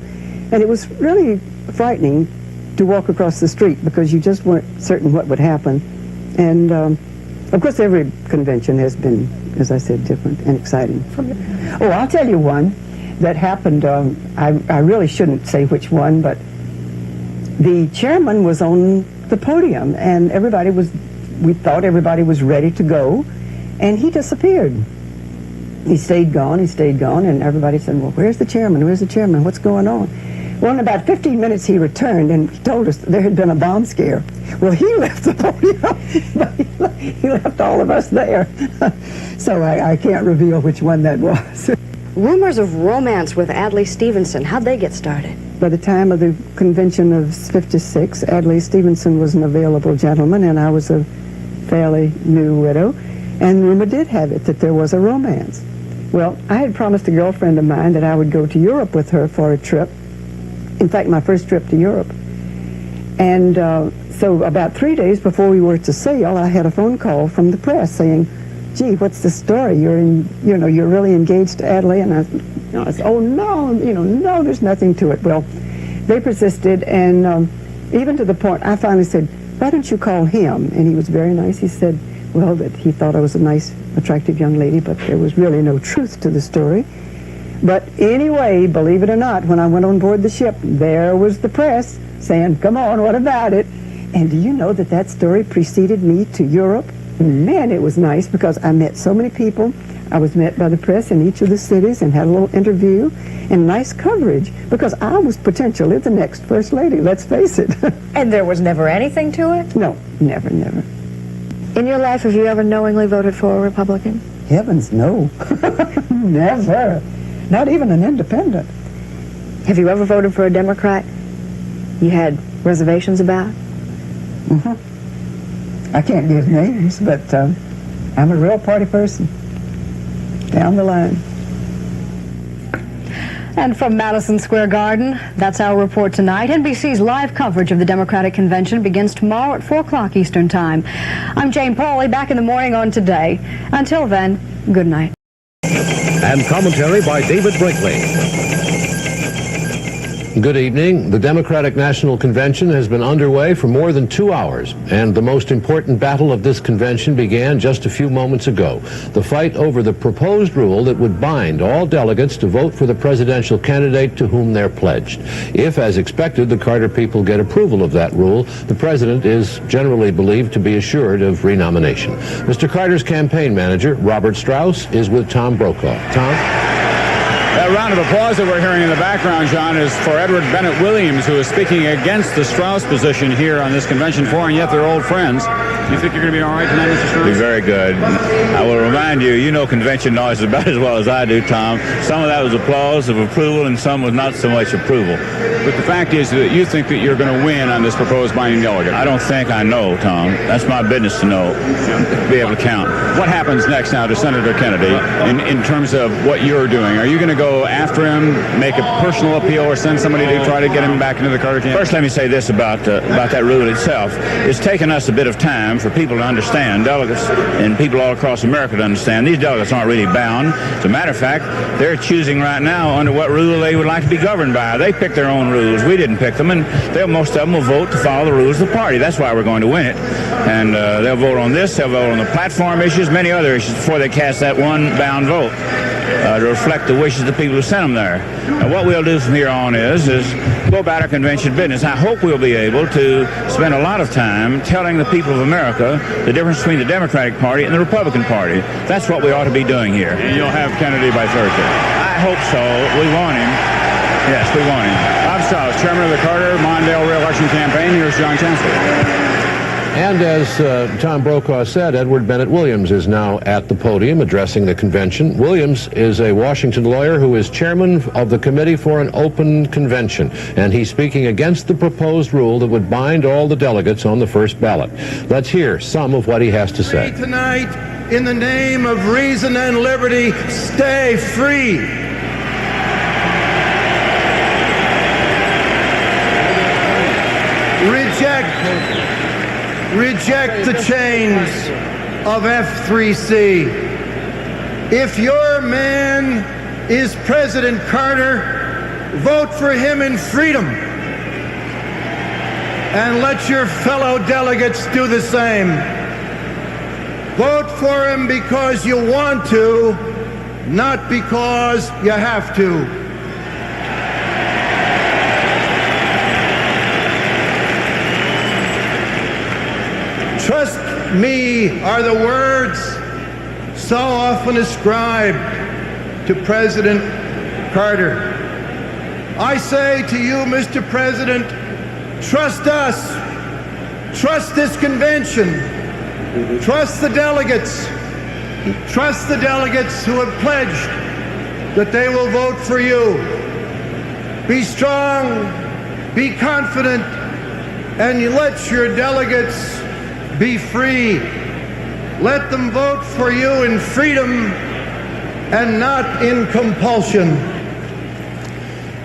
And it was really frightening to walk across the street because you just weren't certain what would happen. And, of course, every convention has been, as I said, different and exciting. Oh, I'll tell you one that happened. I really shouldn't say which one, but the chairman was on the podium, and we thought everybody was ready to go, and he disappeared. He stayed gone, and everybody said, well, where's the chairman? Where's the chairman? What's going on? Well, in about 15 minutes he returned and told us there had been a bomb scare. Well, he left the podium, but he left all of us there. So I can't reveal which one that was. Rumors of romance with Adlai Stevenson, how'd they get started? By the time of the convention of '56, Adlai Stevenson was an available gentleman, and I was a fairly new widow. And rumor did have it that there was a romance. Well, I had promised a girlfriend of mine that I would go to Europe with her for a trip. In fact, my first trip to Europe. And so about 3 days before we were to sail, I had a phone call from the press saying, "Gee, what's the story? You're really engaged to Adlai?" And I said, "Oh no, no, there's nothing to it." Well, they persisted, and even to the point I finally said, "Why don't you call him?" And he was very nice. He said, well, that he thought I was a nice, attractive young lady, but there was really no truth to the story. But anyway, believe it or not, when I went on board the ship, there was the press saying, "Come on, what about it?" And do you know that that story preceded me to Europe? Man, it was nice because I met so many people. I was met by the press in each of the cities and had a little interview and nice coverage because I was potentially the next First Lady, let's face it. And there was never anything to it? No, never. In your life, have you ever knowingly voted for a Republican? Heavens, no. Never. Not even an independent. Have you ever voted for a Democrat you had reservations about? I can't give names, but I'm a real party person. Down the line. And from Madison Square Garden, that's our report tonight. NBC's live coverage of the Democratic Convention begins tomorrow at 4 o'clock Eastern Time. I'm Jane Pauley, back in the morning on Today. Until then, good night. And commentary by David Brinkley. Good evening. The Democratic National Convention has been underway for more than 2 hours, and the most important battle of this convention began just a few moments ago. The fight over the proposed rule that would bind all delegates to vote for the presidential candidate to whom they're pledged. If, as expected, the Carter people get approval of that rule, the president is generally believed to be assured of renomination. Mr. Carter's campaign manager, Robert Strauss, is with Tom Brokaw. Tom? That round of applause that we're hearing in the background, John, is for Edward Bennett Williams, who is speaking against the Strauss position here on this convention floor, and yet they're old friends. Do you think you're going to be all right tonight, Mr. Strauss? Be very good. I will remind you, you know convention noise about as well as I do, Tom. Some of that was applause of approval, and some was not so much approval. But the fact is that you think that you're going to win on this proposed binding delegate. I don't think I know, Tom. That's my business to know, to be able to count. What happens next now to Senator Kennedy in terms of what you're doing? Are you going to go after him, make a personal appeal, or send somebody to try to get him back into the Carter campaign? First, let me say this about that rule itself. It's taken us a bit of time for people to understand, delegates and people all across America to understand. These delegates aren't really bound. As a matter of fact, they're choosing right now under what rule they would like to be governed by. They pick their own rules. We didn't pick them, and most of them will vote to follow the rules of the party. That's why we're going to win it. And they'll vote on this, they'll vote on the platform issues, many other issues before they cast that one bound vote to reflect the wishes of the people who sent them there. And what we'll do from here on is go about our convention business. I hope we'll be able to spend a lot of time telling the people of America the difference between the Democratic Party and the Republican Party. That's what we ought to be doing here. And you'll have Kennedy by Thursday. I hope so. We want him. Yes, we want him. Bob Strauss, chairman of the Carter Mondale re-election campaign. Here's John Chancellor. And as Tom Brokaw said, Edward Bennett Williams is now at the podium addressing the convention. Williams is a Washington lawyer who is chairman of the Committee for an Open Convention, and he's speaking against the proposed rule that would bind all the delegates on the first ballot. Let's hear some of what he has to say. Tonight, in the name of reason and liberty, stay free. Reject the chains of F3C. If your man is President Carter, vote for him in freedom. And let your fellow delegates do the same. Vote for him because you want to, not because you have to. Trust me are the words so often ascribed to President Carter. I say to you, Mr. President, trust us. Trust this convention. Trust the delegates. Trust the delegates who have pledged that they will vote for you. Be strong, be confident, and let your delegates be free. Let them vote for you in freedom and not in compulsion.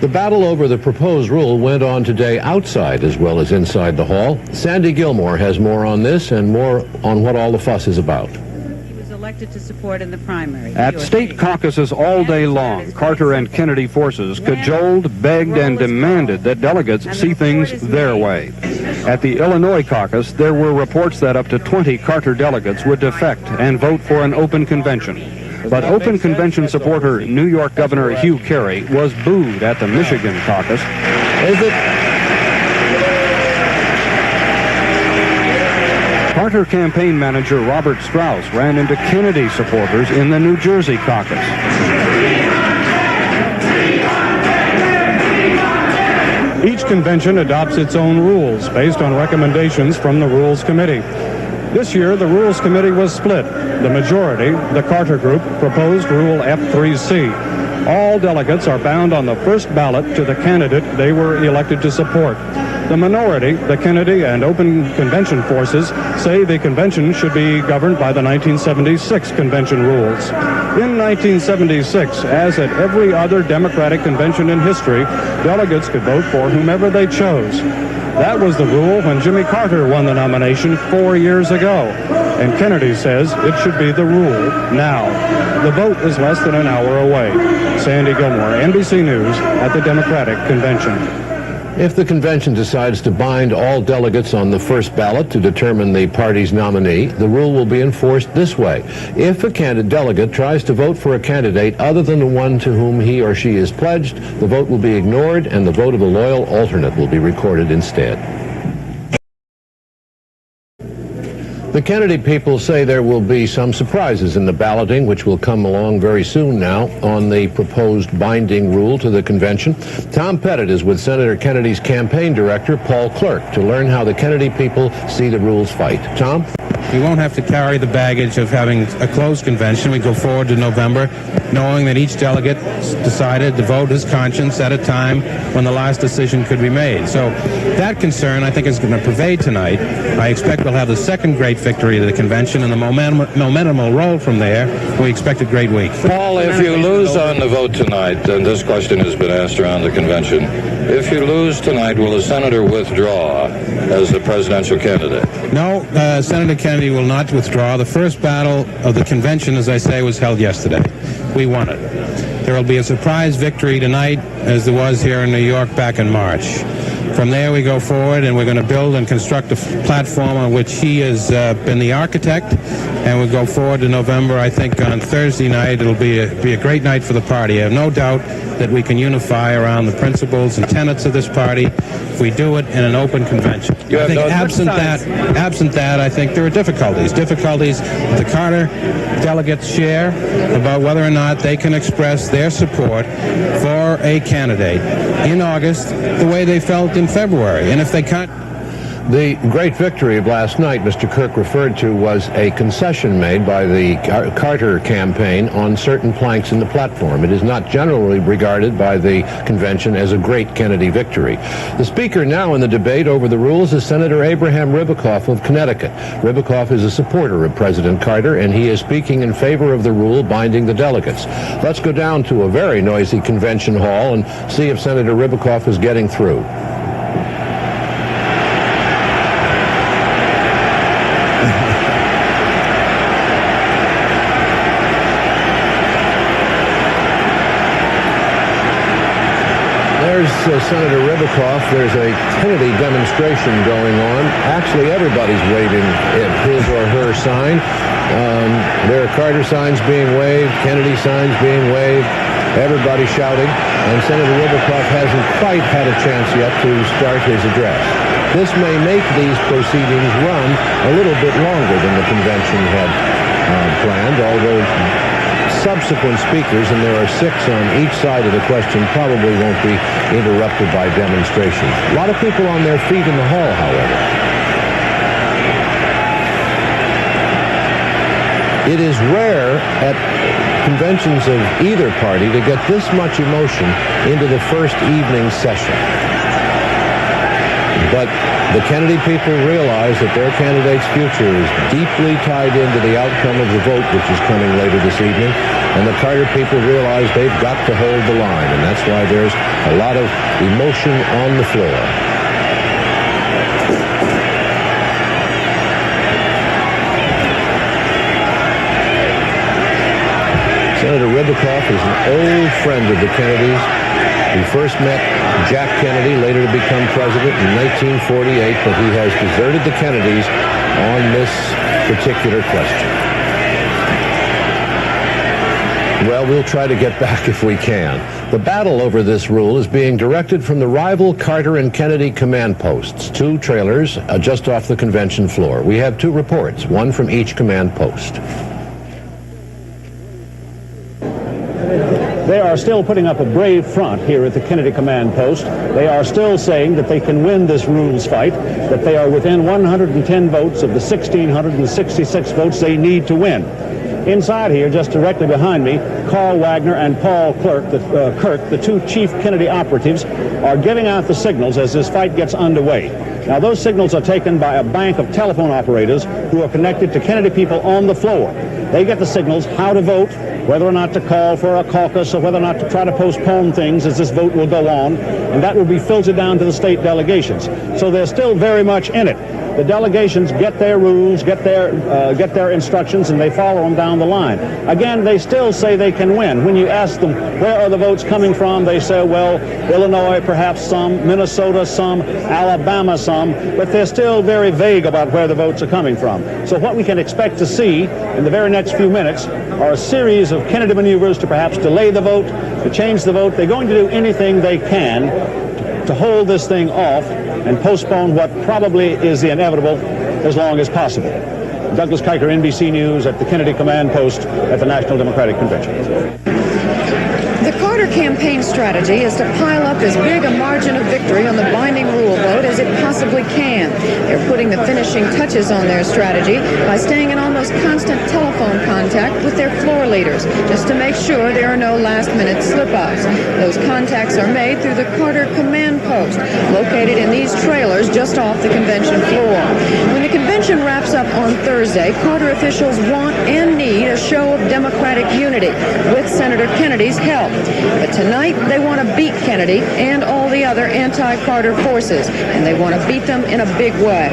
The battle over the proposed rule went on today outside as well as inside the hall. Sandy Gilmore has more on this and more on what all the fuss is about. He was elected to support in the primary. At state caucuses all day long, Carter and Kennedy forces cajoled, begged, and demanded that delegates see things their way. At the Illinois caucus, there were reports that up to 20 Carter delegates would defect and vote for an open convention. But open convention supporter New York Governor Hugh Carey was booed at the Michigan caucus. Carter campaign manager Robert Strauss ran into Kennedy supporters in the New Jersey caucus. Each convention adopts its own rules based on recommendations from the Rules Committee. This year, the Rules Committee was split. The majority, the Carter Group, proposed Rule F3C. All delegates are bound on the first ballot to the candidate they were elected to support. The minority, the Kennedy and Open Convention forces, say the convention should be governed by the 1976 convention rules. In 1976, as at every other Democratic convention in history, delegates could vote for whomever they chose. That was the rule when Jimmy Carter won the nomination 4 years ago. And Kennedy says it should be the rule now. The vote is less than an hour away. Sandy Gilmore, NBC News, at the Democratic Convention. If the convention decides to bind all delegates on the first ballot to determine the party's nominee, the rule will be enforced this way. If a delegate tries to vote for a candidate other than the one to whom he or she is pledged, the vote will be ignored and the vote of a loyal alternate will be recorded instead. The Kennedy people say there will be some surprises in the balloting, which will come along very soon now, on the proposed binding rule to the convention. Tom Pettit is with Senator Kennedy's campaign director, Paul Clerk, to learn how the Kennedy people see the rules fight. Tom? We won't have to carry the baggage of having a closed convention. We go forward to November, knowing that each delegate decided to vote his conscience at a time when the last decision could be made. So that concern, I think, is going to pervade tonight. I expect we'll have the second great victory of the convention, and the momentum will roll from there. We expect a great week. Paul, if you lose on the vote tonight, and this question has been asked around the convention, if you lose tonight, will the senator withdraw as the presidential candidate? No, Senator Kennedy will not withdraw. The first battle of the convention, as I say, was held yesterday. We won it. There will be a surprise victory tonight, as there was here in New York back in March. From there we go forward, and we're going to build and construct a platform on which he has been the architect, and we'll go forward to November. I think on Thursday night it'll be a great night for the party. I have no doubt that we can unify around the principles and tenets of this party if we do it in an open convention. I think absent that, I think there are difficulties that the Carter delegates share about whether or not they can express their support for a candidate in August the way they felt in February. And if they can't... The great victory of last night, Mr. Kirk referred to, was a concession made by the Carter campaign on certain planks in the platform. It is not generally regarded by the convention as a great Kennedy victory. The speaker now in the debate over the rules is Senator Abraham Ribicoff of Connecticut. Ribicoff is a supporter of President Carter, and he is speaking in favor of the rule binding the delegates. Let's go down to a very noisy convention hall and see if Senator Ribicoff is getting through. Senator Ribicoff, there's a Kennedy demonstration going on. Actually, everybody's waving his or her sign. There are Carter signs being waved, Kennedy signs being waved, everybody shouting, and Senator Ribicoff hasn't quite had a chance yet to start his address. This may make these proceedings run a little bit longer than the convention had planned, although subsequent speakers, and there are 6 on each side of the question, probably won't be interrupted by demonstrations. A lot of people on their feet in the hall, however. It is rare at conventions of either party to get this much emotion into the first evening session. But the Kennedy people realize that their candidate's future is deeply tied into the outcome of the vote, which is coming later this evening. And the Carter people realize they've got to hold the line, and that's why there's a lot of emotion on the floor. Senator Ribicoff is an old friend of the Kennedys. He first met Jack Kennedy, later to become president in 1948, but he has deserted the Kennedys on this particular question. Well, we'll try to get back if we can. The battle over this rule is being directed from the rival Carter and Kennedy command posts, 2 trailers just off the convention floor. We have 2 reports, one from each command post. They are still putting up a brave front here at the Kennedy command post. They are still saying that they can win this rules fight, that they are within 110 votes of the 1,666 votes they need to win. Inside here, just directly behind me, Carl Wagner and Paul Kirk, the 2 chief Kennedy operatives, are giving out the signals as this fight gets underway. Now, those signals are taken by a bank of telephone operators who are connected to Kennedy people on the floor. They get the signals how to vote, whether or not to call for a caucus, or whether or not to try to postpone things as this vote will go on, and that will be filtered down to the state delegations. So they're still very much in it. The delegations get their rules, get their instructions, and they follow them down the line. Again, they still say they can win. When you ask them, where are the votes coming from, they say, well, Illinois, perhaps some, Minnesota, some, Alabama, some, but they're still very vague about where the votes are coming from. So what we can expect to see in the very next few minutes are a series of Kennedy maneuvers to perhaps delay the vote, to change the vote. They're going to do anything they can to hold this thing off and postpone what probably is the inevitable as long as possible. Douglas Kiker, NBC News, at the Kennedy Command Post at the National Democratic Convention. The Carter campaign strategy is to pile up as big a margin of victory on the binding rule vote as it possibly can. They're putting the finishing touches on their strategy by staying in almost constant telephone contact with their floor leaders, just to make sure there are no last-minute slip-ups. Those contacts are made through the Carter Command Post, located in these trailers just off the convention floor. When the convention wraps up on Thursday, Carter officials want and need a show of Democratic unity, with Senator Kennedy's help. But tonight, they want to beat Kennedy and all the other anti-Carter forces, and they want to beat them in a big way.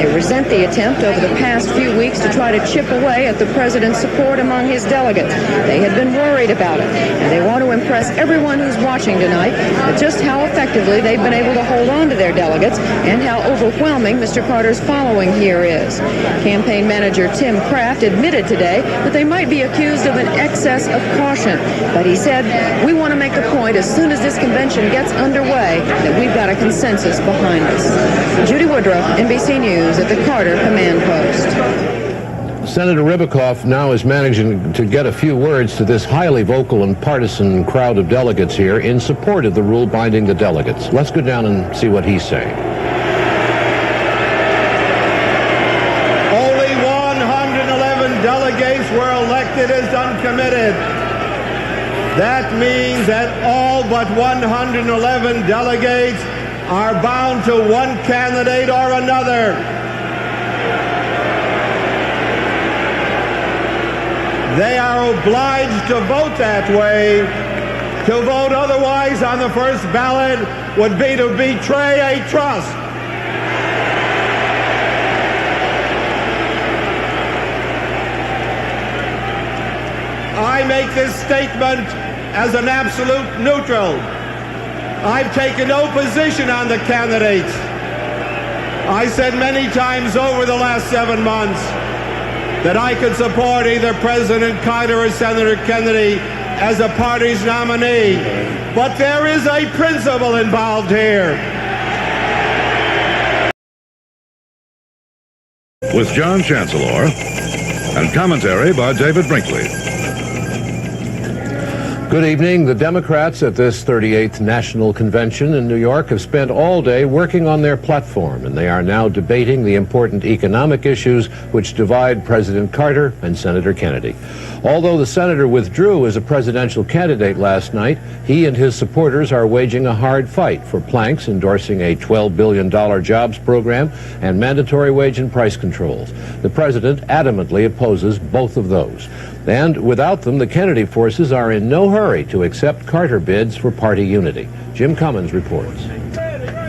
They resent the attempt over the past few weeks to try to chip away at the president's support among his delegates. They had been worried about it, and they want to impress everyone who's watching tonight with just how effectively they've been able to hold on to their delegates and how overwhelming Mr. Carter's following here is. Campaign manager Tim Kraft admitted today that they might be accused of an excess of caution, but he said, "We want to make the point as soon as this convention gets underway that we've got a consensus behind us." Judy Woodruff, NBC News at the Carter Command Post. Senator Ribicoff now is managing to get a few words to this highly vocal and partisan crowd of delegates here in support of the rule binding the delegates. Let's go down and see what he's saying. Only 111 delegates were elected as uncommitted. That means that all but 111 delegates are bound to one candidate or another. They are obliged to vote that way. To vote otherwise on the first ballot would be to betray a trust. I make this statement as an absolute neutral. I've taken no position on the candidates. I said many times over the last 7 months that I could support either President Carter or Senator Kennedy as a party's nominee. But there is a principle involved here. With John Chancellor and commentary by David Brinkley. Good evening. The Democrats at this 38th National Convention in New York have spent all day working on their platform, and they are now debating the important economic issues which divide President Carter and Senator Kennedy. Although the senator withdrew as a presidential candidate last night, he and his supporters are waging a hard fight for planks endorsing a $12 billion jobs program and mandatory wage and price controls. The president adamantly opposes both of those. And without them, the Kennedy forces are in no hurry to accept Carter bids for party unity. Jim Cummins reports.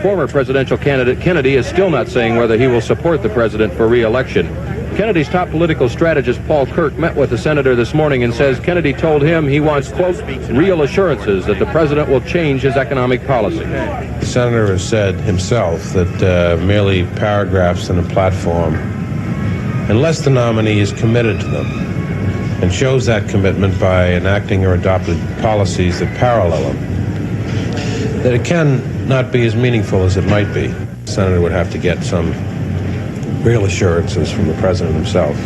Former presidential candidate Kennedy is still not saying whether he will support the president for re-election. Kennedy's top political strategist Paul Kirk met with the senator this morning and says Kennedy told him he wants, quote, real assurances that the president will change his economic policy. The senator has said himself that merely paragraphs in a platform, unless the nominee is committed to them and shows that commitment by enacting or adopting policies that parallel them, that it can not be as meaningful as it might be. The senator would have to get some real assurances from the president himself.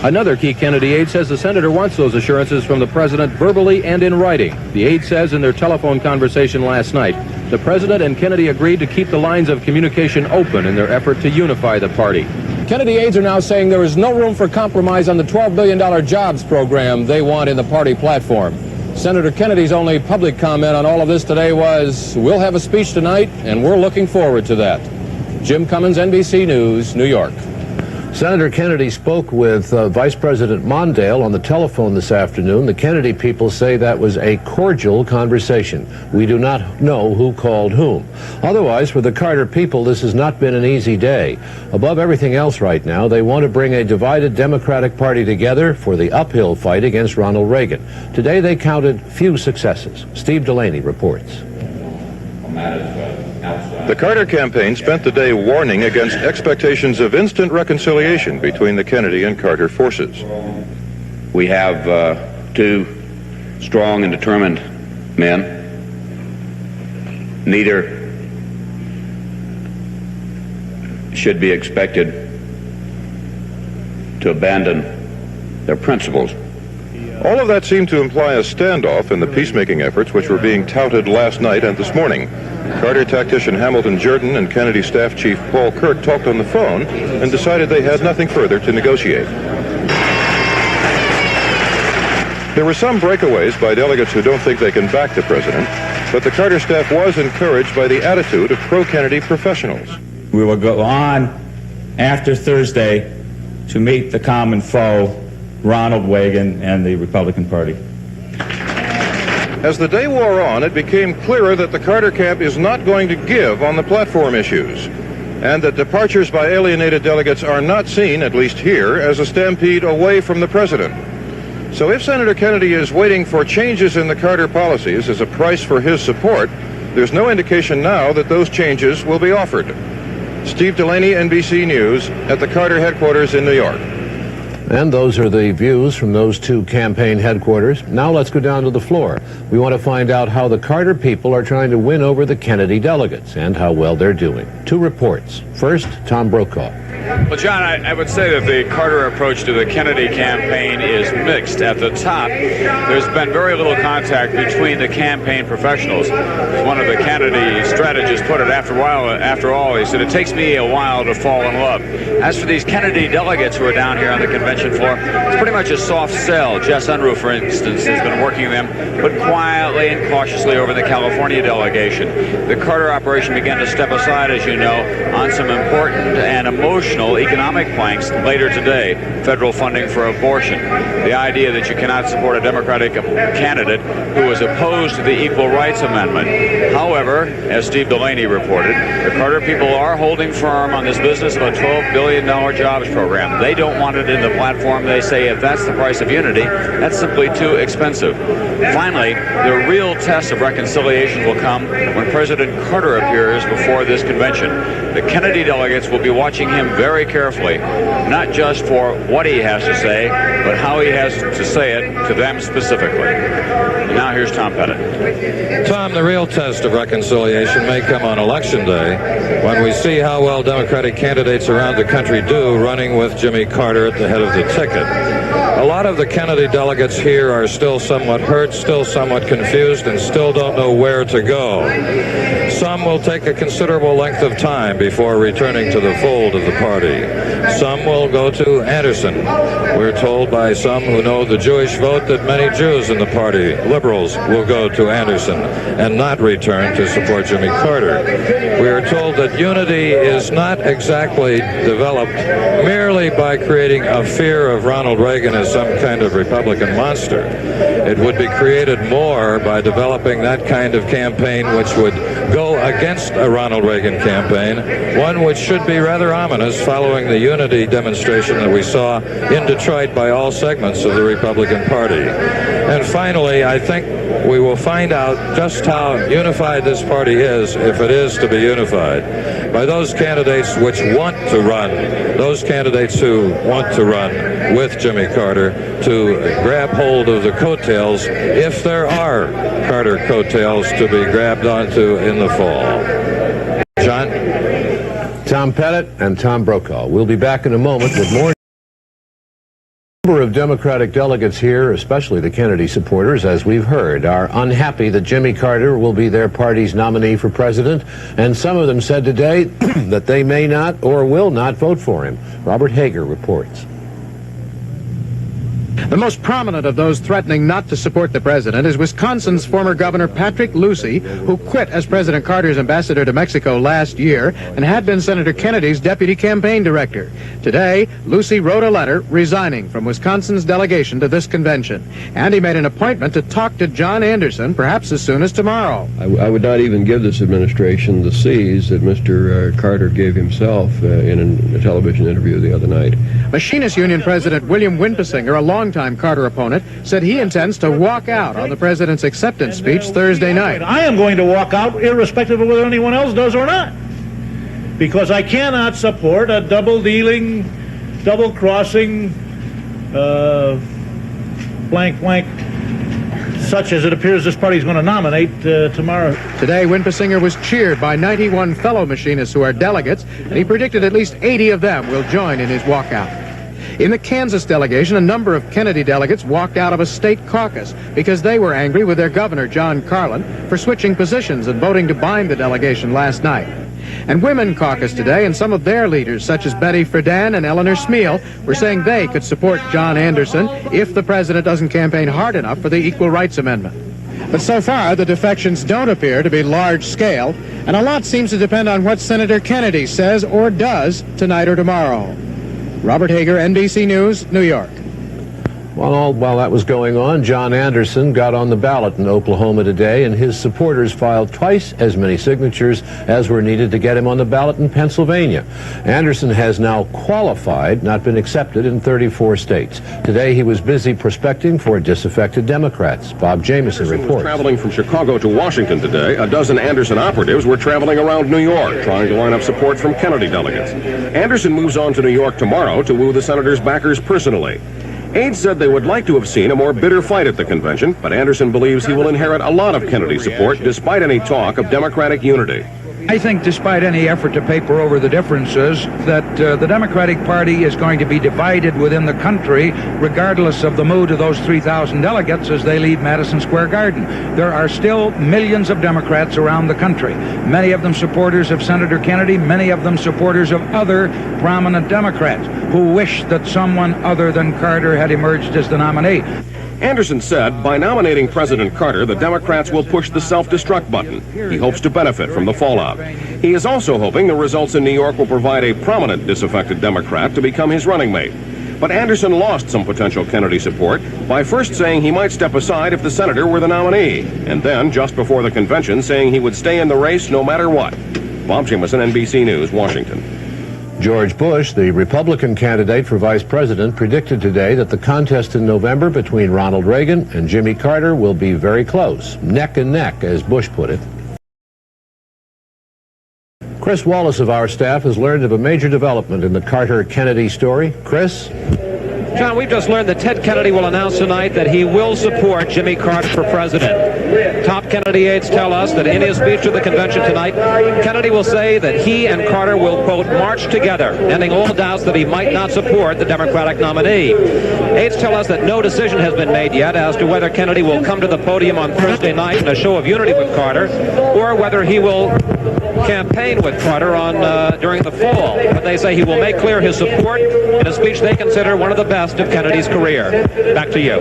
Another key Kennedy aide says the senator wants those assurances from the president verbally and in writing. The aide says in their telephone conversation last night, the president and Kennedy agreed to keep the lines of communication open in their effort to unify the party. Kennedy aides are now saying there is no room for compromise on the $12 billion jobs program they want in the party platform. Senator Kennedy's only public comment on all of this today was, we'll have a speech tonight, and we're looking forward to that. Jim Cummins, NBC News, New York. Senator Kennedy spoke with Vice President Mondale on the telephone this afternoon. The Kennedy people say that was a cordial conversation. We do not know who called whom. Otherwise, for the Carter people, this has not been an easy day. Above everything else right now, they want to bring a divided Democratic Party together for the uphill fight against Ronald Reagan. Today, they counted few successes. Steve Delaney reports. The Carter campaign spent the day warning against expectations of instant reconciliation between the Kennedy and Carter forces. We have two strong and determined men. Neither should be expected to abandon their principles. All of that seemed to imply a standoff in the peacemaking efforts which were being touted last night and this morning. Carter tactician Hamilton Jordan and Kennedy staff chief Paul Kirk talked on the phone and decided they had nothing further to negotiate. There were some breakaways by delegates who don't think they can back the president, but the Carter staff was encouraged by the attitude of pro-Kennedy professionals. We will go on after Thursday to meet the common foe, Ronald Reagan and the Republican Party. As the day wore on, it became clearer that the Carter camp is not going to give on the platform issues, and that departures by alienated delegates are not seen, at least here, as a stampede away from the president. So if Senator Kennedy is waiting for changes in the Carter policies as a price for his support, there's no indication now that those changes will be offered. Steve Delaney, NBC News, at the Carter headquarters in New York. And those are the views from those two campaign headquarters. Now let's go down to the floor. We want to find out how the Carter people are trying to win over the Kennedy delegates and how well they're doing. Two reports. First, Tom Brokaw. Well, John, I would say that the Carter approach to the Kennedy campaign is mixed. At the top, there's been very little contact between the campaign professionals. As one of the Kennedy strategists put it after all, he said, it takes me a while to fall in love. As for these Kennedy delegates who are down here on the convention floor, it's pretty much a soft sell. Jess Unruh, for instance, has been working them, but quietly and cautiously over the California delegation. The Carter operation began to step aside, as you know, on some important and emotional economic planks later today. Federal funding for abortion. The idea that you cannot support a Democratic candidate who is opposed to the Equal Rights Amendment. However, as Steve Delaney reported, the Carter people are holding firm on this business of a $12 billion jobs program. They don't want it in the platform. They say if that's the price of unity, that's simply too expensive. Finally, the real test of reconciliation will come when President Carter appears before this convention. The Kennedy delegates will be watching him very carefully, not just for what he has to say, but how he has to say it to them specifically. And now here's Tom Pettit. Tom, the real test of reconciliation may come on Election Day when we see how well Democratic candidates around the country do running with Jimmy Carter at the head of of the ticket. A lot of the Kennedy delegates here are still somewhat hurt, still somewhat confused, and still don't know where to go. Some will take a considerable length of time before returning to the fold of the party. Some will go to Anderson. We're told by some who know the Jewish vote that many Jews in the party, liberals, will go to Anderson and not return to support Jimmy Carter. We are told that unity is not exactly developed merely by creating a fear of Ronald Reagan as some kind of Republican monster. It would be created more by developing that kind of campaign which would go against a Ronald Reagan campaign, one which should be rather ominous following the unity demonstration that we saw in Detroit by all segments of the Republican Party. And finally, I think we will find out just how unified this party is, if it is to be unified, by those candidates which want to run, those candidates who want to run with Jimmy Carter to grab hold of the coattails, if there are Carter coattails to be grabbed onto in the fall. John? Tom Pettit and Tom Brokaw. We'll be back in a moment with more. A number of Democratic delegates here, especially the Kennedy supporters, as we've heard, are unhappy that Jimmy Carter will be their party's nominee for president, and some of them said today that they may not or will not vote for him. Robert Hager reports. The most prominent of those threatening not to support the president is Wisconsin's former governor Patrick Lucey, who quit as President Carter's ambassador to Mexico last year and had been Senator Kennedy's deputy campaign director. Today, Lucey wrote a letter resigning from Wisconsin's delegation to this convention, and he made an appointment to talk to John Anderson perhaps as soon as tomorrow. I would not even give this administration the C's that Mr. Carter gave himself in a television interview the other night. Machinist Union President William Winpesinger, a longtime Carter opponent, said he intends to walk out on the president's acceptance speech Thursday night. I am going to walk out irrespective of whether anyone else does or not, because I cannot support a double-dealing, double-crossing, blank, such as it appears this party is going to nominate tomorrow. Today, Winpesinger was cheered by 91 fellow machinists who are delegates, and he predicted at least 80 of them will join in his walkout. In the Kansas delegation, a number of Kennedy delegates walked out of a state caucus because they were angry with their governor, John Carlin, for switching positions and voting to bind the delegation last night. And women caucused today, and some of their leaders, such as Betty Friedan and Eleanor Smeal, were saying they could support John Anderson if the president doesn't campaign hard enough for the Equal Rights Amendment. But so far, the defections don't appear to be large-scale, and a lot seems to depend on what Senator Kennedy says or does tonight or tomorrow. Robert Hager, NBC News, New York. While that was going on, John Anderson got on the ballot in Oklahoma today, and his supporters filed twice as many signatures as were needed to get him on the ballot in Pennsylvania. Anderson has now qualified, not been accepted, in 34 states. Today he was busy prospecting for disaffected Democrats. Bob Jameson reports. Traveling from Chicago to Washington today, a dozen Anderson operatives were traveling around New York, trying to line up support from Kennedy delegates. Anderson moves on to New York tomorrow to woo the senator's backers personally. Aides said they would like to have seen a more bitter fight at the convention, but Anderson believes he will inherit a lot of Kennedy support despite any talk of Democratic unity. I think despite any effort to paper over the differences, that the Democratic Party is going to be divided within the country regardless of the mood of those 3,000 delegates as they leave Madison Square Garden. There are still millions of Democrats around the country, many of them supporters of Senator Kennedy, many of them supporters of other prominent Democrats who wish that someone other than Carter had emerged as the nominee. Anderson said by nominating President Carter, the Democrats will push the self-destruct button. He hopes to benefit from the fallout. He is also hoping the results in New York will provide a prominent disaffected Democrat to become his running mate. But Anderson lost some potential Kennedy support by first saying he might step aside if the senator were the nominee, and then, just before the convention, saying he would stay in the race no matter what. Bob Jameson, NBC News, Washington. George Bush, the Republican candidate for vice president, predicted today that the contest in November between Ronald Reagan and Jimmy Carter will be very close, neck and neck, as Bush put it. Chris Wallace of our staff has learned of a major development in the Carter-Kennedy story. Chris? John, we've just learned that Ted Kennedy will announce tonight that he will support Jimmy Carter for president. Top Kennedy aides tell us that in his speech to the convention tonight, Kennedy will say that he and Carter will, quote, march together, ending all doubts that he might not support the Democratic nominee. Aides tell us that no decision has been made yet as to whether Kennedy will come to the podium on Thursday night in a show of unity with Carter, or whether he will campaign with Carter during the fall. But they say he will make clear his support in a speech they consider one of the best of Kennedy's career. Back to you.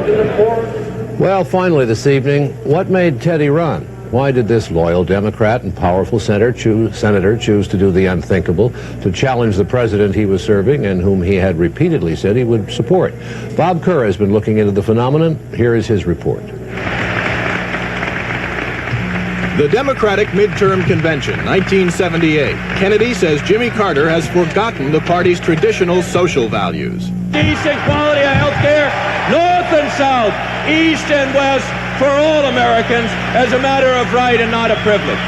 Well, finally this evening, what made Teddy run? Why did this loyal Democrat and powerful senator choose to do the unthinkable, to challenge the president he was serving and whom he had repeatedly said he would support? Bob Kerr has been looking into the phenomenon. Here is his report. The Democratic Midterm Convention, 1978. Kennedy says Jimmy Carter has forgotten the party's traditional social values. Decent quality of health care, north and south, east and west, for all Americans as a matter of right and not a privilege.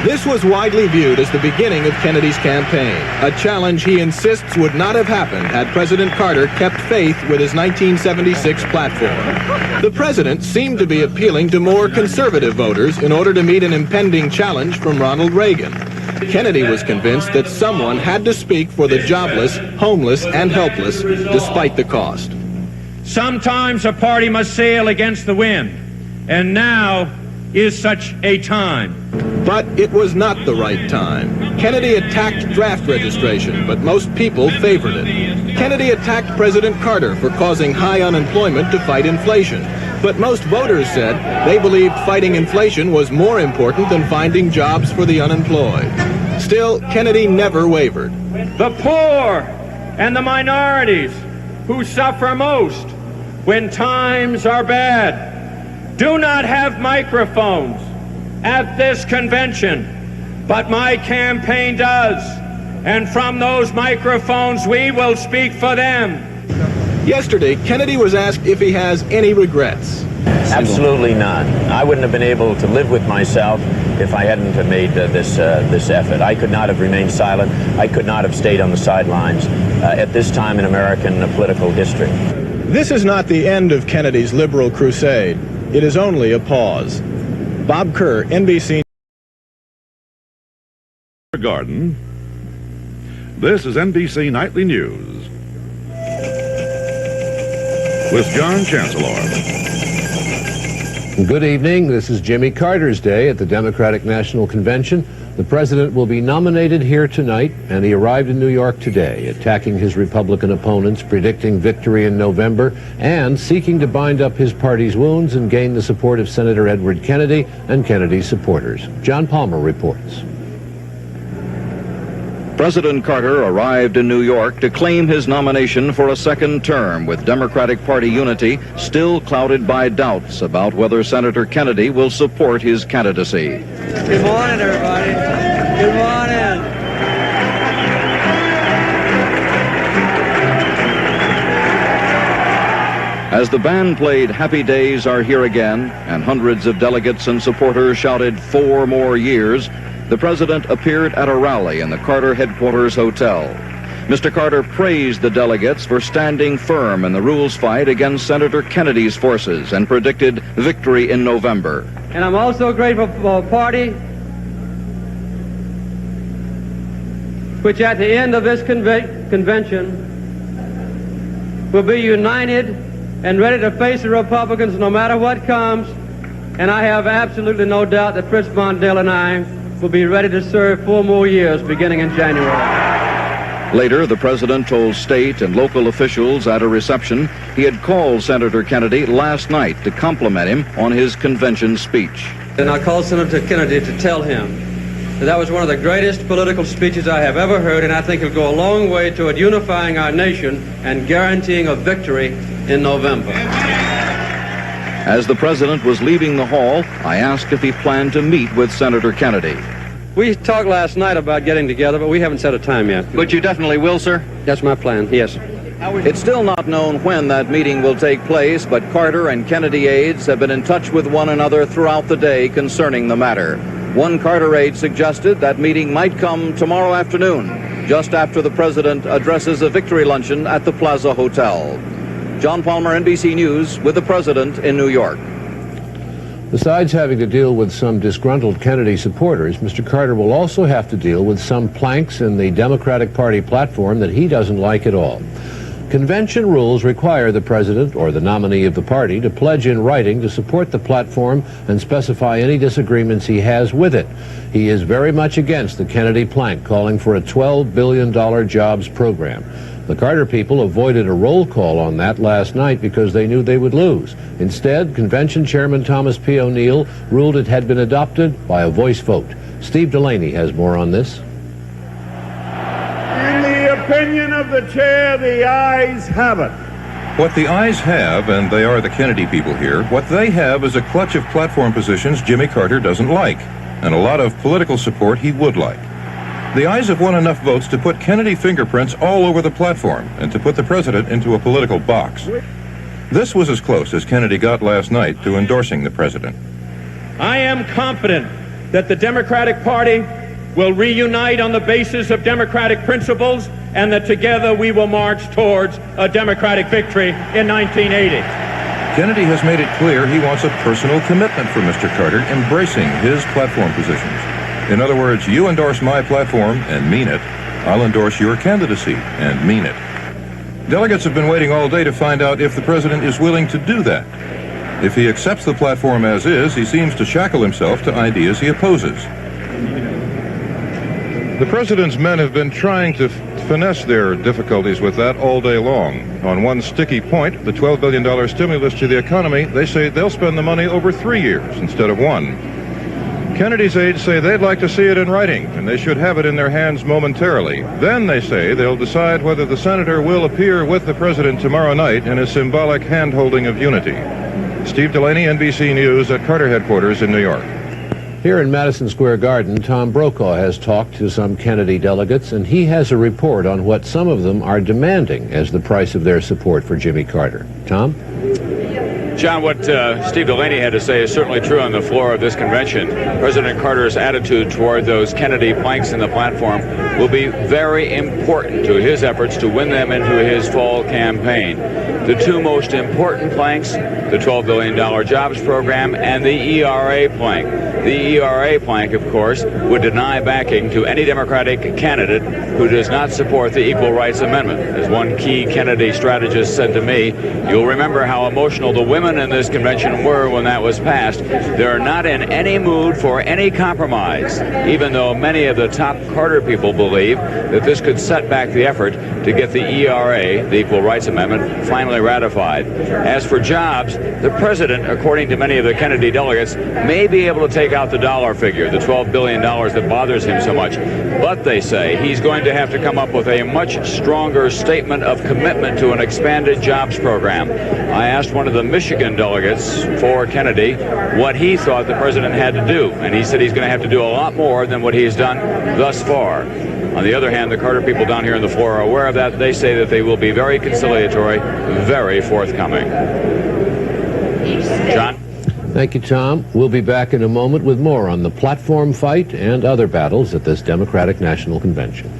This was widely viewed as the beginning of Kennedy's campaign, a challenge he insists would not have happened had President Carter kept faith with his 1976 platform. The president seemed to be appealing to more conservative voters in order to meet an impending challenge from Ronald Reagan. Kennedy was convinced that someone had to speak for the jobless, homeless, and helpless, despite the cost. Sometimes a party must sail against the wind, and now is such a time. But it was not the right time. Kennedy attacked draft registration, but most people favored it. Kennedy attacked President Carter for causing high unemployment to fight inflation. But most voters said they believed fighting inflation was more important than finding jobs for the unemployed. Still, Kennedy never wavered. The poor and the minorities who suffer most when times are bad do not have microphones at this convention, but my campaign does. And from those microphones, we will speak for them. Yesterday, Kennedy was asked if he has any regrets. Absolutely none. I wouldn't have been able to live with myself if I hadn't have made this effort. I could not have remained silent. I could not have stayed on the sidelines at this time in American political history. This is not the end of Kennedy's liberal crusade. It is only a pause. Bob Kerr, NBC. Garden. This is NBC Nightly News with John Chancellor. Good evening. This is Jimmy Carter's day at the Democratic National Convention. The president will be nominated here tonight, and he arrived in New York today, attacking his Republican opponents, predicting victory in November, and seeking to bind up his party's wounds and gain the support of Senator Edward Kennedy and Kennedy's supporters. John Palmer reports. President Carter arrived in New York to claim his nomination for a second term, with Democratic Party unity still clouded by doubts about whether Senator Kennedy will support his candidacy. Good morning, everybody. Good morning. As the band played Happy Days Are Here Again, and hundreds of delegates and supporters shouted 4 more years, the president appeared at a rally in the Carter Headquarters Hotel. Mr. Carter praised the delegates for standing firm in the rules fight against Senator Kennedy's forces and predicted victory in November. And I'm also grateful for a party which at the end of this convention will be united and ready to face the Republicans no matter what comes. And I have absolutely no doubt that Fritz Mondale and I will be ready to serve 4 more years beginning in January. Later, the president told state and local officials at a reception he had called Senator Kennedy last night to compliment him on his convention speech. And I called Senator Kennedy to tell him that was one of the greatest political speeches I have ever heard, and I think it'll go a long way toward unifying our nation and guaranteeing a victory in November. As the president was leaving the hall, I asked if he planned to meet with Senator Kennedy. We talked last night about getting together, but we haven't set a time yet. But you definitely will, sir? That's my plan, yes. It's still not known when that meeting will take place, but Carter and Kennedy aides have been in touch with one another throughout the day concerning the matter. One Carter aide suggested that meeting might come tomorrow afternoon, just after the president addresses a victory luncheon at the Plaza Hotel. John Palmer, NBC News, with the president in New York. Besides having to deal with some disgruntled Kennedy supporters, Mr. Carter will also have to deal with some planks in the Democratic Party platform that he doesn't like at all. Convention rules require the president or the nominee of the party to pledge in writing to support the platform and specify any disagreements he has with it. He is very much against the Kennedy plank, calling for a $12 billion jobs program. The Carter people avoided a roll call on that last night because they knew they would lose. Instead, Convention Chairman Thomas P. O'Neill ruled it had been adopted by a voice vote. Steve Delaney has more on this. In the opinion of the chair, the ayes have it. What the ayes have, and they are the Kennedy people here, what they have is a clutch of platform positions Jimmy Carter doesn't like, and a lot of political support he would like. The ayes have won enough votes to put Kennedy fingerprints all over the platform and to put the president into a political box. This was as close as Kennedy got last night to endorsing the president. I am confident that the Democratic Party will reunite on the basis of democratic principles and that together we will march towards a Democratic victory in 1980. Kennedy has made it clear he wants a personal commitment from Mr. Carter, embracing his platform positions. In other words, you endorse my platform and mean it. I'll endorse your candidacy and mean it. Delegates have been waiting all day to find out if the president is willing to do that. If he accepts the platform as is, he seems to shackle himself to ideas he opposes. The president's men have been trying to finesse their difficulties with that all day long. On one sticky point, the $12 billion stimulus to the economy, they say they'll spend the money over 3 years instead of 1. Kennedy's aides say they'd like to see it in writing, and they should have it in their hands momentarily. Then, they say, they'll decide whether the senator will appear with the president tomorrow night in a symbolic hand-holding of unity. Steve Delaney, NBC News at Carter headquarters in New York. Here in Madison Square Garden, Tom Brokaw has talked to some Kennedy delegates, and he has a report on what some of them are demanding as the price of their support for Jimmy Carter. Tom? John, what Steve Delaney had to say is certainly true on the floor of this convention. President Carter's attitude toward those Kennedy planks in the platform will be very important to his efforts to win them into his fall campaign. The two most important planks, the $12 billion jobs program and the ERA plank. The ERA plank, of course, would deny backing to any Democratic candidate who does not support the Equal Rights Amendment. As one key Kennedy strategist said to me, you'll remember how emotional the women in this convention were when that was passed. They're not in any mood for any compromise, even though many of the top Carter people believe that this could set back the effort to get the ERA, the Equal Rights Amendment, finally ratified. As for jobs, the president, according to many of the Kennedy delegates, may be able to take out the dollar figure, the $12 billion that bothers him so much. But they say he's going to have to come up with a much stronger statement of commitment to an expanded jobs program. I asked one of the Michigan delegates for Kennedy what he thought the president had to do, and he said he's going to have to do a lot more than what he's done thus far. On the other hand, the Carter people down here on the floor are aware of that. They say that they will be very conciliatory, very forthcoming. John? Thank you, Tom. We'll be back in a moment with more on the platform fight and other battles at this Democratic National Convention.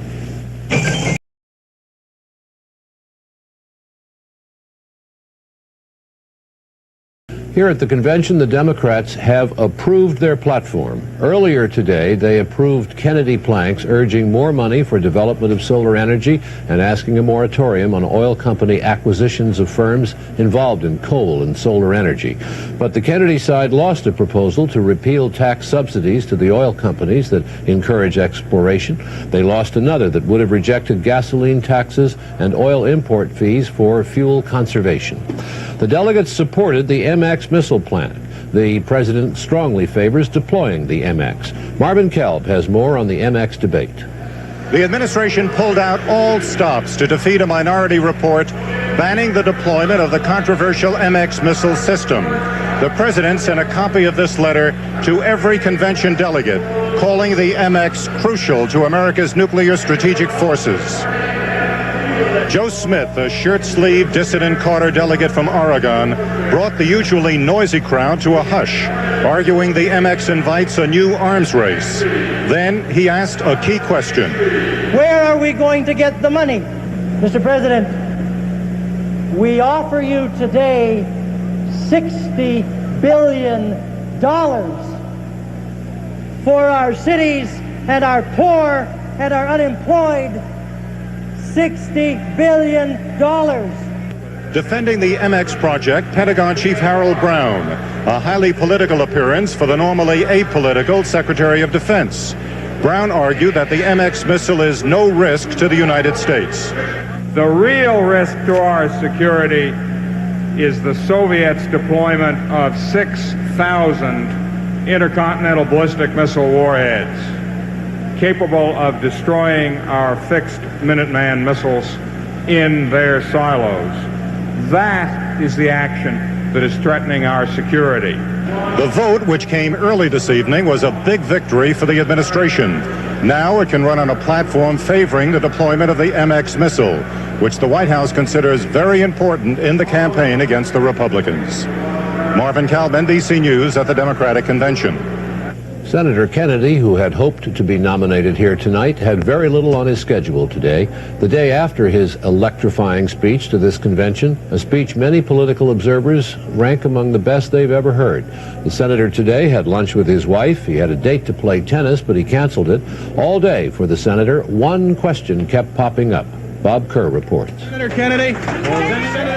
Here at the convention, the Democrats have approved their platform. Earlier today, they approved Kennedy planks urging more money for development of solar energy and asking a moratorium on oil company acquisitions of firms involved in coal and solar energy. But the Kennedy side lost a proposal to repeal tax subsidies to the oil companies that encourage exploration. They lost another that would have rejected gasoline taxes and oil import fees for fuel conservation. The delegates supported the MX missile plant. The president strongly favors deploying the MX. Marvin Kelb has more on the MX debate. The administration pulled out all stops to defeat a minority report banning the deployment of the controversial MX missile system. The president sent a copy of this letter to every convention delegate, calling the MX crucial to America's nuclear strategic forces. Joe Smith, a shirt-sleeved dissident Carter delegate from Oregon, brought the usually noisy crowd to a hush, arguing the MX invites a new arms race. Then he asked a key question. Where are we going to get the money, Mr. President? We offer you today $60 billion for our cities and our poor and our unemployed. $60 billion. Defending the MX project, Pentagon Chief Harold Brown, a highly political appearance for the normally apolitical Secretary of Defense. Brown argued that the MX missile is no risk to the United States. The real risk to our security is the Soviets' deployment of 6,000 intercontinental ballistic missile warheads capable of destroying our fixed Minuteman missiles in their silos. That is the action that is threatening our security. The vote, which came early this evening, was a big victory for the administration. Now it can run on a platform favoring the deployment of the MX missile, which the White House considers very important in the campaign against the Republicans. Marvin Kalb, NBC News at the Democratic Convention. Senator Kennedy, who had hoped to be nominated here tonight, had very little on his schedule today. The day after his electrifying speech to this convention, a speech many political observers rank among the best they've ever heard. The senator today had lunch with his wife. He had a date to play tennis, but he canceled it. All day for the senator, one question kept popping up. Bob Kerr reports. Senator Kennedy.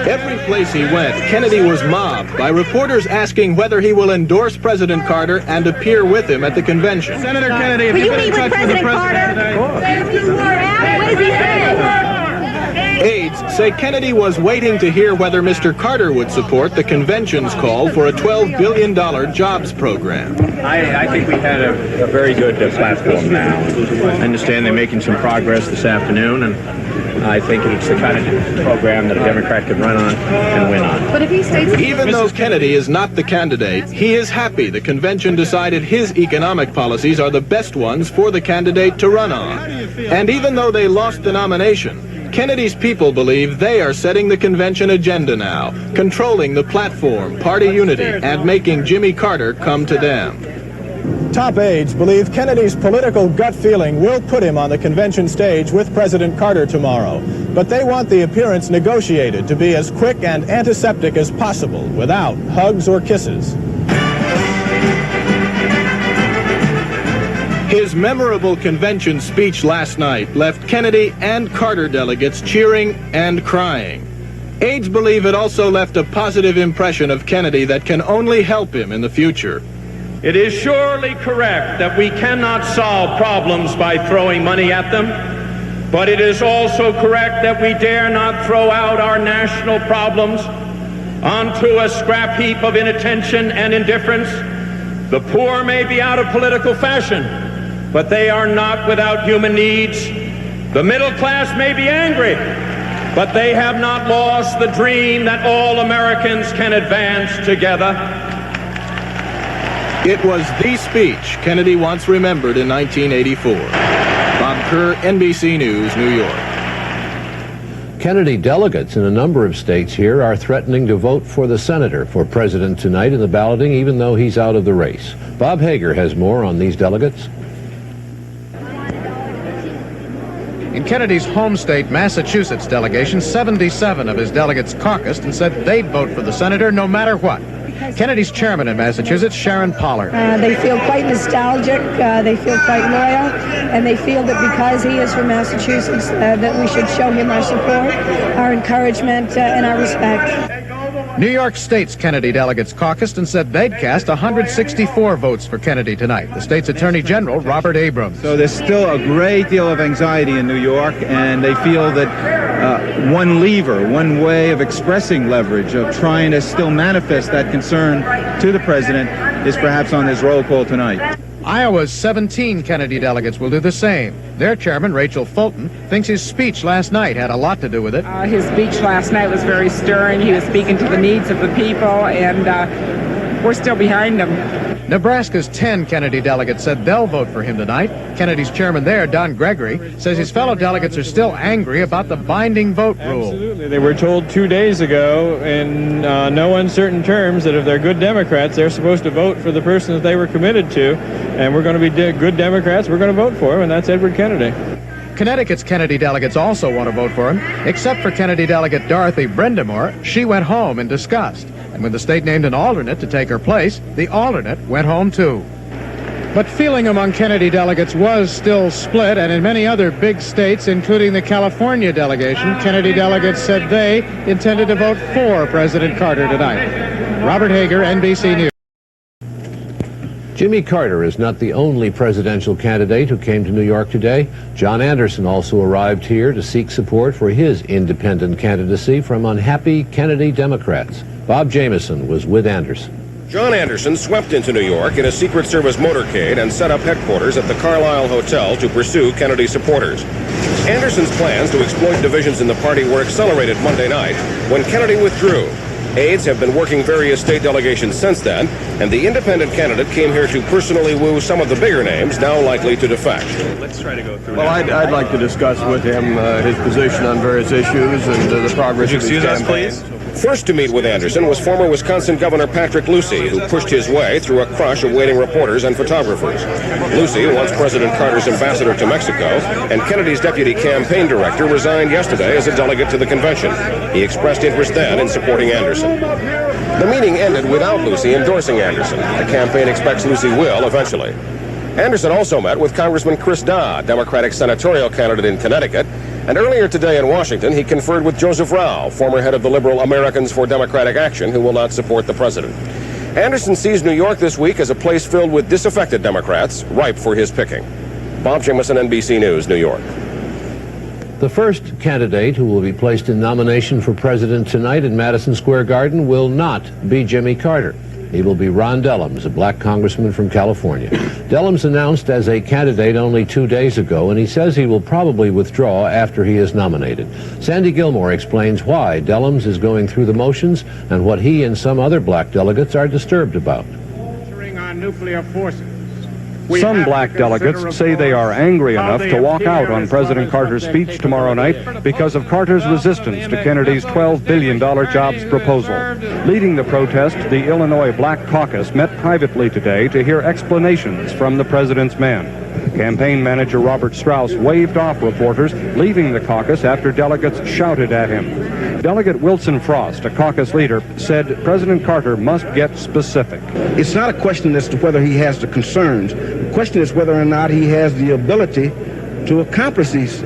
Every place he went, Kennedy was mobbed by reporters asking whether he will endorse President Carter and appear with him at the convention. Senator Kennedy, have you been in touch with the president today? What does he say? Aides say Kennedy was waiting to hear whether Mr. Carter would support the convention's call for a $12 billion jobs program. I think we had a very good platform now. I understand they're making some progress this afternoon, and I think it's the kind of program that a Democrat could run on and win on. But if he states... Even though Kennedy is not the candidate, he is happy the convention decided his economic policies are the best ones for the candidate to run on. And even though they lost the nomination, Kennedy's people believe they are setting the convention agenda now, controlling the platform, party unity, and making Jimmy Carter come to them. Top aides believe Kennedy's political gut feeling will put him on the convention stage with President Carter tomorrow. But they want the appearance negotiated to be as quick and antiseptic as possible, without hugs or kisses. His memorable convention speech last night left Kennedy and Carter delegates cheering and crying. Aides believe it also left a positive impression of Kennedy that can only help him in the future. It is surely correct that we cannot solve problems by throwing money at them, but it is also correct that we dare not throw out our national problems onto a scrap heap of inattention and indifference. The poor may be out of political fashion, but they are not without human needs. The middle class may be angry, but they have not lost the dream that all Americans can advance together. It was the speech Kennedy once remembered in 1984. Bob Kerr, NBC News, New York. Kennedy delegates in a number of states here are threatening to vote for the senator for president tonight in the balloting, even though he's out of the race. Bob Hager has more on these delegates. In Kennedy's home state, Massachusetts delegation, 77 of his delegates caucused and said they'd vote for the senator no matter what. Kennedy's chairman in Massachusetts, Sharon Pollard. They feel quite nostalgic, they feel quite loyal, and they feel that because he is from Massachusetts, that we should show him our support, our encouragement, and our respect. New York State's Kennedy delegates caucused and said they'd cast 164 votes for Kennedy tonight. The state's Attorney General, Robert Abrams. So there's still a great deal of anxiety in New York, and they feel that one lever, one way of expressing leverage, of trying to still manifest that concern to the president, is perhaps on this roll call tonight. Iowa's 17 Kennedy delegates will do the same. Their chairman, Rachel Fulton, thinks his speech last night had a lot to do with it. His speech last night was very stirring. He was speaking to the needs of the people, and we're still behind him. Nebraska's 10 Kennedy delegates said they'll vote for him tonight. Kennedy's chairman there, Don Gregory, says his fellow delegates are still angry about the binding vote rule. Absolutely. They were told 2 days ago in no uncertain terms that if they're good Democrats, they're supposed to vote for the person that they were committed to. And we're going to be good Democrats. We're going to vote for him, and that's Edward Kennedy. Connecticut's Kennedy delegates also want to vote for him, except for Kennedy delegate Dorothy Brendamore. She went home in disgust. And when the state named an alternate to take her place, the alternate went home too. But feeling among Kennedy delegates was still split, and in many other big states, including the California delegation, Kennedy delegates said they intended to vote for President Carter tonight. Robert Hager, NBC News. Jimmy Carter is not the only presidential candidate who came to New York today. John Anderson also arrived here to seek support for his independent candidacy from unhappy Kennedy Democrats. Bob Jameson was with Anderson. John Anderson swept into New York in a Secret Service motorcade and set up headquarters at the Carlisle Hotel to pursue Kennedy supporters. Anderson's plans to exploit divisions in the party were accelerated Monday night when Kennedy withdrew. Aides have been working various state delegations since then, and the independent candidate came here to personally woo some of the bigger names now likely to defect. Let's try to go through. Well, I'd like to discuss with him his position on various issues and the progress of his campaign. Excuse us, please? First to meet with Anderson was former Wisconsin Governor Patrick Lucey, who pushed his way through a crush of waiting reporters and photographers. Lucey, once President Carter's ambassador to Mexico and Kennedy's deputy campaign director, resigned yesterday as a delegate to the convention. He expressed interest then in supporting Anderson. The meeting ended without Lucey endorsing Anderson. The campaign expects Lucey will eventually. Anderson also met with Congressman Chris Dodd, Democratic senatorial candidate in Connecticut, and earlier today in Washington, he conferred with Joseph Rao, former head of the liberal Americans for Democratic Action, who will not support the president. Anderson sees New York this week as a place filled with disaffected Democrats, ripe for his picking. Bob Jameson, NBC News, New York. The first candidate who will be placed in nomination for president tonight in Madison Square Garden will not be Jimmy Carter. He will be Ron Dellums, a black congressman from California. Dellums announced as a candidate only 2 days ago, and he says he will probably withdraw after he is nominated. Sandy Gilmore explains why Dellums is going through the motions and what he and some other black delegates are disturbed about. Our nuclear forces. Some black delegates say they are angry enough to walk out on President Carter's speech tomorrow night because of Carter's resistance to Kennedy's $12 billion jobs proposal. Leading the protest, the Illinois Black Caucus met privately today to hear explanations from the president's men. Campaign manager Robert Strauss waved off reporters, leaving the caucus after delegates shouted at him. Delegate Wilson Frost, a caucus leader, said President Carter must get specific. It's not a question as to whether he has the concerns. The question is whether or not he has the ability to accomplish these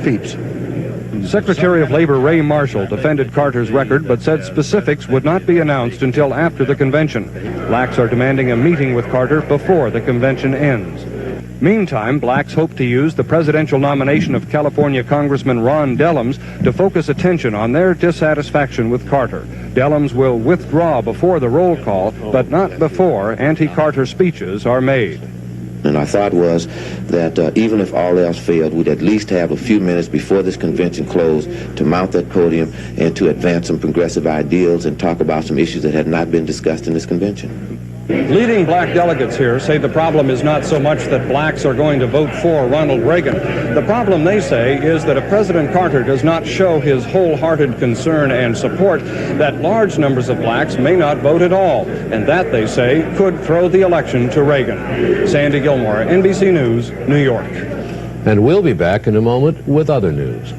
feats. Secretary of Labor Ray Marshall defended Carter's record but said specifics would not be announced until after the convention. Blacks are demanding a meeting with Carter before the convention ends. Meantime, blacks hope to use the presidential nomination of California Congressman Ron Dellums to focus attention on their dissatisfaction with Carter. Dellums will withdraw before the roll call, but not before anti-Carter speeches are made. And our thought was that even if all else failed, we'd at least have a few minutes before this convention closed to mount that podium and to advance some progressive ideals and talk about some issues that had not been discussed in this convention. Leading black delegates here say the problem is not so much that blacks are going to vote for Ronald Reagan. The problem, they say, is that if President Carter does not show his wholehearted concern and support, that large numbers of blacks may not vote at all. And that, they say, could throw the election to Reagan. Sandy Gilmore, NBC News, New York. And we'll be back in a moment with other news.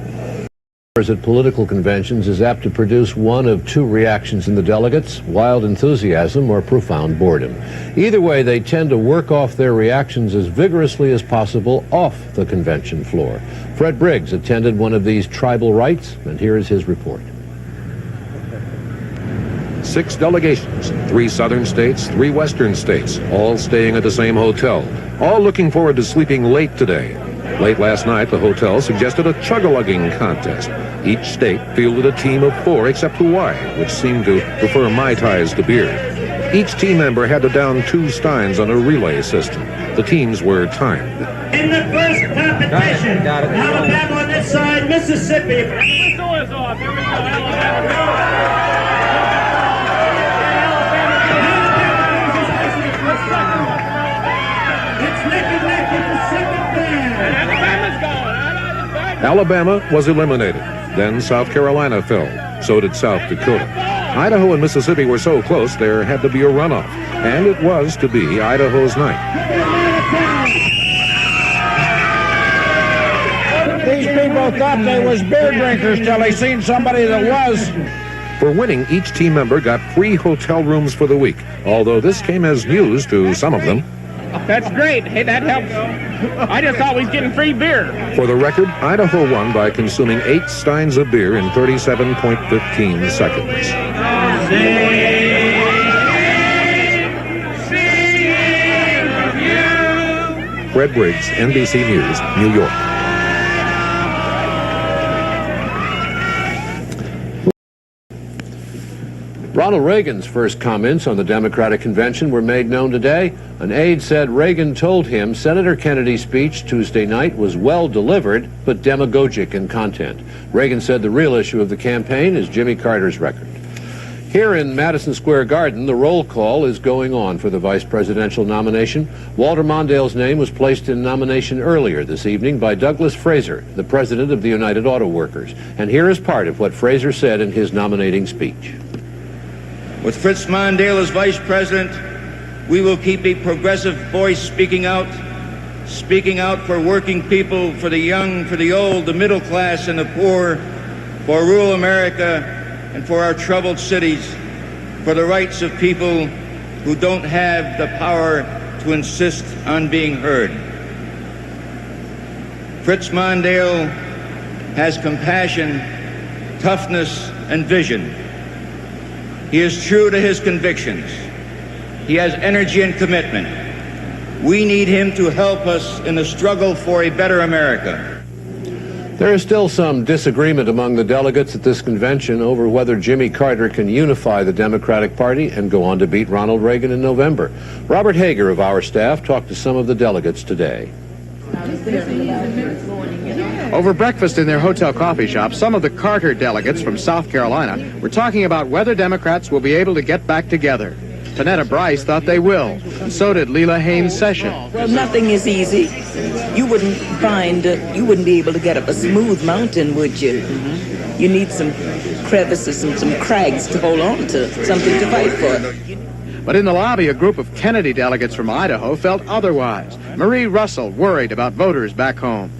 At political conventions is apt to produce one of two reactions in the delegates: wild enthusiasm or profound boredom. Either way, they tend to work off their reactions as vigorously as possible off the convention floor. Fred Briggs attended one of these tribal rites, and here is his report. 6 delegations, 3 southern states, 3 western states, all staying at the same hotel, all looking forward to sleeping late today. Late last night, the hotel suggested a chug-a-lugging contest. Each state fielded a team of 4 except Hawaii, which seemed to prefer Mai Tais to beer. Each team member had to down 2 steins on a relay system. The teams were timed. In the first competition, Alabama on this side, Mississippi. The doors off. Here we go, Alabama. Alabama was eliminated. Then South Carolina fell. So did South Dakota. Idaho and Mississippi were so close there had to be a runoff. And it was to be Idaho's night. thought they was beer drinkers till they seen somebody that was. For winning, each team member got free hotel rooms for the week, although this came as news to some of them. That's great. Hey, that helps. I just thought we was getting free beer. For the record, Idaho won by consuming 8 steins of beer in 37.15 seconds. Fred Briggs, NBC News, New York. Ronald Reagan's first comments on the Democratic Convention were made known today. An aide said Reagan told him Senator Kennedy's speech Tuesday night was well delivered, but demagogic in content. Reagan said the real issue of the campaign is Jimmy Carter's record. Here in Madison Square Garden, the roll call is going on for the vice presidential nomination. Walter Mondale's name was placed in nomination earlier this evening by Douglas Fraser, the president of the United Auto Workers. And here is part of what Fraser said in his nominating speech. With Fritz Mondale as vice president, we will keep a progressive voice speaking out for working people, for the young, for the old, the middle class, and the poor, for rural America, and for our troubled cities, for the rights of people who don't have the power to insist on being heard. Fritz Mondale has compassion, toughness, and vision. He is true to his convictions. He has energy and commitment. We need him to help us in the struggle for a better America. There is still some disagreement among the delegates at this convention over whether Jimmy Carter can unify the Democratic Party and go on to beat Ronald Reagan in November. Robert Hager of our staff talked to some of the delegates today. Over breakfast in their hotel coffee shop, some of the Carter delegates from South Carolina were talking about whether Democrats will be able to get back together. Panetta Bryce thought they will, and so did Leela Haynes Session. Well, nothing is easy. You wouldn't be able to get up a smooth mountain, would you? You need some crevices and some crags to hold on to, something to fight for. But in the lobby, a group of Kennedy delegates from Idaho felt otherwise. Marie Russell worried about voters back home.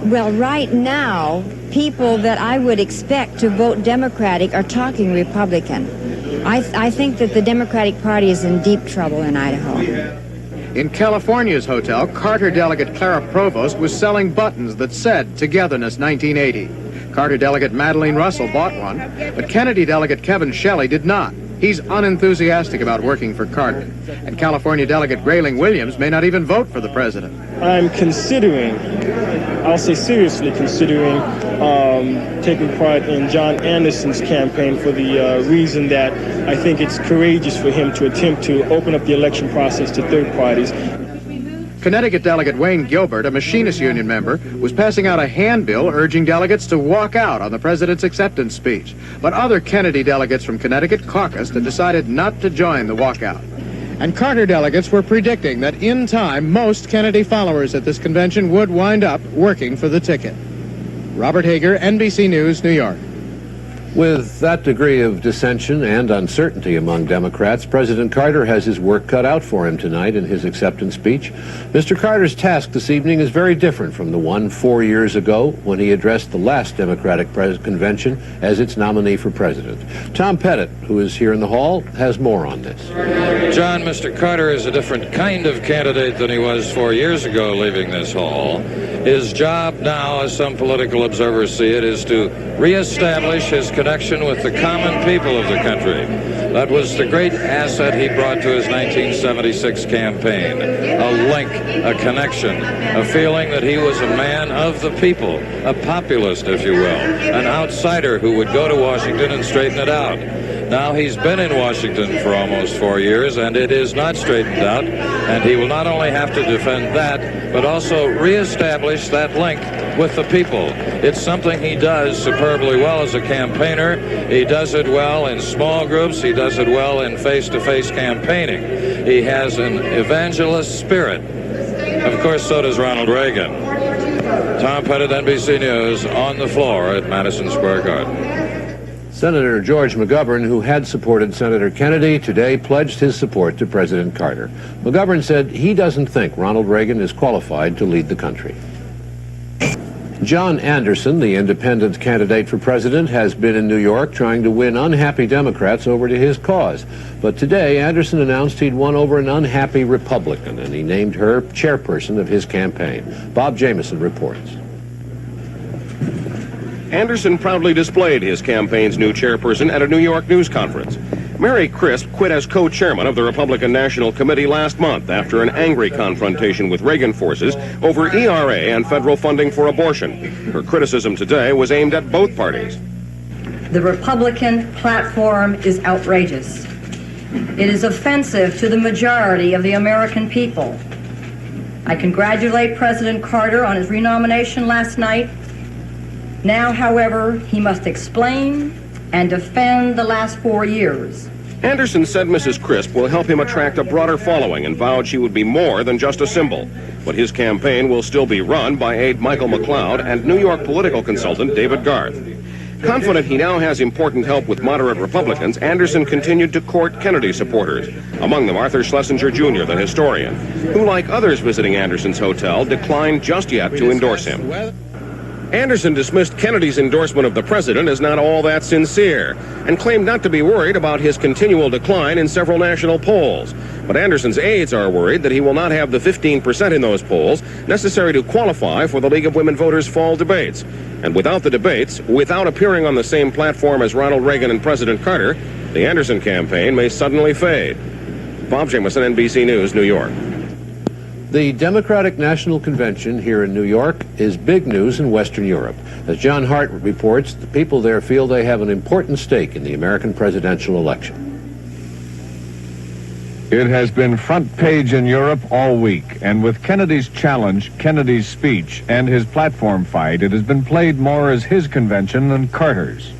Well, right now, people that I would expect to vote Democratic are talking Republican. I think that the Democratic Party is in deep trouble in Idaho. In California's hotel, Carter delegate Clara Provost was selling buttons that said Togetherness 1980. Carter delegate Madeline Russell bought one, but Kennedy delegate Kevin Shelley did not. He's unenthusiastic about working for Carter. And California delegate Grayling Williams may not even vote for the president. I'm considering, I'll say seriously considering, taking part in John Anderson's campaign for the reason that I think it's courageous for him to attempt to open up the election process to third parties. Connecticut delegate Wayne Gilbert, a machinists union member, was passing out a handbill urging delegates to walk out on the president's acceptance speech. But other Kennedy delegates from Connecticut caucused and decided not to join the walkout. And Carter delegates were predicting that in time, most Kennedy followers at this convention would wind up working for the ticket. Robert Hager, NBC News, New York. With that degree of dissension and uncertainty among Democrats, President Carter has his work cut out for him tonight in his acceptance speech. Mr. Carter's task this evening is very different from the one 4 years ago when he addressed the last Democratic convention as its nominee for president. Tom Pettit, who is here in the hall, has more on this. John, Mr. Carter is a different kind of candidate than he was 4 years ago leaving this hall. His job now, as some political observers see it, is to reestablish his connection with the common people of the country. That was the great asset he brought to his 1976 campaign. A link, a connection, a feeling that he was a man of the people, a populist, if you will, an outsider who would go to Washington and straighten it out. Now he's been in Washington for almost 4 years, and it is not straightened out, and he will not only have to defend that, but also reestablish that link with the people. It's something he does superbly well as a campaigner. He does it well in small groups. He does it well in face-to-face campaigning. He has an evangelist spirit. Of course, so does Ronald Reagan. Tom Pettit, NBC News, on the floor at Madison Square Garden. Senator George McGovern, who had supported Senator Kennedy, today pledged his support to President Carter. McGovern said he doesn't think Ronald Reagan is qualified to lead the country. John Anderson, the independent candidate for president, has been in New York trying to win unhappy Democrats over to his cause. But today, Anderson announced he'd won over an unhappy Republican, and he named her chairperson of his campaign. Bob Jameson reports. Anderson proudly displayed his campaign's new chairperson at a New York news conference. Mary Crisp quit as co-chairman of the Republican National Committee last month after an angry confrontation with Reagan forces over ERA and federal funding for abortion. Her criticism today was aimed at both parties. The Republican platform is outrageous. It is offensive to the majority of the American people. I congratulate President Carter on his renomination last night. Now, however, he must explain and defend the last 4 years. Anderson said Mrs. Crisp will help him attract a broader following and vowed she would be more than just a symbol. But his campaign will still be run by aide Michael McLeod and New York political consultant David Garth. Confident he now has important help with moderate Republicans, Anderson continued to court Kennedy supporters, among them Arthur Schlesinger Jr., the historian, who, like others visiting Anderson's hotel, declined just yet to endorse him. Anderson dismissed Kennedy's endorsement of the president as not all that sincere and claimed not to be worried about his continual decline in several national polls. But Anderson's aides are worried that he will not have the 15% in those polls necessary to qualify for the League of Women Voters fall debates. And without the debates, without appearing on the same platform as Ronald Reagan and President Carter, the Anderson campaign may suddenly fade. Bob Jameson, NBC News, New York. The Democratic National Convention here in New York is big news in Western Europe. As John Hart reports, the people there feel they have an important stake in the American presidential election. It has been front page in Europe all week, and with Kennedy's challenge, Kennedy's speech, and his platform fight, it has been played more as his convention than Carter's.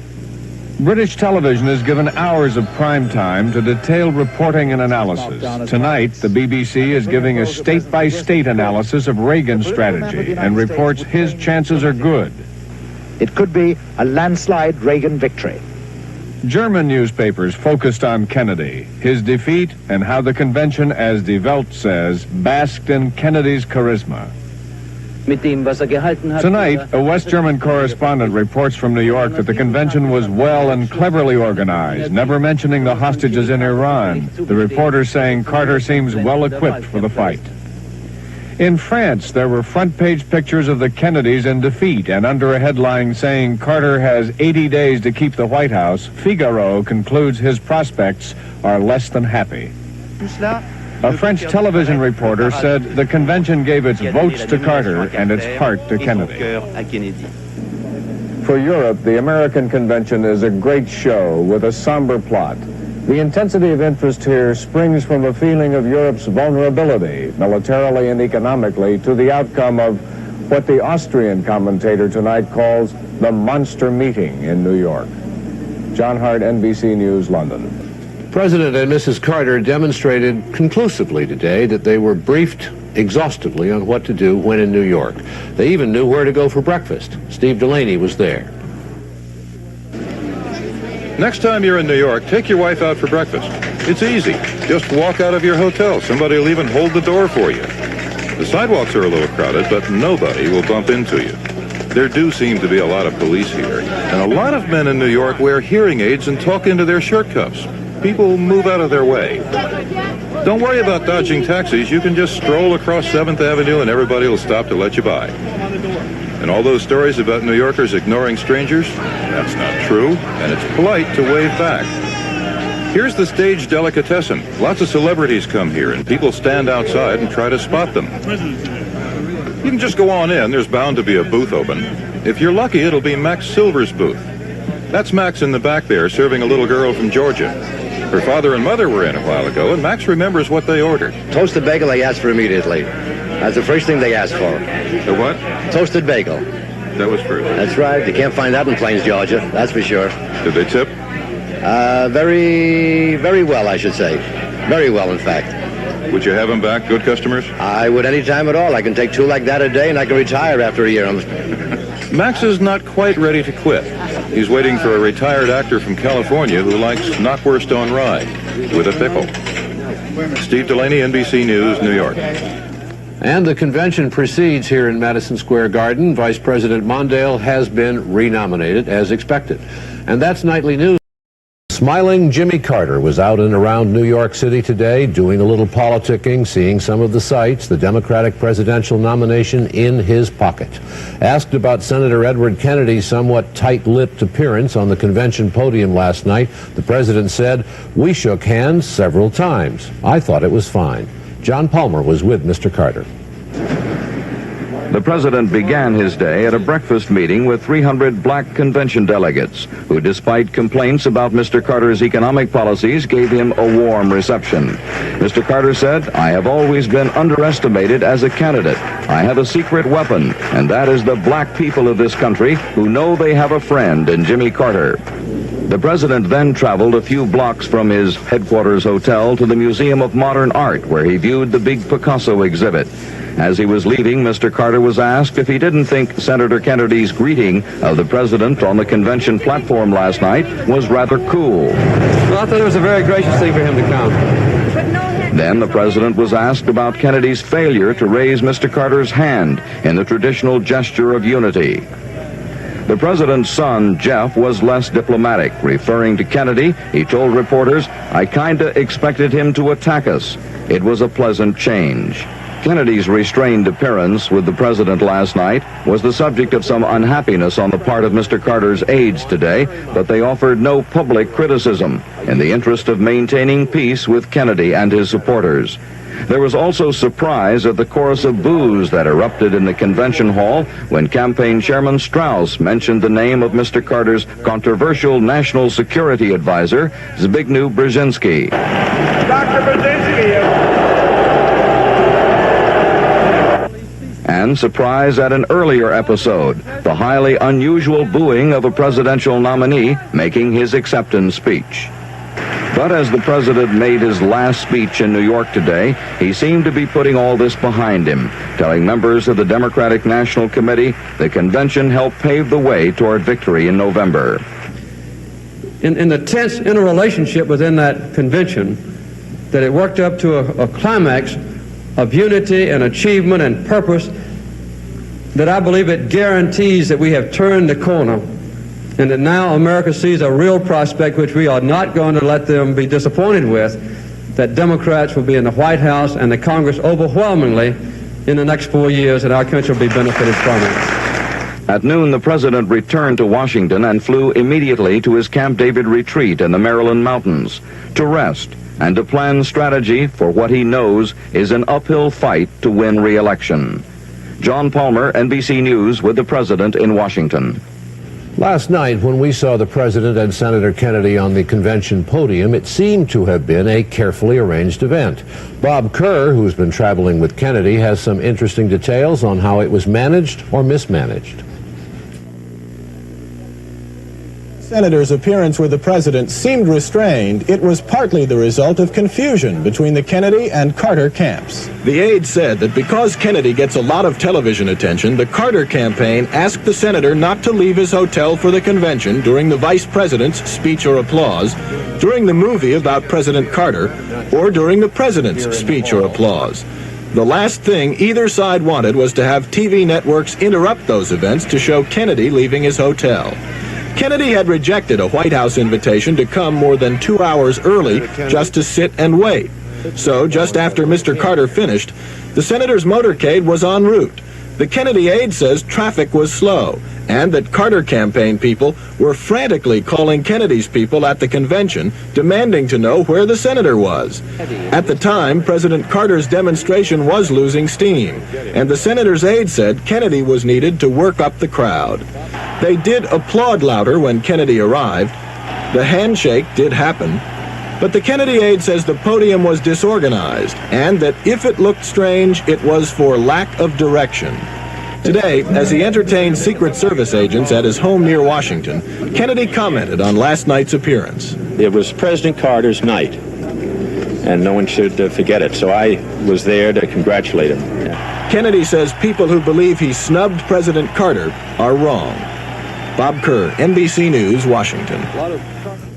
British television has given hours of prime time to detailed reporting and analysis. Tonight, the BBC is giving a state-by-state analysis of Reagan's strategy and reports his chances are good. It could be a landslide Reagan victory. German newspapers focused on Kennedy, his defeat, and how the convention, as Die Welt says, basked in Kennedy's charisma. Tonight, a West German correspondent reports from New York that the convention was well and cleverly organized, never mentioning the hostages in Iran. The reporter saying Carter seems well equipped for the fight. In France, there were front-page pictures of the Kennedys in defeat, and under a headline saying Carter has 80 days to keep the White House, Figaro concludes his prospects are less than happy. A French television reporter said the convention gave its votes to Carter and its heart to Kennedy. For Europe, the American convention is a great show with a somber plot. The intensity of interest here springs from a feeling of Europe's vulnerability, militarily and economically, to the outcome of what the Austrian commentator tonight calls the monster meeting in New York. John Hart, NBC News, London. President and Mrs. Carter demonstrated conclusively today that they were briefed exhaustively on what to do when in New York. They even knew where to go for breakfast. Steve Delaney was there. Next time you're in New York, take your wife out for breakfast. It's easy. Just walk out of your hotel. Somebody will even hold the door for you. The sidewalks are a little crowded, but nobody will bump into you. There do seem to be a lot of police here, and a lot of men in New York wear hearing aids and talk into their shirt cuffs. People move out of their way. Don't worry about dodging taxis. You can just stroll across 7th Avenue and everybody will stop to let you by. And all those stories about New Yorkers ignoring strangers, that's not true, and it's polite to wave back. Here's the stage delicatessen. Lots of celebrities come here, and people stand outside and try to spot them. You can just go on in. There's bound to be a booth open. If you're lucky, it'll be Max Silver's booth. That's Max in the back there, serving a little girl from Georgia. Her father and mother were in a while ago, and Max remembers what they ordered. Toasted bagel they asked for immediately. That's the first thing they asked for. The what? Toasted bagel. That was first. That's right. You can't find that in Plains, Georgia. That's for sure. Did they tip? Very, very well, I should say. Very well, in fact. Would you have them back? Good customers? I would any time at all. I can take 2 like that a day, and I can retire after a year. Max is not quite ready to quit. He's waiting for a retired actor from California who likes knockwurst on rye with a pickle. Steve Delaney, NBC News, New York. And the convention proceeds here in Madison Square Garden. Vice President Mondale has been renominated as expected. And that's Nightly News. Smiling Jimmy Carter was out and around New York City today doing a little politicking, seeing some of the sights, the Democratic presidential nomination in his pocket. Asked about Senator Edward Kennedy's somewhat tight-lipped appearance on the convention podium last night, the president said, "We shook hands several times. I thought it was fine." John Palmer was with Mr. Carter. The president began his day at a breakfast meeting with 300 black convention delegates who, despite complaints about Mr. Carter's economic policies, gave him a warm reception. Mr. Carter said, "I have always been underestimated as a candidate. I have a secret weapon, and that is the black people of this country who know they have a friend in Jimmy Carter." The president then traveled a few blocks from his headquarters hotel to the Museum of Modern Art, where he viewed the big Picasso exhibit. As he was leaving, Mr. Carter was asked if he didn't think Senator Kennedy's greeting of the president on the convention platform last night was rather cool. Well, I thought it was a very gracious thing for him to come. Then the president was asked about Kennedy's failure to raise Mr. Carter's hand in the traditional gesture of unity. The president's son, Jeff, was less diplomatic. Referring to Kennedy, he told reporters, "I kinda expected him to attack us. It was a pleasant change." Kennedy's restrained appearance with the president last night was the subject of some unhappiness on the part of Mr. Carter's aides today, but they offered no public criticism in the interest of maintaining peace with Kennedy and his supporters. There was also surprise at the chorus of boos that erupted in the convention hall when campaign chairman Strauss mentioned the name of Mr. Carter's controversial national security advisor, Zbigniew Brzezinski. Dr. Brzezinski. And surprise at an earlier episode, the highly unusual booing of a presidential nominee making his acceptance speech. But as the president made his last speech in New York today, he seemed to be putting all this behind him, telling members of the Democratic National Committee the convention helped pave the way toward victory in November. In the tense interrelationship within that convention, that it worked up to a climax of unity and achievement and purpose, that I believe it guarantees that we have turned the corner and that now America sees a real prospect which we are not going to let them be disappointed with, that Democrats will be in the White House and the Congress overwhelmingly in the next 4 years, and our country will be benefited from it. At noon, the president returned to Washington and flew immediately to his Camp David retreat in the Maryland mountains to rest and to plan strategy for what he knows is an uphill fight to win re-election. John Palmer, NBC News, with the president in Washington. Last night, when we saw the president and Senator Kennedy on the convention podium, it seemed to have been a carefully arranged event. Bob Kerr, who's been traveling with Kennedy, has some interesting details on how it was managed or mismanaged. Senator's appearance with the president seemed restrained. It was partly the result of confusion between the Kennedy and Carter camps. The aide said that because Kennedy gets a lot of television attention, the Carter campaign asked the senator not to leave his hotel for the convention during the vice president's speech or applause, during the movie about President Carter, or during the president's speech or applause. The last thing either side wanted was to have TV networks interrupt those events to show Kennedy leaving his hotel. Kennedy had rejected a White House invitation to come more than 2 hours early just to sit and wait. So, just after Mr. Carter finished, the senator's motorcade was en route. The Kennedy aide says traffic was slow, and that Carter campaign people were frantically calling Kennedy's people at the convention, demanding to know where the senator was. At the time, President Carter's demonstration was losing steam, and the senator's aide said Kennedy was needed to work up the crowd. They did applaud louder when Kennedy arrived. The handshake did happen. But the Kennedy aide says the podium was disorganized, and that if it looked strange, it was for lack of direction. Today, as he entertained Secret Service agents at his home near Washington, Kennedy commented on last night's appearance. It was President Carter's night, and no one should forget it, so I was there to congratulate him. Kennedy says people who believe he snubbed President Carter are wrong. Bob Kerr, NBC News, Washington.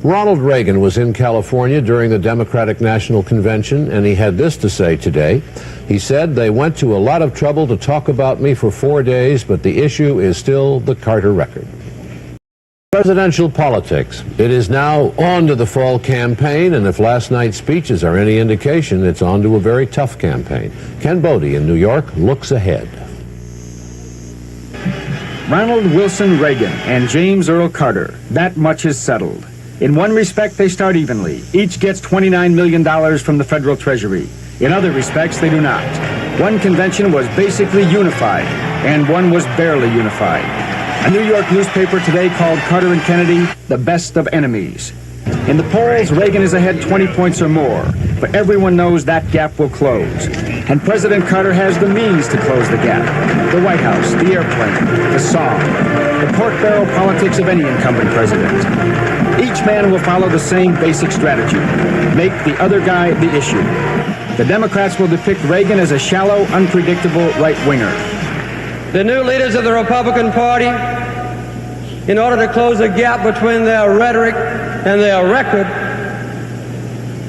Ronald Reagan was in California during the Democratic National Convention, and he had this to say today. He said, "They went to a lot of trouble to talk about me for 4 days, but the issue is still the Carter record." Presidential politics. It is now on to the fall campaign, and if last night's speeches are any indication, it's on to a very tough campaign. Ken Bodie in New York looks ahead. Ronald Wilson Reagan and James Earl Carter, that much is settled. In one respect, they start evenly. Each gets $29 million from the federal treasury. In other respects, they do not. One convention was basically unified, and one was barely unified. A New York newspaper today called Carter and Kennedy the best of enemies. In the polls, Reagan is ahead 20 points or more, but everyone knows that gap will close. And President Carter has the means to close the gap. The White House, the airplane, the song, the pork barrel politics of any incumbent president. Each man will follow the same basic strategy. Make the other guy the issue. The Democrats will depict Reagan as a shallow, unpredictable right-winger. The new leaders of the Republican Party, in order to close the gap between their rhetoric and their record,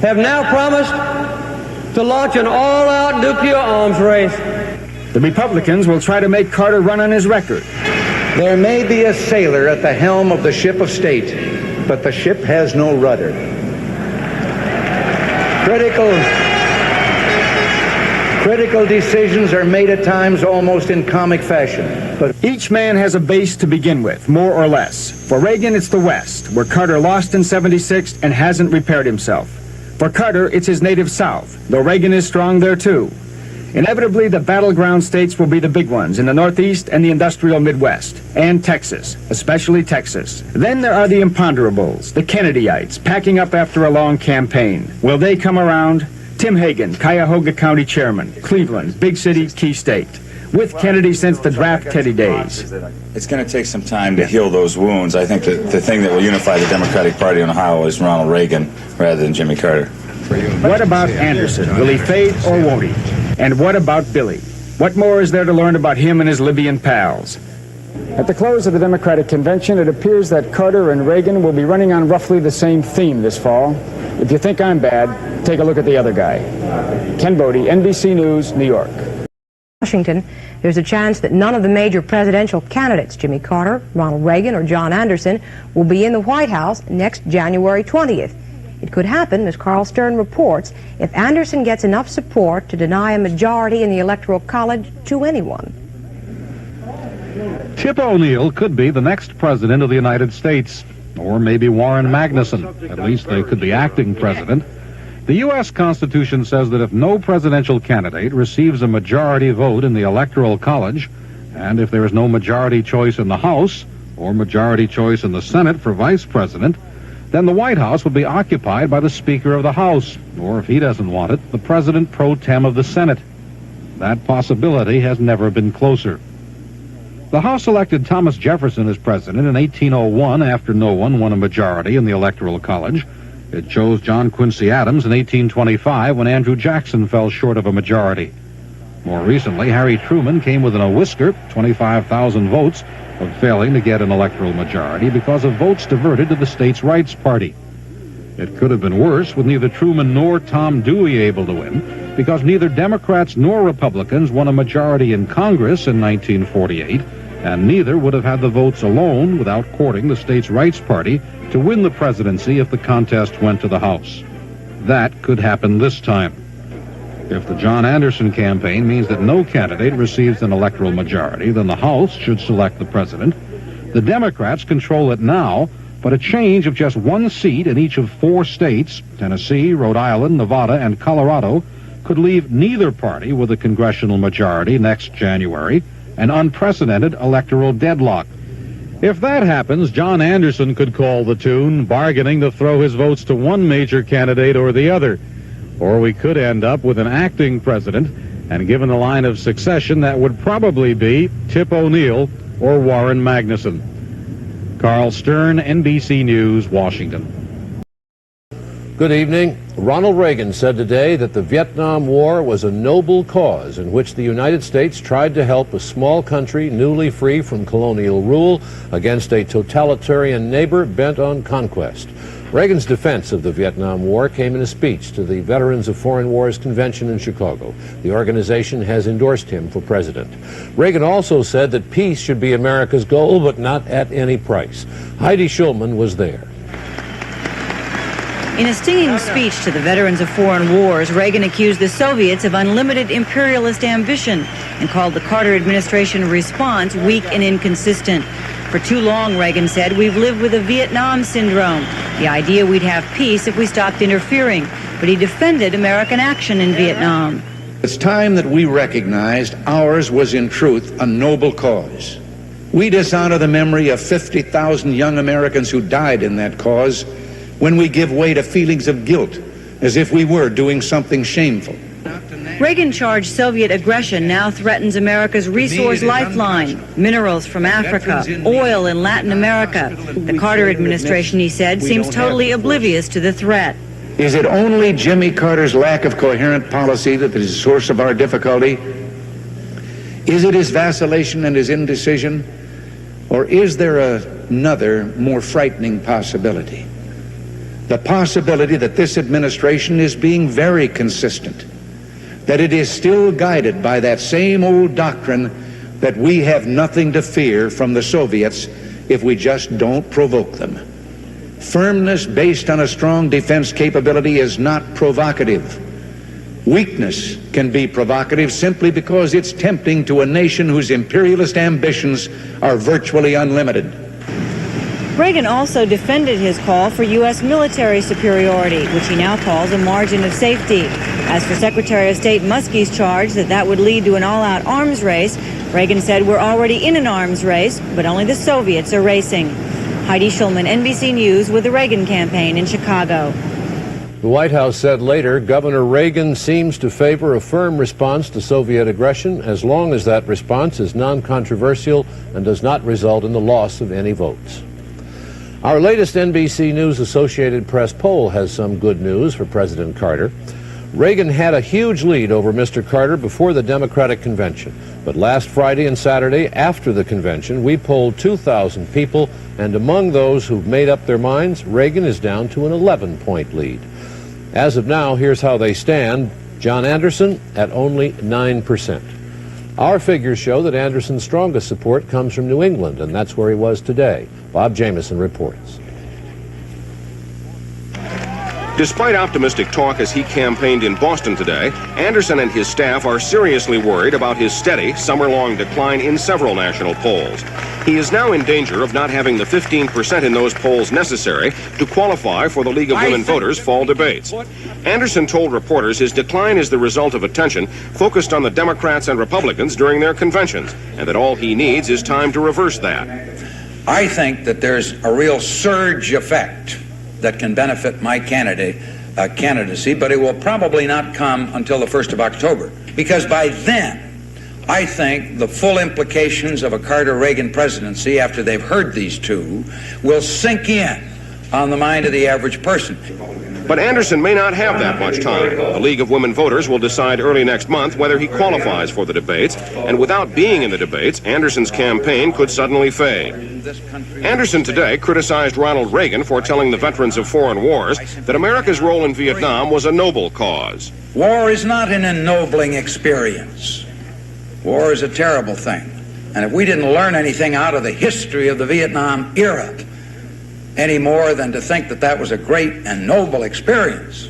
have now promised to launch an all-out nuclear arms race. The Republicans will try to make Carter run on his record. There may be a sailor at the helm of the ship of state, but the ship has no rudder. Critical decisions are made at times almost in comic fashion. But each man has a base to begin with, more or less. For Reagan, it's the West, where Carter lost in '76 and hasn't repaired himself. For Carter, it's his native South, though Reagan is strong there too. Inevitably, the battleground states will be the big ones in the Northeast and the industrial Midwest, and Texas, especially Texas. Then there are the imponderables, the Kennedyites, packing up after a long campaign. Will they come around? Tim Hagen, Cuyahoga County Chairman, Cleveland, big city, key state. With Kennedy since the draft Teddy days. It's going to take some time to heal those wounds. I think that the thing that will unify the Democratic Party in Ohio is Ronald Reagan rather than Jimmy Carter. What about Anderson? Will he fade or won't he? And what about Billy? What more is there to learn about him and his Libyan pals? At the close of the Democratic Convention, it appears that Carter and Reagan will be running on roughly the same theme this fall. If you think I'm bad, take a look at the other guy. Ken Bodie, NBC News, New York. Washington, there's a chance that none of the major presidential candidates, Jimmy Carter, Ronald Reagan, or John Anderson, will be in the White House next January 20th. It could happen, as Carl Stern reports, if Anderson gets enough support to deny a majority in the Electoral College to anyone. Tip O'Neill could be the next president of the United States, or maybe Warren Magnuson. At least they could be acting president. The U.S. Constitution says that if no presidential candidate receives a majority vote in the Electoral College, and if there is no majority choice in the House, or majority choice in the Senate for vice president, then the White House would be occupied by the Speaker of the House, or if he doesn't want it, the President pro tem of the Senate. That possibility has never been closer. The House elected Thomas Jefferson as president in 1801 after no one won a majority in the Electoral College. It chose John Quincy Adams in 1825 when Andrew Jackson fell short of a majority. More recently, Harry Truman came within a whisker, 25,000 votes, of failing to get an electoral majority because of votes diverted to the States' Rights Party. It could have been worse with neither Truman nor Tom Dewey able to win, because neither Democrats nor Republicans won a majority in Congress in 1948, and neither would have had the votes alone without courting the States' Rights Party to win the presidency if the contest went to the House. That could happen this time. If the John Anderson campaign means that no candidate receives an electoral majority, then the House should select the president. The Democrats control it now, but a change of just one seat in each of 4 states, Tennessee, Rhode Island, Nevada, and Colorado, could leave neither party with a congressional majority next January, an unprecedented electoral deadlock. If that happens, John Anderson could call the tune, bargaining to throw his votes to one major candidate or the other. Or we could end up with an acting president, and given the line of succession, that would probably be Tip O'Neill or Warren Magnuson. Carl Stern, NBC News, Washington. Good evening. Ronald Reagan said today that the Vietnam War was a noble cause in which the United States tried to help a small country newly free from colonial rule against a totalitarian neighbor bent on conquest. Reagan's defense of the Vietnam War came in a speech to the Veterans of Foreign Wars Convention in Chicago. The organization has endorsed him for president. Reagan also said that peace should be America's goal, but not at any price. Heidi Schulman was there. In a stinging speech to the veterans of foreign wars, Reagan accused the Soviets of unlimited imperialist ambition and called the Carter administration response weak and inconsistent. For too long, Reagan said, we've lived with a Vietnam syndrome, the idea we'd have peace if we stopped interfering. But he defended American action in Vietnam. It's time that we recognized ours was in truth a noble cause. We dishonor the memory of 50,000 young Americans who died in that cause when we give way to feelings of guilt, as if we were doing something shameful. Reagan charged Soviet aggression now threatens America's resource lifeline, minerals from Africa, oil in Latin America. The Carter administration, he said, seems totally oblivious to the threat. Is it only Jimmy Carter's lack of coherent policy that is the source of our difficulty? Is it his vacillation and his indecision? Or is there another, more frightening possibility? The possibility that this administration is being very consistent, that it is still guided by that same old doctrine that we have nothing to fear from the Soviets if we just don't provoke them. Firmness based on a strong defense capability is not provocative. Weakness can be provocative simply because it's tempting to a nation whose imperialist ambitions are virtually unlimited. Reagan also defended his call for U.S. military superiority, which he now calls a margin of safety. As for Secretary of State Muskie's charge that would lead to an all-out arms race, Reagan said we're already in an arms race, but only the Soviets are racing. Heidi Schulman, NBC News, with the Reagan campaign in Chicago. The White House said later, Governor Reagan seems to favor a firm response to Soviet aggression as long as that response is non-controversial and does not result in the loss of any votes. Our latest NBC News Associated Press poll has some good news for President Carter. Reagan had a huge lead over Mr. Carter before the Democratic Convention. But last Friday and Saturday, after the convention, we polled 2,000 people, and among those who've made up their minds, Reagan is down to an 11-point lead. As of now, here's how they stand. John Anderson at only 9%. Our figures show that Anderson's strongest support comes from New England, and that's where he was today. Bob Jamieson reports. Despite optimistic talk as he campaigned in Boston today, Anderson and his staff are seriously worried about his steady, summer-long decline in several national polls. He is now in danger of not having the 15% in those polls necessary to qualify for the League of Women Voters fall debates. Anderson told reporters his decline is the result of attention focused on the Democrats and Republicans during their conventions, and that all he needs is time to reverse that. I think that there's a real surge effect that can benefit my candidacy, but it will probably not come until the 1st of October, because by then, I think the full implications of a Carter-Reagan presidency, after they've heard these two, will sink in on the mind of the average person. But Anderson may not have that much time. The League of Women Voters will decide early next month whether he qualifies for the debates, and without being in the debates, Anderson's campaign could suddenly fade. Anderson today criticized Ronald Reagan for telling the veterans of foreign wars that America's role in Vietnam was a noble cause. War is not an ennobling experience. War is a terrible thing. And if we didn't learn anything out of the history of the Vietnam era, any more than to think that that was a great and noble experience,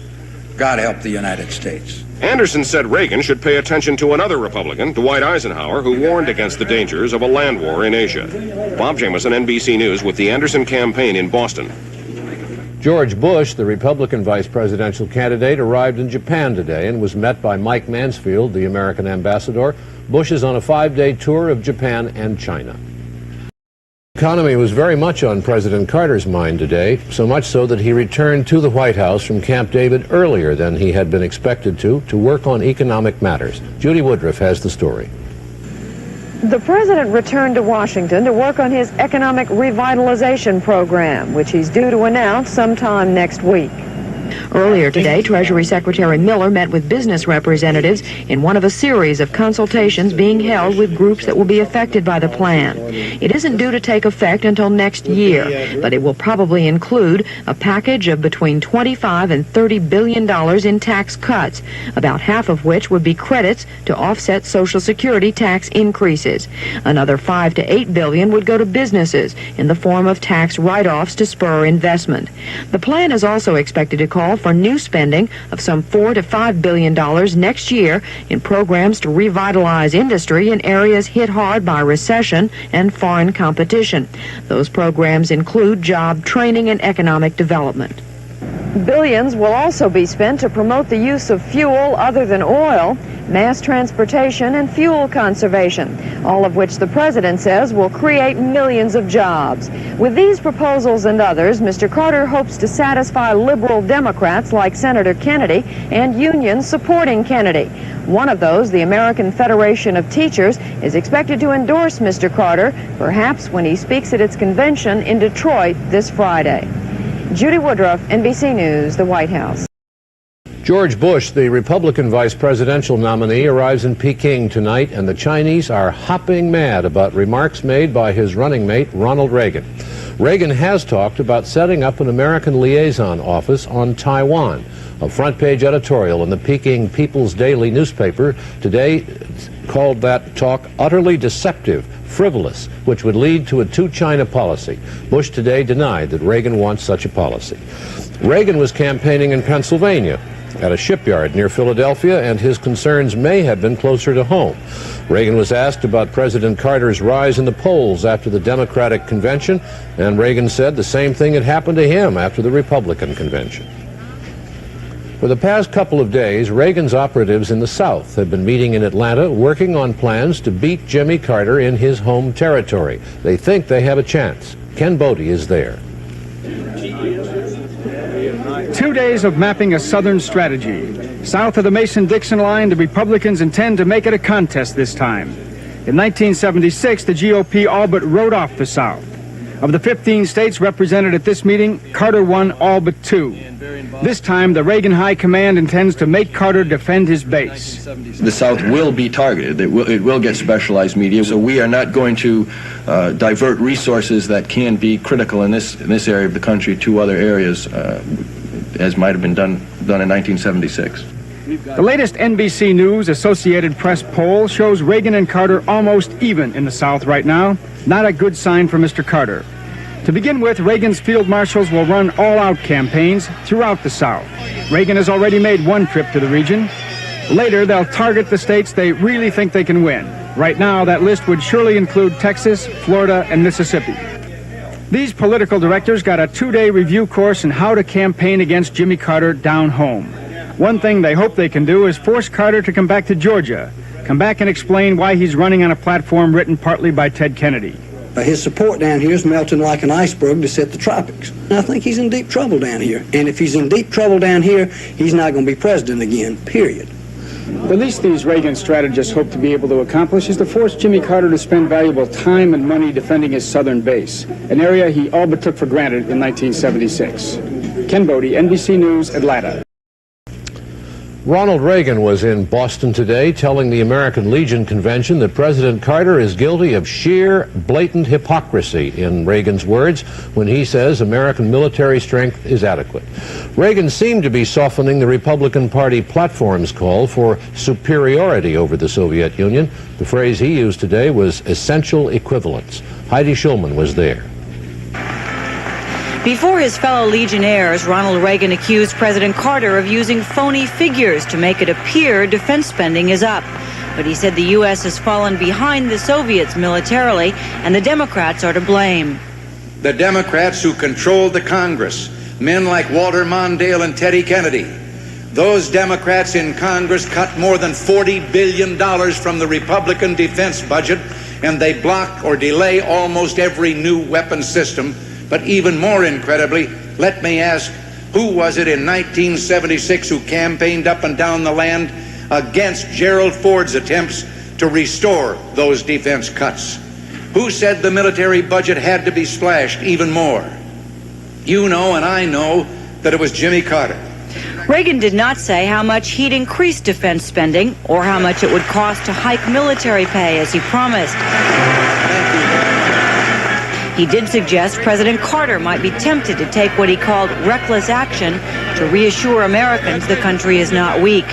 God help the United States. Anderson said Reagan should pay attention to another Republican, Dwight Eisenhower, who warned against the dangers of a land war in Asia. Bob Jamieson, NBC News, with the Anderson campaign in Boston. George Bush, the Republican vice presidential candidate, arrived in Japan today and was met by Mike Mansfield, the American ambassador. Bush is on a 5-day tour of Japan and China. The economy was very much on President Carter's mind today, so much so that he returned to the White House from Camp David earlier than he had been expected to work on economic matters. Judy Woodruff has the story. The president returned to Washington to work on his economic revitalization program, which he's due to announce sometime next week. Earlier today, Treasury Secretary Miller met with business representatives in one of a series of consultations being held with groups that will be affected by the plan. It isn't due to take effect until next year, but it will probably include a package of between $25 and $30 billion in tax cuts, about half of which would be credits to offset Social Security tax increases. Another $5 to $8 billion would go to businesses in the form of tax write-offs to spur investment. The plan is also expected to call for new spending of some $4 to $5 billion next year in programs to revitalize industry in areas hit hard by recession and foreign competition. Those programs include job training and economic development. Billions will also be spent to promote the use of fuel other than oil, mass transportation, and fuel conservation, all of which the president says will create millions of jobs. With these proposals and others, Mr. Carter hopes to satisfy liberal Democrats like Senator Kennedy and unions supporting Kennedy. One of those, the American Federation of Teachers, is expected to endorse Mr. Carter, perhaps when he speaks at its convention in Detroit this Friday. Judy Woodruff, NBC News, the White House. George Bush, the Republican vice presidential nominee, arrives in Peking tonight, and the Chinese are hopping mad about remarks made by his running mate, Ronald Reagan. Reagan has talked about setting up an American liaison office on Taiwan. A front-page editorial in the Peking People's Daily newspaper today called that talk utterly deceptive, frivolous, which would lead to a two-China policy. Bush today denied that Reagan wants such a policy. Reagan was campaigning in Pennsylvania at a shipyard near Philadelphia, and his concerns may have been closer to home. Reagan was asked about President Carter's rise in the polls after the Democratic convention, and Reagan said the same thing had happened to him after the Republican convention. For the past couple of days, Reagan's operatives in the South have been meeting in Atlanta, working on plans to beat Jimmy Carter in his home territory. They think they have a chance. Ken Bodie is there. 2 days of mapping a Southern strategy. South of the Mason-Dixon line, the Republicans intend to make it a contest this time. In 1976, the GOP all but wrote off the South. Of the 15 states represented at this meeting, Carter won all but 2. This time, the Reagan High Command intends to make Carter defend his base. The South will be targeted. It will get specialized media, so we are not going to divert resources that can be critical in this area of the country to other areas, as might have been done in 1976. The latest NBC News Associated Press poll shows Reagan and Carter almost even in the South right now. Not a good sign for Mr. Carter. To begin with, Reagan's field marshals will run all-out campaigns throughout the South. Reagan has already made one trip to the region. Later, they'll target the states they really think they can win. Right now, that list would surely include Texas, Florida, and Mississippi. These political directors got a 2-day review course in how to campaign against Jimmy Carter down home. One thing they hope they can do is force Carter to come back to Georgia, come back and explain why he's running on a platform written partly by Ted Kennedy. His support down here is melting like an iceberg to set the tropics. I think he's in deep trouble down here. And if he's in deep trouble down here, he's not going to be president again, period. The least these Reagan strategists hope to be able to accomplish is to force Jimmy Carter to spend valuable time and money defending his southern base, an area he all but took for granted in 1976. Ken Bodie, NBC News, Atlanta. Ronald Reagan was in Boston today telling the American Legion Convention that President Carter is guilty of sheer, blatant hypocrisy, in Reagan's words, when he says American military strength is adequate. Reagan seemed to be softening the Republican Party platform's call for superiority over the Soviet Union. The phrase he used today was essential equivalence. Heidi Schulman was there. Before his fellow Legionnaires, Ronald Reagan accused President Carter of using phony figures to make it appear defense spending is up. But he said the U.S. has fallen behind the Soviets militarily, and the Democrats are to blame. The Democrats who controlled the Congress, men like Walter Mondale and Teddy Kennedy, those Democrats in Congress cut more than $40 billion from the Republican defense budget, and they block or delay almost every new weapon system. But even more incredibly, let me ask, who was it in 1976 who campaigned up and down the land against Gerald Ford's attempts to restore those defense cuts? Who said the military budget had to be slashed even more? You know and I know that it was Jimmy Carter. Reagan did not say how much he'd increase defense spending or how much it would cost to hike military pay as he promised. He did suggest President Carter might be tempted to take what he called reckless action to reassure Americans the country is not weak.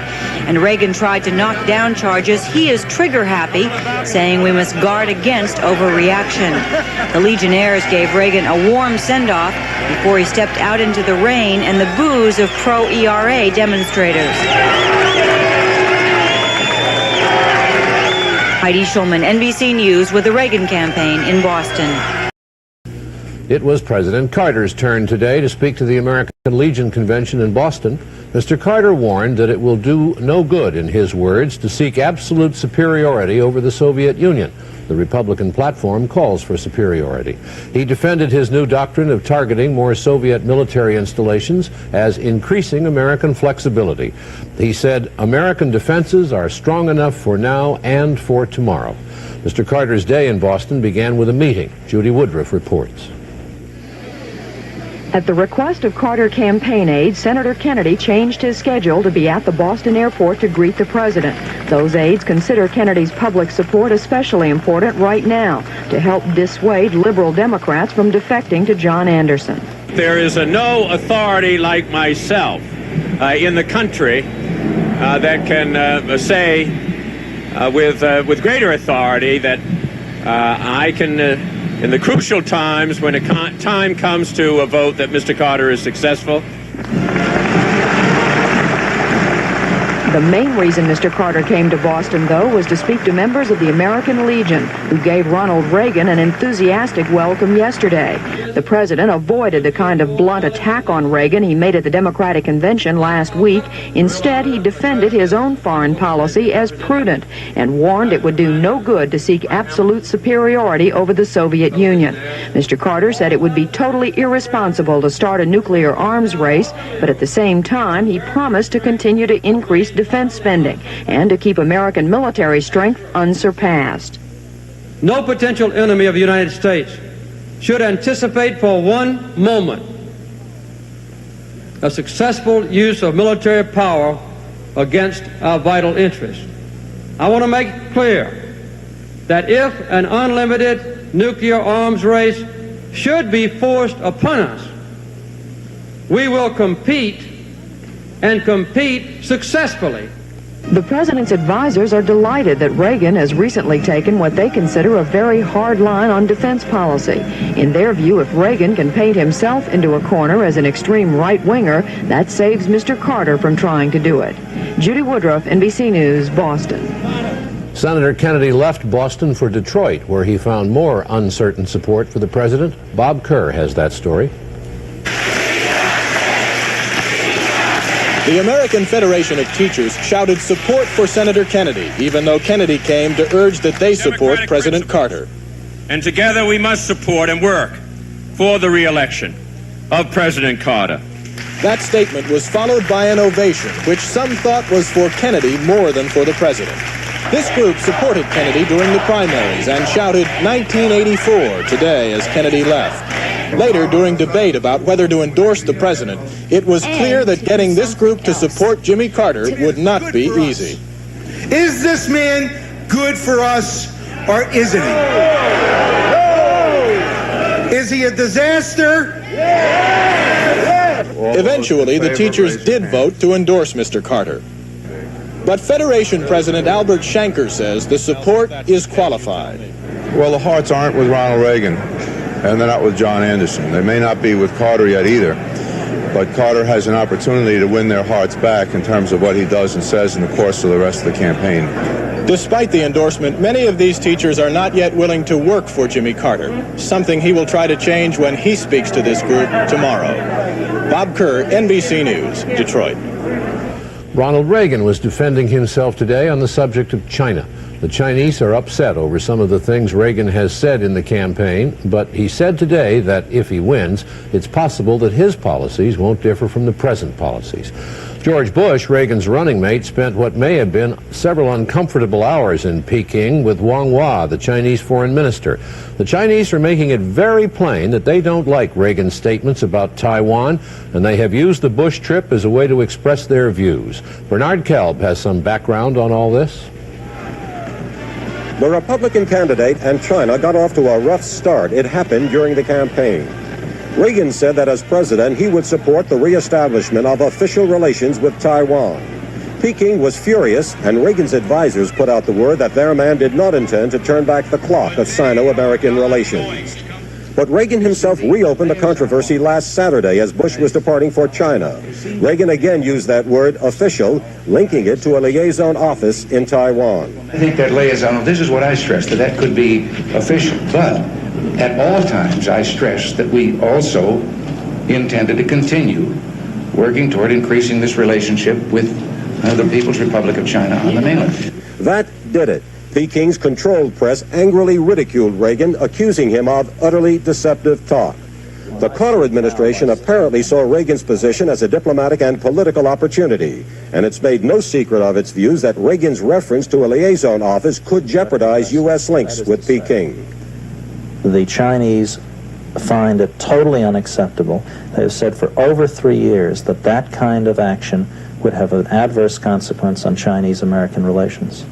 And Reagan tried to knock down charges he is trigger happy, saying we must guard against overreaction. The Legionnaires gave Reagan a warm send-off before he stepped out into the rain and the boos of pro-ERA demonstrators. Heidi Schulman, NBC News, with the Reagan campaign in Boston. It was President Carter's turn today to speak to the American Legion Convention in Boston. Mr. Carter warned that it will do no good, in his words, to seek absolute superiority over the Soviet Union. The Republican platform calls for superiority. He defended his new doctrine of targeting more Soviet military installations as increasing American flexibility. He said, American defenses are strong enough for now and for tomorrow. Mr. Carter's day in Boston began with a meeting. Judy Woodruff reports. At the request of Carter campaign aides, Senator Kennedy changed his schedule to be at the Boston airport to greet the president. Those aides consider Kennedy's public support especially important right now to help dissuade liberal Democrats from defecting to John Anderson. There is no authority like myself in the country that can say with greater authority that I can in the crucial times when time comes to a vote that Mr. Carter is successful. The main reason Mr. Carter came to Boston, though, was to speak to members of the American Legion, who gave Ronald Reagan an enthusiastic welcome yesterday. The president avoided the kind of blunt attack on Reagan he made at the Democratic Convention last week. Instead, he defended his own foreign policy as prudent and warned it would do no good to seek absolute superiority over the Soviet Union. Mr. Carter said it would be totally irresponsible to start a nuclear arms race, but at the same time, he promised to continue to increase defense spending and to keep American military strength unsurpassed. No potential enemy of the United States should anticipate for one moment a successful use of military power against our vital interests. I want to make clear that if an unlimited nuclear arms race should be forced upon us, we will compete and compete successfully. The president's advisors are delighted that Reagan has recently taken what they consider a very hard line on defense policy. In their view, if Reagan can paint himself into a corner as an extreme right-winger, that saves Mr. Carter from trying to do it. Judy Woodruff, NBC News, Boston. Senator Kennedy left Boston for Detroit, where he found more uncertain support for the president. Bob Kerr has that story. The American Federation of Teachers shouted support for Senator Kennedy, even though Kennedy came to urge that they support President Carter. And together we must support and work for the re-election of President Carter. That statement was followed by an ovation, which some thought was for Kennedy more than for the president. This group supported Kennedy during the primaries and shouted 1984 today as Kennedy left. Later, during debate about whether to endorse the president, it was clear that getting this group to support Jimmy Carter would not be easy. Is this man good for us, or isn't he? Is he a disaster? Eventually, the teachers did vote to endorse Mr. Carter. But Federation President Albert Shanker says the support is qualified. Well, the hearts aren't with Ronald Reagan, and they're not with John Anderson. They may not be with Carter yet either, but Carter has an opportunity to win their hearts back in terms of what he does and says in the course of the rest of the campaign. Despite the endorsement, many of these teachers are not yet willing to work for Jimmy Carter, something he will try to change when he speaks to this group tomorrow. Bob Kerr, NBC News, Detroit. Ronald Reagan was defending himself today on the subject of China. The Chinese are upset over some of the things Reagan has said in the campaign, but he said today that if he wins, it's possible that his policies won't differ from the present policies. George Bush, Reagan's running mate, spent what may have been several uncomfortable hours in Peking with Wang Hua, the Chinese foreign minister. The Chinese are making it very plain that they don't like Reagan's statements about Taiwan, and they have used the Bush trip as a way to express their views. Bernard Kalb has some background on all this. The Republican candidate and China got off to a rough start. It happened during the campaign. Reagan said that as president, he would support the reestablishment of official relations with Taiwan. Peking was furious, and Reagan's advisors put out the word that their man did not intend to turn back the clock of Sino-American relations. But Reagan himself reopened the controversy last Saturday as Bush was departing for China. Reagan again used that word, official, linking it to a liaison office in Taiwan. I think that liaison, this is what I stressed, that could be official, but at all times I stressed that we also intended to continue working toward increasing this relationship with the People's Republic of China on the mainland. That did it. Peking's controlled press angrily ridiculed Reagan, accusing him of utterly deceptive talk. The Carter administration apparently saw Reagan's position as a diplomatic and political opportunity, and it's made no secret of its views that Reagan's reference to a liaison office could jeopardize U.S. links with Peking. The Chinese find it totally unacceptable. They have said for over 3 years that that kind of action would have an adverse consequence on Chinese-American relations.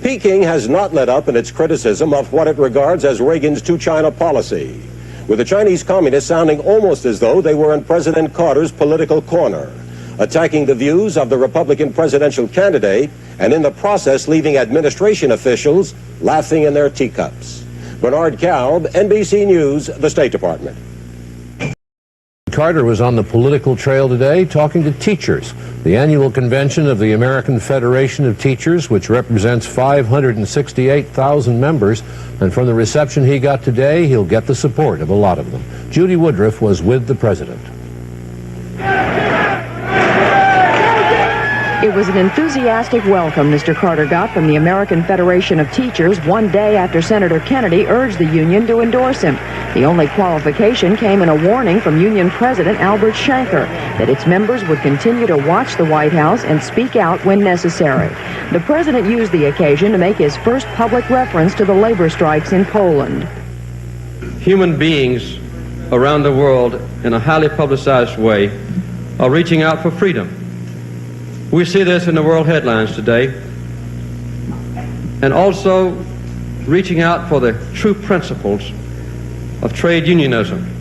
Peking has not let up in its criticism of what it regards as Reagan's two-China policy, with the Chinese communists sounding almost as though they were in President Carter's political corner, attacking the views of the Republican presidential candidate, and in the process leaving administration officials laughing in their teacups. Bernard Kalb, NBC News, the State Department. Carter was on the political trail today talking to teachers. The annual convention of the American Federation of Teachers, which represents 568,000 members, and from the reception he got today, he'll get the support of a lot of them. Judy Woodruff was with the president. It was an enthusiastic welcome Mr. Carter got from the American Federation of Teachers one day after Senator Kennedy urged the union to endorse him. The only qualification came in a warning from Union President Albert Shanker that its members would continue to watch the White House and speak out when necessary. The president used the occasion to make his first public reference to the labor strikes in Poland. Human beings around the world in a highly publicized way are reaching out for freedom. We see this in the world headlines today, and also reaching out for the true principles of trade unionism.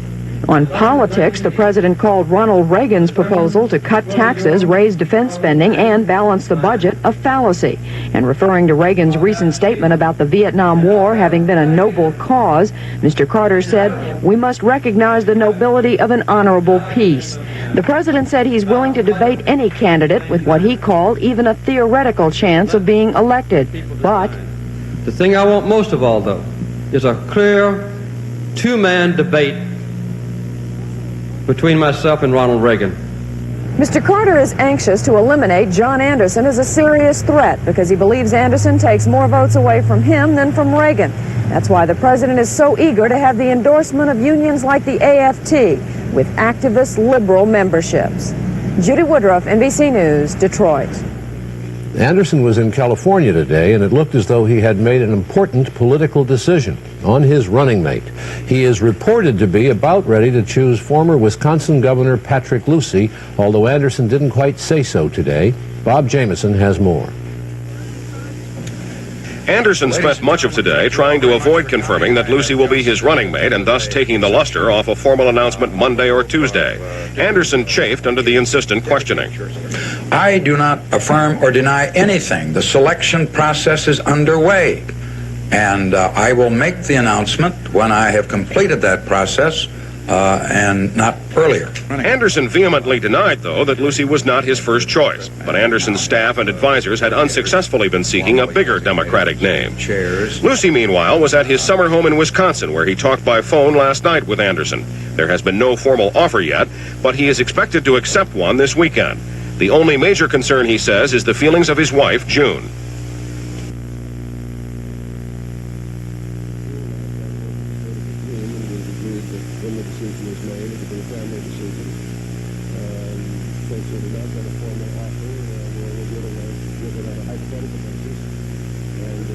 On politics, the president called Ronald Reagan's proposal to cut taxes, raise defense spending, and balance the budget a fallacy. And referring to Reagan's recent statement about the Vietnam War having been a noble cause, Mr. Carter said, "We must recognize the nobility of an honorable peace." The president said he's willing to debate any candidate with what he called even a theoretical chance of being elected. But the thing I want most of all, though, is a clear two-man debate between myself and Ronald Reagan. Mr. Carter is anxious to eliminate John Anderson as a serious threat because he believes Anderson takes more votes away from him than from Reagan. That's why the president is so eager to have the endorsement of unions like the AFT with activist liberal memberships. Judy Woodruff, NBC News, Detroit. Anderson was in California today, and it looked as though he had made an important political decision on his running mate. He is reported to be about ready to choose former Wisconsin Governor Patrick Lucey, although Anderson didn't quite say so today. Bob Jameson has more. Anderson spent much of today trying to avoid confirming that Lucey will be his running mate and thus taking the luster off a formal announcement Monday or Tuesday. Anderson chafed under the insistent questioning. I do not affirm or deny anything. The selection process is underway, and I will make the announcement when I have completed that process and not earlier. Anderson vehemently denied, though, that Lucey was not his first choice. But Anderson's staff and advisors had unsuccessfully been seeking a bigger Democratic name. Lucey, meanwhile, was at his summer home in Wisconsin, where he talked by phone last night with Anderson. There has been no formal offer yet, but he is expected to accept one this weekend. The only major concern, he says, is the feelings of his wife, June. decision is made. It will be a family decision. They said they're not going to formal offer. We'll give it on a hypothetical basis. And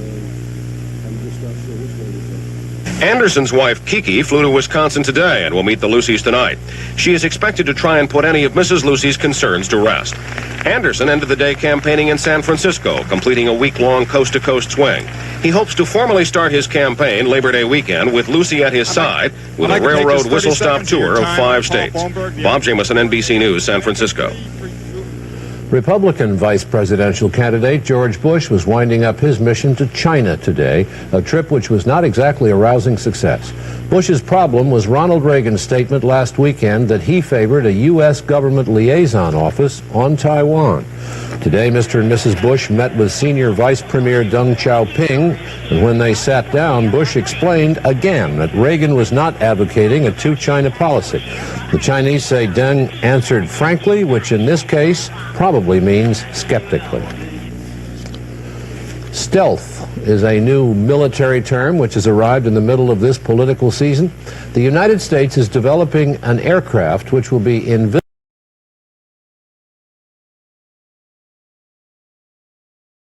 I'm just not sure which way to go. Anderson's wife, Kiki, flew to Wisconsin today and will meet the Lucys tonight. She is expected to try and put any of Mrs. Lucey's concerns to rest. Anderson ended the day campaigning in San Francisco, completing a week-long coast-to-coast swing. He hopes to formally start his campaign Labor Day weekend with Lucy at his side with a railroad whistle-stop tour of 5 states. Bob Jamieson, NBC News, San Francisco. Republican vice presidential candidate George Bush was winding up his mission to China today, a trip which was not exactly a rousing success. Bush's problem was Ronald Reagan's statement last weekend that he favored a U.S. government liaison office on Taiwan. Today, Mr. and Mrs. Bush met with senior Vice Premier Deng Xiaoping, and when they sat down, Bush explained again that Reagan was not advocating a two-China policy. The Chinese say Deng answered frankly, which in this case probably means skeptically. Stealth is a new military term which has arrived in the middle of this political season. The United States is developing an aircraft which will be invisible.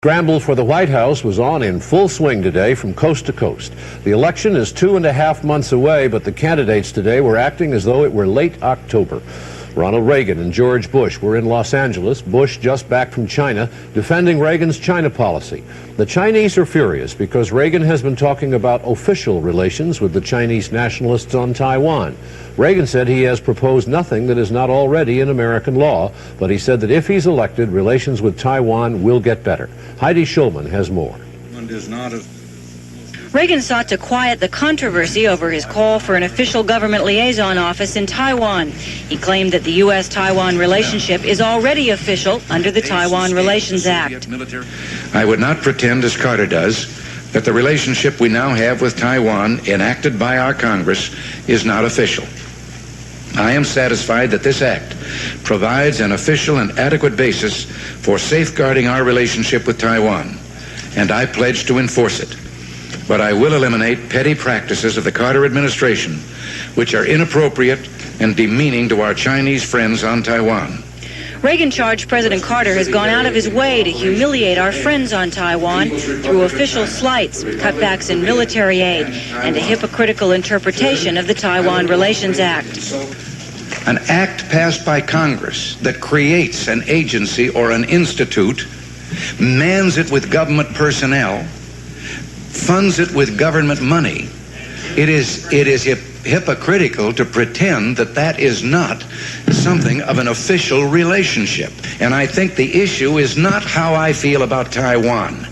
Scramble for the White House was on in full swing today from coast to coast. The election is 2.5 months away, but the candidates today were acting as though it were late October. Ronald Reagan and George Bush were in Los Angeles, Bush just back from China, defending Reagan's China policy. The Chinese are furious because Reagan has been talking about official relations with the Chinese nationalists on Taiwan. Reagan said he has proposed nothing that is not already in American law, but he said that if he's elected, relations with Taiwan will get better. Heidi Schulman has more. Reagan sought to quiet the controversy over his call for an official government liaison office in Taiwan. He claimed that the U.S.-Taiwan relationship is already official under the Taiwan Relations Act. I would not pretend, as Carter does, that the relationship we now have with Taiwan, enacted by our Congress, is not official. I am satisfied that this act provides an official and adequate basis for safeguarding our relationship with Taiwan, and I pledge to enforce it. But I will eliminate petty practices of the Carter administration, which are inappropriate and demeaning to our Chinese friends on Taiwan. Reagan charged President Carter has gone out of his way to humiliate our friends on Taiwan through official slights, cutbacks in military aid, and a hypocritical interpretation of the Taiwan Relations Act. An act passed by Congress that creates an agency or an institute, mans it with government personnel, funds it with government money. It is hypocritical to pretend that that is not something of an official relationship. And I think the issue is not how I feel about Taiwan.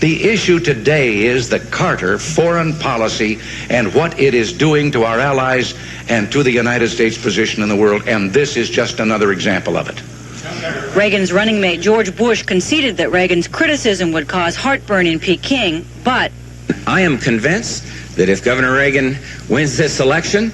The issue today is the Carter foreign policy and what it is doing to our allies and to the United States position in the world, and this is just another example of it. Reagan's running mate George Bush conceded that Reagan's criticism would cause heartburn in Peking, but I am convinced that if Governor Reagan wins this election,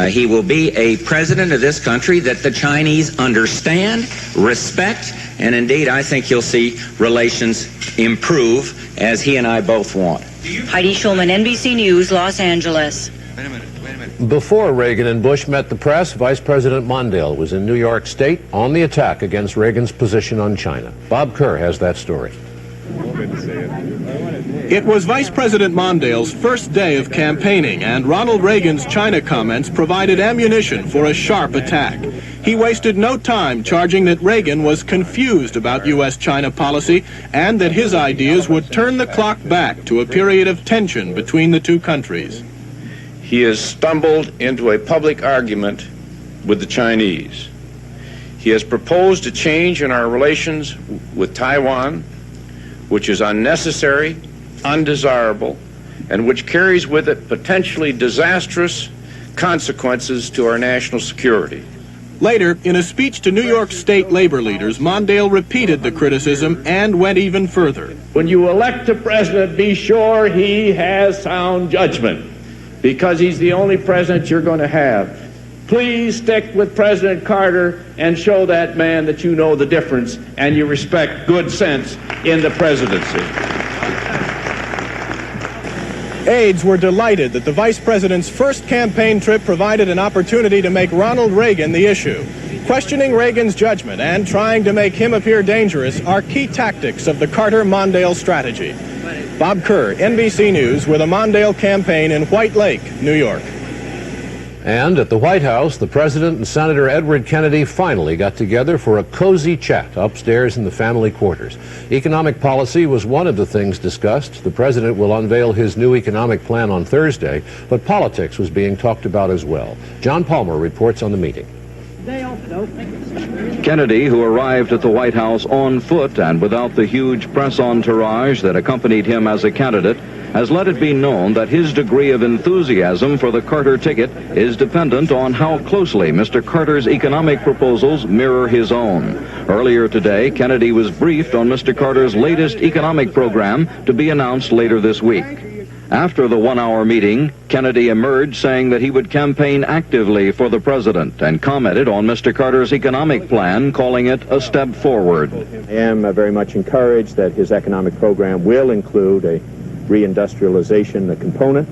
he will be a president of this country that the Chinese understand, respect, and indeed I think you'll see relations improve as he and I both want. Heidi Schulman, NBC News, Los Angeles. Before Reagan and Bush met the press, Vice President Mondale was in New York State on the attack against Reagan's position on China. Bob Kerr has that story. It was Vice President Mondale's first day of campaigning, and Ronald Reagan's China comments provided ammunition for a sharp attack. He wasted no time charging that Reagan was confused about U.S.-China policy and that his ideas would turn the clock back to a period of tension between the two countries. He has stumbled into a public argument with the Chinese. He has proposed a change in our relations with Taiwan, which is unnecessary, undesirable, and which carries with it potentially disastrous consequences to our national security. Later, in a speech to New York State labor leaders, Mondale repeated the criticism and went even further. When you elect a president, be sure he has sound judgment, because he's the only president you're going to have. Please stick with President Carter and show that man that you know the difference and you respect good sense in the presidency. Aides were delighted that the vice president's first campaign trip provided an opportunity to make Ronald Reagan the issue. Questioning Reagan's judgment and trying to make him appear dangerous are key tactics of the Carter-Mondale strategy. Bob Kerr, NBC News, with a Mondale campaign in White Lake, New York. And at the White House, the President and Senator Edward Kennedy finally got together for a cozy chat upstairs in the family quarters. Economic policy was one of the things discussed. The President will unveil his new economic plan on Thursday, but politics was being talked about as well. John Palmer reports on the meeting. Kennedy, who arrived at the White House on foot and without the huge press entourage that accompanied him as a candidate, has let it be known that his degree of enthusiasm for the Carter ticket is dependent on how closely Mr. Carter's economic proposals mirror his own. Earlier today, Kennedy was briefed on Mr. Carter's latest economic program to be announced later this week. After the one-hour meeting, Kennedy emerged saying that he would campaign actively for the president and commented on Mr. Carter's economic plan, calling it a step forward. I am very much encouraged that his economic program will include a reindustrialization component,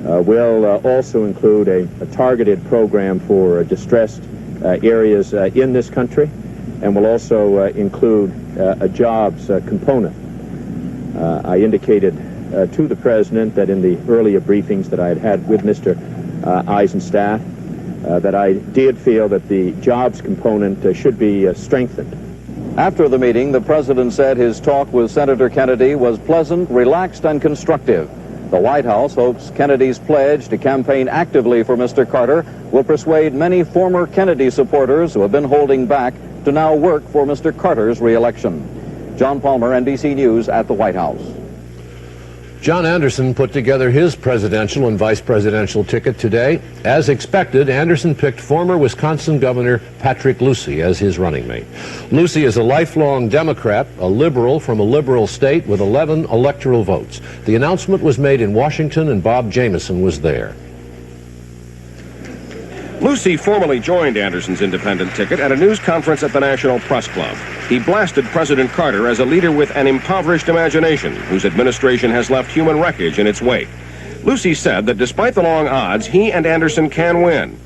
will also include a targeted program for distressed areas in this country, and will also include a jobs component. I indicated to the President that in the earlier briefings that I had had with Mr. Eisenstadt, that I did feel that the jobs component should be strengthened. After the meeting, the President said his talk with Senator Kennedy was pleasant, relaxed, and constructive. The White House hopes Kennedy's pledge to campaign actively for Mr. Carter will persuade many former Kennedy supporters who have been holding back to now work for Mr. Carter's re-election. John Palmer, NBC News at the White House. John Anderson put together his presidential and vice presidential ticket today. As expected, Anderson picked former Wisconsin Governor Patrick Lucey as his running mate. Lucey is a lifelong Democrat, a liberal from a liberal state with 11 electoral votes. The announcement was made in Washington, and Bob Jameson was there. Lucey formally joined Anderson's independent ticket at a news conference at the National Press Club. He blasted President Carter as a leader with an impoverished imagination whose administration has left human wreckage in its wake. Lucey said that despite the long odds, he and Anderson can win.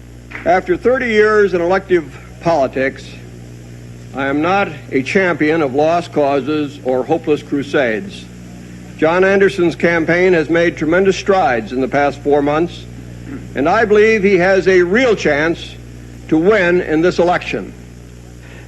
After 30 years in elective politics, I am not a champion of lost causes or hopeless crusades. John Anderson's campaign has made tremendous strides in the past 4 months, and I believe he has a real chance to win in this election.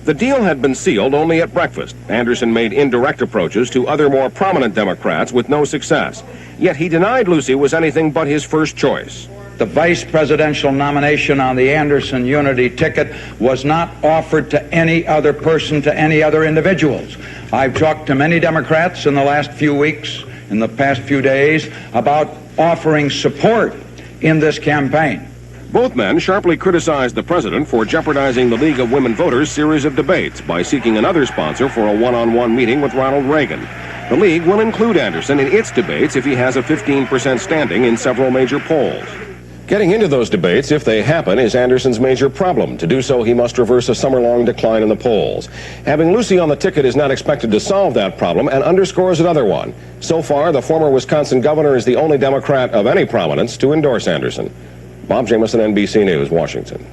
The deal had been sealed only at breakfast. Anderson made indirect approaches to other more prominent Democrats with no success. Yet he denied Lucey was anything but his first choice. The vice presidential nomination on the Anderson Unity ticket was not offered to any other person, to any other individuals. I've talked to many Democrats in the last few weeks, in the past few days, about offering support in this campaign. Both men sharply criticized the president for jeopardizing the League of Women Voters' series of debates by seeking another sponsor for a one-on-one meeting with Ronald Reagan. The League will include Anderson in its debates if he has a 15% standing in several major polls. Getting into those debates, if they happen, is Anderson's major problem. To do so, he must reverse a summer-long decline in the polls. Having Lucey on the ticket is not expected to solve that problem and underscores another one. So far, the former Wisconsin governor is the only Democrat of any prominence to endorse Anderson. Bob Jameson, NBC News, Washington.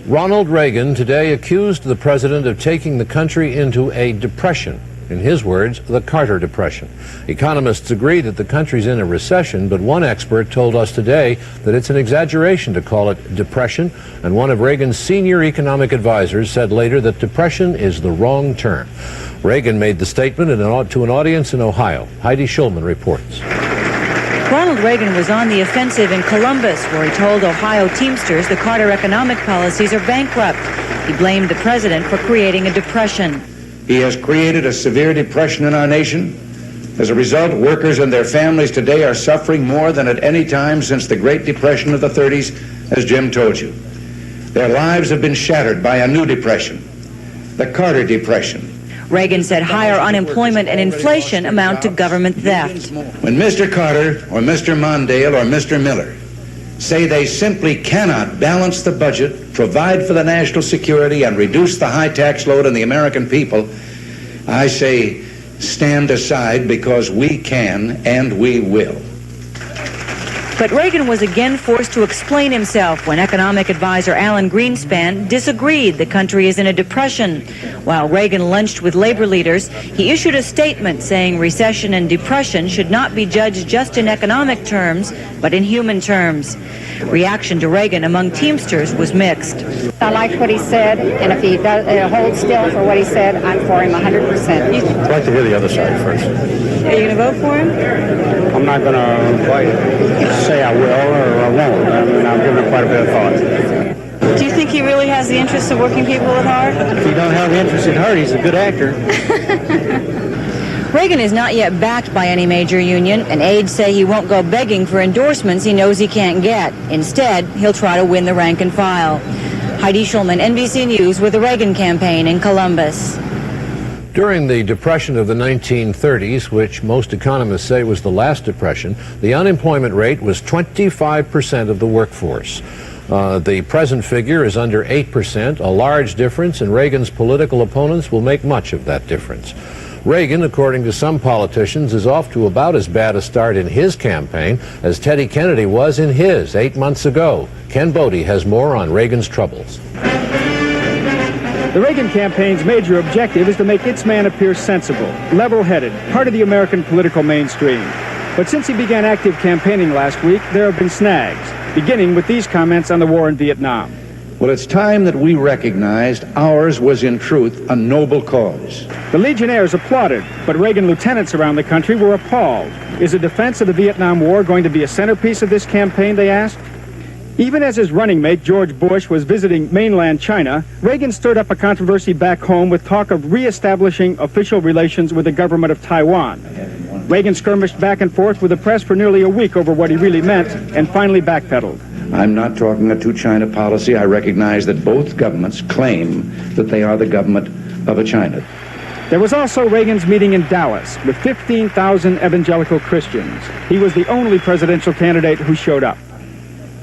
Ronald Reagan today accused the president of taking the country into a depression. In his words, the Carter Depression. Economists agree that the country's in a recession, but one expert told us today that it's an exaggeration to call it depression, and one of Reagan's senior economic advisors said later that depression is the wrong term. Reagan made the statement to an audience in Ohio. Heidi Schulman reports. Ronald Reagan was on the offensive in Columbus, where he told Ohio Teamsters the Carter economic policies are bankrupt. He blamed the president for creating a depression. He has created a severe depression in our nation. As a result, workers and their families today are suffering more than at any time since the Great Depression of the 30s, as Jim told you. Their lives have been shattered by a new depression, the Carter Depression. Reagan said higher unemployment and inflation amount to government theft. When Mr. Carter or Mr. Mondale or Mr. Miller say they simply cannot balance the budget, provide for the national security, and reduce the high tax load on the American people, I say stand aside because we can and we will. But Reagan was again forced to explain himself when economic advisor Alan Greenspan disagreed the country is in a depression. While Reagan lunched with labor leaders, he issued a statement saying recession and depression should not be judged just in economic terms, but in human terms. Reaction to Reagan among Teamsters was mixed. I liked what he said, and if he does, holds still for what he said, I'm for him 100%. I'd like to hear the other side first. Are you going to vote for him? I'm not going to say I will or I won't. I mean, I've given it quite a bit of thought. Do you think he really has the interests of working people at heart? If he don't have the interest at heart, he's a good actor. Reagan is not yet backed by any major union, and aides say he won't go begging for endorsements he knows he can't get. Instead, he'll try to win the rank and file. Heidi Schulman, NBC News, with the Reagan campaign in Columbus. During the Depression of the 1930s, which most economists say was the last depression, the unemployment rate was 25% of the workforce. The present figure is under 8%, a large difference, and Reagan's political opponents will make much of that difference. Reagan, according to some politicians, is off to about as bad a start in his campaign as Teddy Kennedy was in his 8 months ago. Ken Bodie has more on Reagan's troubles. The Reagan campaign's major objective is to make its man appear sensible, level-headed, part of the American political mainstream. But since he began active campaigning last week, there have been snags, beginning with these comments on the war in Vietnam. Well, it's time that we recognized ours was in truth a noble cause. The Legionnaires applauded, but Reagan lieutenants around the country were appalled. Is the defense of the Vietnam War going to be a centerpiece of this campaign, they asked? Even as his running mate, George Bush, was visiting mainland China, Reagan stirred up a controversy back home with talk of reestablishing official relations with the government of Taiwan. Reagan skirmished back and forth with the press for nearly a week over what he really meant and finally backpedaled. I'm not talking a two-China policy. I recognize that both governments claim that they are the government of a China. There was also Reagan's meeting in Dallas with 15,000 evangelical Christians. He was the only presidential candidate who showed up.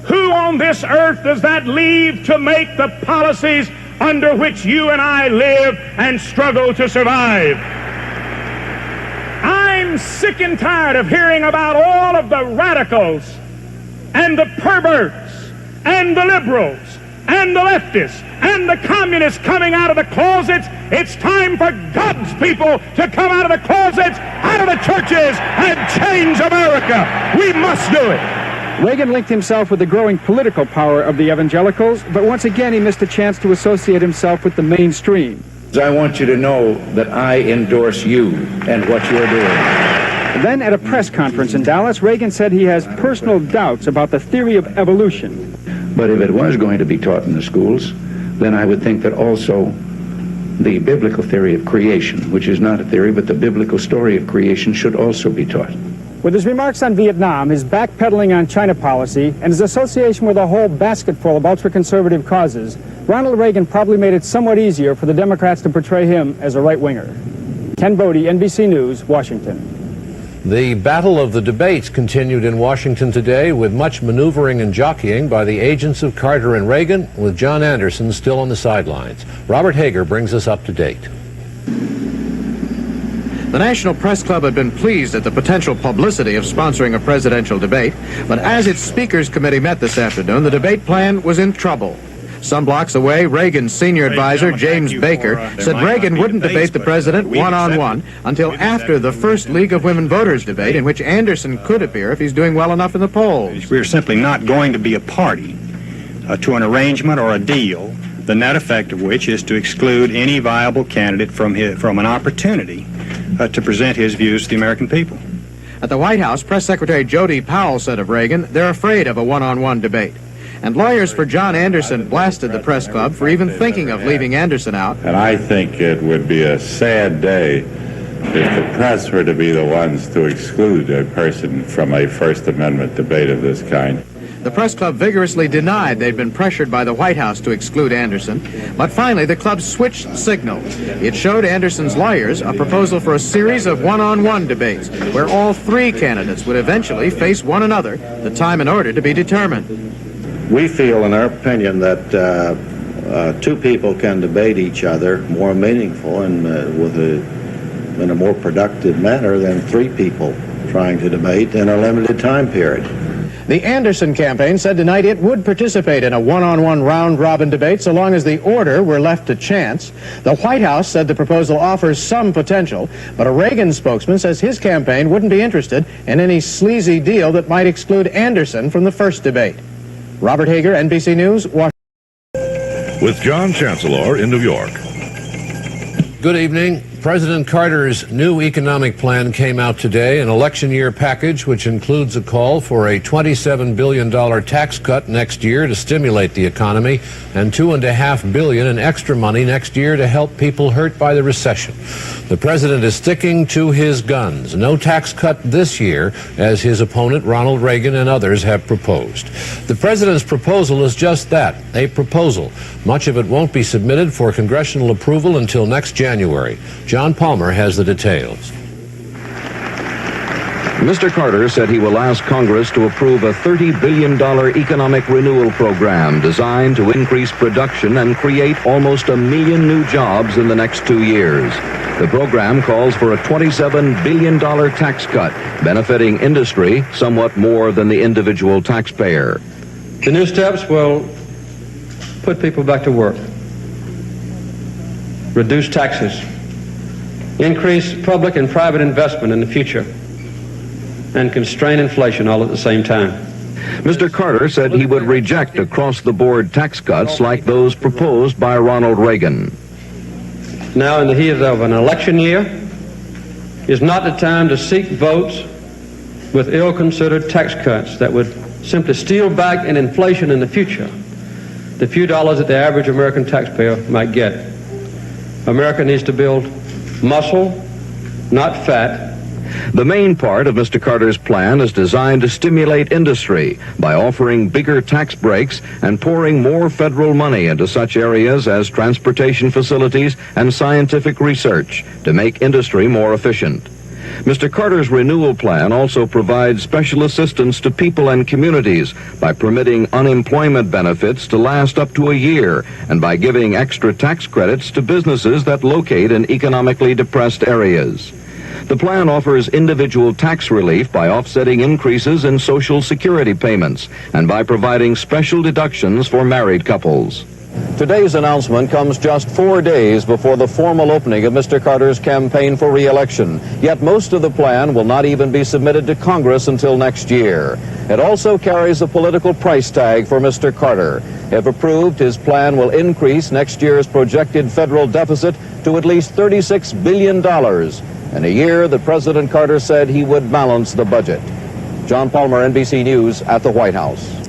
Who on this earth does that leave to make the policies under which you and I live and struggle to survive? I'm sick and tired of hearing about all of the radicals and the perverts and the liberals and the leftists and the communists coming out of the closets. It's time for God's people to come out of the closets, out of the churches, and change America. We must do it. Reagan linked himself with the growing political power of the evangelicals, but once again he missed a chance to associate himself with the mainstream. I want you to know that I endorse you and what you're doing. Then at a press conference in Dallas, Reagan said he has personal doubts about the theory of evolution. But if it was going to be taught in the schools, then I would think that also the biblical theory of creation, which is not a theory, but the biblical story of creation, should also be taught. With his remarks on Vietnam, his backpedaling on China policy, and his association with a whole basketful of ultra-conservative causes, Ronald Reagan probably made it somewhat easier for the Democrats to portray him as a right-winger. Ken Bodie, NBC News, Washington. The battle of the debates continued in Washington today with much maneuvering and jockeying by the agents of Carter and Reagan, with John Anderson still on the sidelines. Robert Hager brings us up to date. The National Press Club had been pleased at the potential publicity of sponsoring a presidential debate, but as its Speakers Committee met this afternoon, the debate plan was in trouble. Some blocks away, Reagan's senior advisor, James Baker, said Reagan wouldn't debate the president one-on-one until after the first League of Women Voters debate, in which Anderson could appear if he's doing well enough in the polls. We're simply not going to be a party to an arrangement or a deal, the net effect of which is to exclude any viable candidate from an opportunity to present his views to the American people. At the White House, Press Secretary Jody Powell said of Reagan, they're afraid of a one-on-one debate. And lawyers for John Anderson blasted the press club for even thinking of leaving Anderson out. And I think it would be a sad day if the press were to be the ones to exclude a person from a First Amendment debate of this kind. The press club vigorously denied they'd been pressured by the White House to exclude Anderson, but finally the club switched signals. It showed Anderson's lawyers a proposal for a series of one-on-one debates where all three candidates would eventually face one another, the time and order to be determined. We feel, in our opinion, that two people can debate each other more meaningful and with a in a more productive manner than 3 people trying to debate in a limited time period. The Anderson campaign said tonight it would participate in a one-on-one round-robin debate so long as the order were left to chance. The White House said the proposal offers some potential, but a Reagan spokesman says his campaign wouldn't be interested in any sleazy deal that might exclude Anderson from the first debate. Robert Hager, NBC News, Washington. With John Chancellor in New York. Good evening. President Carter's new economic plan came out today, an election year package which includes a call for a $27 billion tax cut next year to stimulate the economy and $2.5 billion in extra money next year to help people hurt by the recession. The president is sticking to his guns. No tax cut this year, as his opponent Ronald Reagan and others have proposed. The president's proposal is just that, a proposal. Much of it won't be submitted for congressional approval until next January. John Palmer has the details. Mr. Carter said he will ask Congress to approve a $30 billion economic renewal program designed to increase production and create almost 1 million new jobs in the next 2 years. The program calls for a $27 billion tax cut, benefiting industry somewhat more than the individual taxpayer. The new steps will put people back to work, reduce taxes, increase public and private investment in the future, and constrain inflation all at the same time. Mr. Carter said he would reject across-the-board tax cuts like those proposed by Ronald Reagan. Now, in the heat of an election year, is not the time to seek votes with ill-considered tax cuts that would simply steal back in inflation in the future the few dollars that the average American taxpayer might get. America needs to build muscle, not fat. The main part of Mr. Carter's plan is designed to stimulate industry by offering bigger tax breaks and pouring more federal money into such areas as transportation facilities and scientific research to make industry more efficient. Mr. Carter's renewal plan also provides special assistance to people and communities by permitting unemployment benefits to last up to a year and by giving extra tax credits to businesses that locate in economically depressed areas. The plan offers individual tax relief by offsetting increases in Social Security payments and by providing special deductions for married couples. Today's announcement comes just 4 days before the formal opening of Mr. Carter's campaign for re-election. Yet most of the plan will not even be submitted to Congress until next year. It also carries a political price tag for Mr. Carter. If approved, his plan will increase next year's projected federal deficit to at least $36 billion. In a year that President Carter said he would balance the budget. John Palmer, NBC News, at the White House.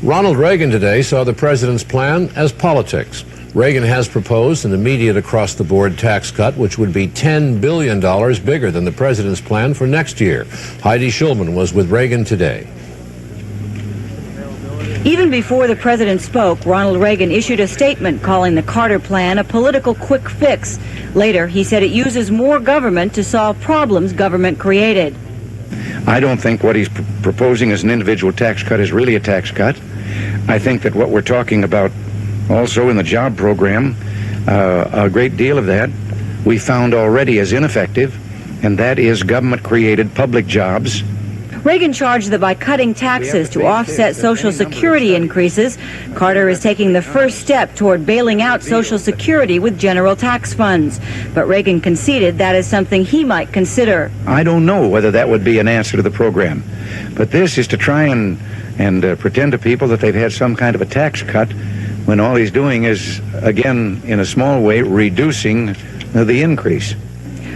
Ronald Reagan today saw the president's plan as politics. Reagan has proposed an immediate across-the-board tax cut, which would be $10 billion bigger than the president's plan for next year. Heidi Schulman was with Reagan today. Even before the president spoke, Ronald Reagan issued a statement calling the Carter plan a political quick fix. Later, he said it uses more government to solve problems government created. I don't think what he's proposing as an individual tax cut is really a tax cut. I think that what we're talking about also in the job program, a great deal of that we found already is ineffective, and that is government-created public jobs. Reagan charged that by cutting taxes to offset Social Security increases, Carter is taking the first step toward bailing out Social Security with general tax funds. But Reagan conceded that is something he might consider. I don't know whether that would be an answer to the program. But this is to try and pretend to people that they've had some kind of a tax cut when all he's doing is, again, in a small way, reducing the increase.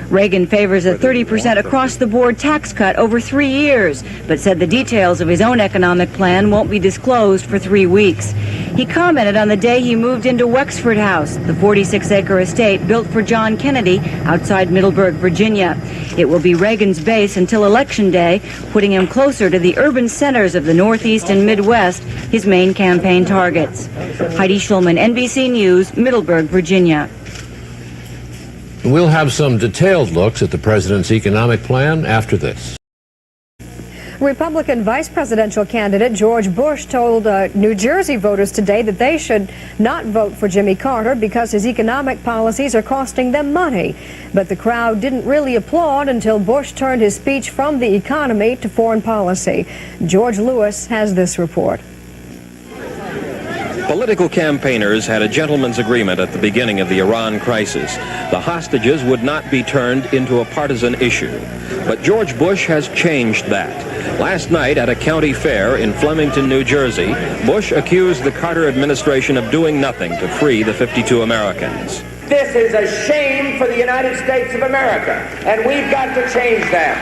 Reagan favors a 30% across-the-board tax cut over 3 years, but said the details of his own economic plan won't be disclosed for 3 weeks. He commented on the day he moved into Wexford House, the 46-acre estate built for John Kennedy outside Middleburg, Virginia. It will be Reagan's base until Election Day, putting him closer to the urban centers of the Northeast and Midwest, his main campaign targets. Heidi Schulman, NBC News, Middleburg, Virginia. We'll have some detailed looks at the president's economic plan after this. Republican vice presidential candidate George Bush told New Jersey voters today that they should not vote for Jimmy Carter because his economic policies are costing them money. But the crowd didn't really applaud until Bush turned his speech from the economy to foreign policy. George Lewis has this report. Political campaigners had a gentleman's agreement at the beginning of the Iran crisis. The hostages would not be turned into a partisan issue. But George Bush has changed that. Last night at a county fair in Flemington, New Jersey, Bush accused the Carter administration of doing nothing to free the 52 Americans. This is a shame for the United States of America, and we've got to change that.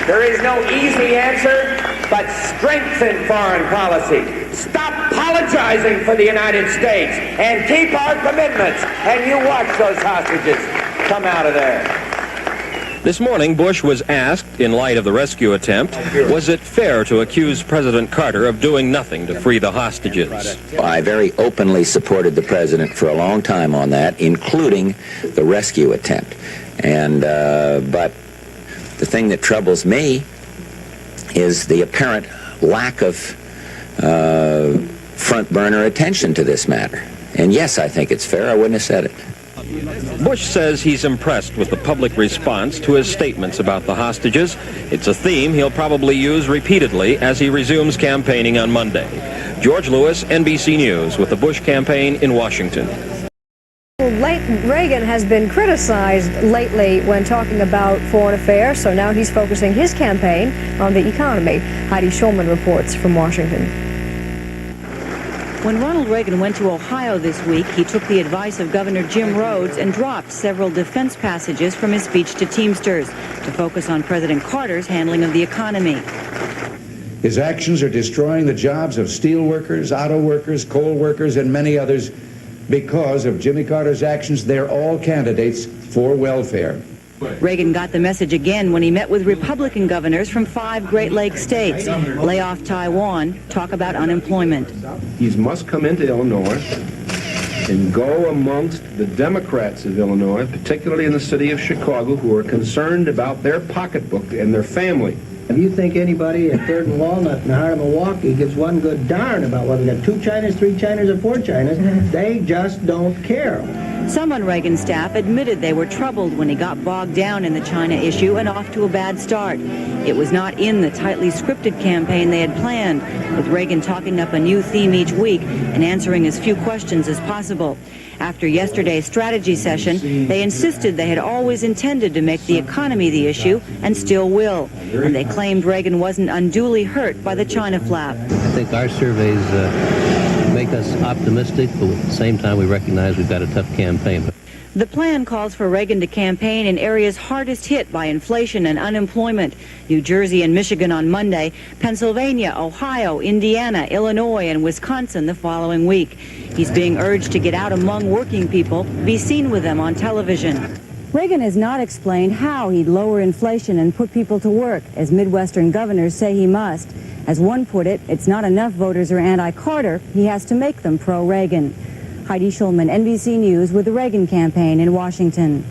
There is no easy answer, but strengthen foreign policy. Stop apologizing for the United States and keep our commitments. And you watch those hostages come out of there. This morning, Bush was asked, in light of the rescue attempt, was it fair to accuse President Carter of doing nothing to free the hostages? I very openly supported the president for a long time on that, including the rescue attempt. And but the thing that troubles me is the apparent lack of front burner attention to this matter. And yes, I think it's fair. I wouldn't have said it. Bush says he's impressed with the public response to his statements about the hostages. It's a theme he'll probably use repeatedly as he resumes campaigning on Monday. George Lewis, NBC News, with the Bush campaign in Washington. Reagan has been criticized lately when talking about foreign affairs, so now he's focusing his campaign on the economy. Heidi Schulman reports from Washington. When Ronald Reagan went to Ohio this week, he took the advice of Governor Jim Rhodes and dropped several defense passages from his speech to Teamsters to focus on President Carter's handling of the economy. His actions are destroying the jobs of steel workers, auto workers, coal workers, and many others. Because of Jimmy Carter's actions, they're all candidates for welfare. Reagan got the message again when he met with Republican governors from 5 Great Lakes states. Lay off Taiwan, talk about unemployment. He must come into Illinois and go amongst the Democrats of Illinois, particularly in the city of Chicago, who are concerned about their pocketbook and their family. If you think anybody at 3rd and Walnut in the heart of Milwaukee gives one good darn about whether we got 2 Chinas, 3 Chinas, or 4 Chinas, they just don't care. Some on Reagan's staff admitted they were troubled when he got bogged down in the China issue and off to a bad start. It was not in the tightly scripted campaign they had planned, with Reagan talking up a new theme each week and answering as few questions as possible. After yesterday's strategy session, they insisted they had always intended to make the economy the issue and still will. And they claimed Reagan wasn't unduly hurt by the China flap. I think our surveys make us optimistic, but at the same time we recognize we've got a tough campaign. The plan calls for Reagan to campaign in areas hardest hit by inflation and unemployment. New Jersey and Michigan on Monday, Pennsylvania, Ohio, Indiana, Illinois, and Wisconsin the following week. He's being urged to get out among working people, be seen with them on television. Reagan has not explained how he'd lower inflation and put people to work, as Midwestern governors say he must. As one put it, it's not enough voters are anti-Carter, he has to make them pro-Reagan. Heidi Schulman, NBC News, with the Reagan campaign in Washington.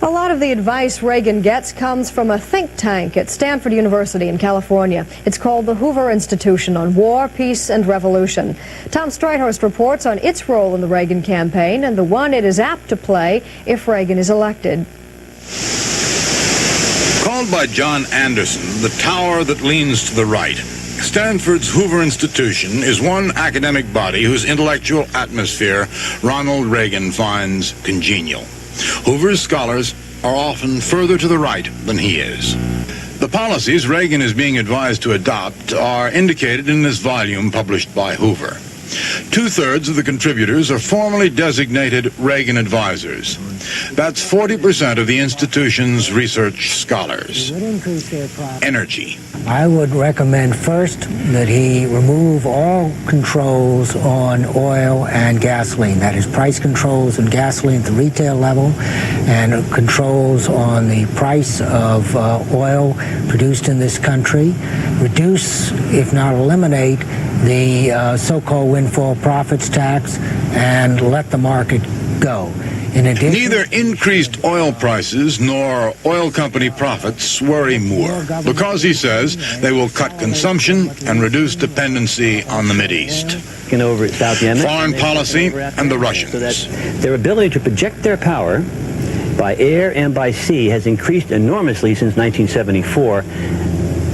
A lot of the advice Reagan gets comes from a think tank at Stanford University in California. It's called the Hoover Institution on War, Peace, and Revolution. Tom Streithorst reports on its role in the Reagan campaign and the one it is apt to play if Reagan is elected. Called by John Anderson, the tower that leans to the right, Stanford's Hoover Institution is one academic body whose intellectual atmosphere Ronald Reagan finds congenial. Hoover's scholars are often further to the right than he is. The policies Reagan is being advised to adopt are indicated in this volume published by Hoover. 2/3 of the contributors are formally designated Reagan advisors. That's 40% of the institution's research scholars. Energy. I would recommend first that he remove all controls on oil and gasoline. That is, price controls on gasoline at the retail level and controls on the price of oil produced in this country. Reduce, if not eliminate, the so-called windfall profits tax and let the market go. In addition, Neither increased oil prices nor oil company profits worry Moore because, he says, they will cut consumption and reduce dependency on the Mideast. Over South Yemen, foreign policy and the Russians. So that their ability to project their power by air and by sea has increased enormously since 1974,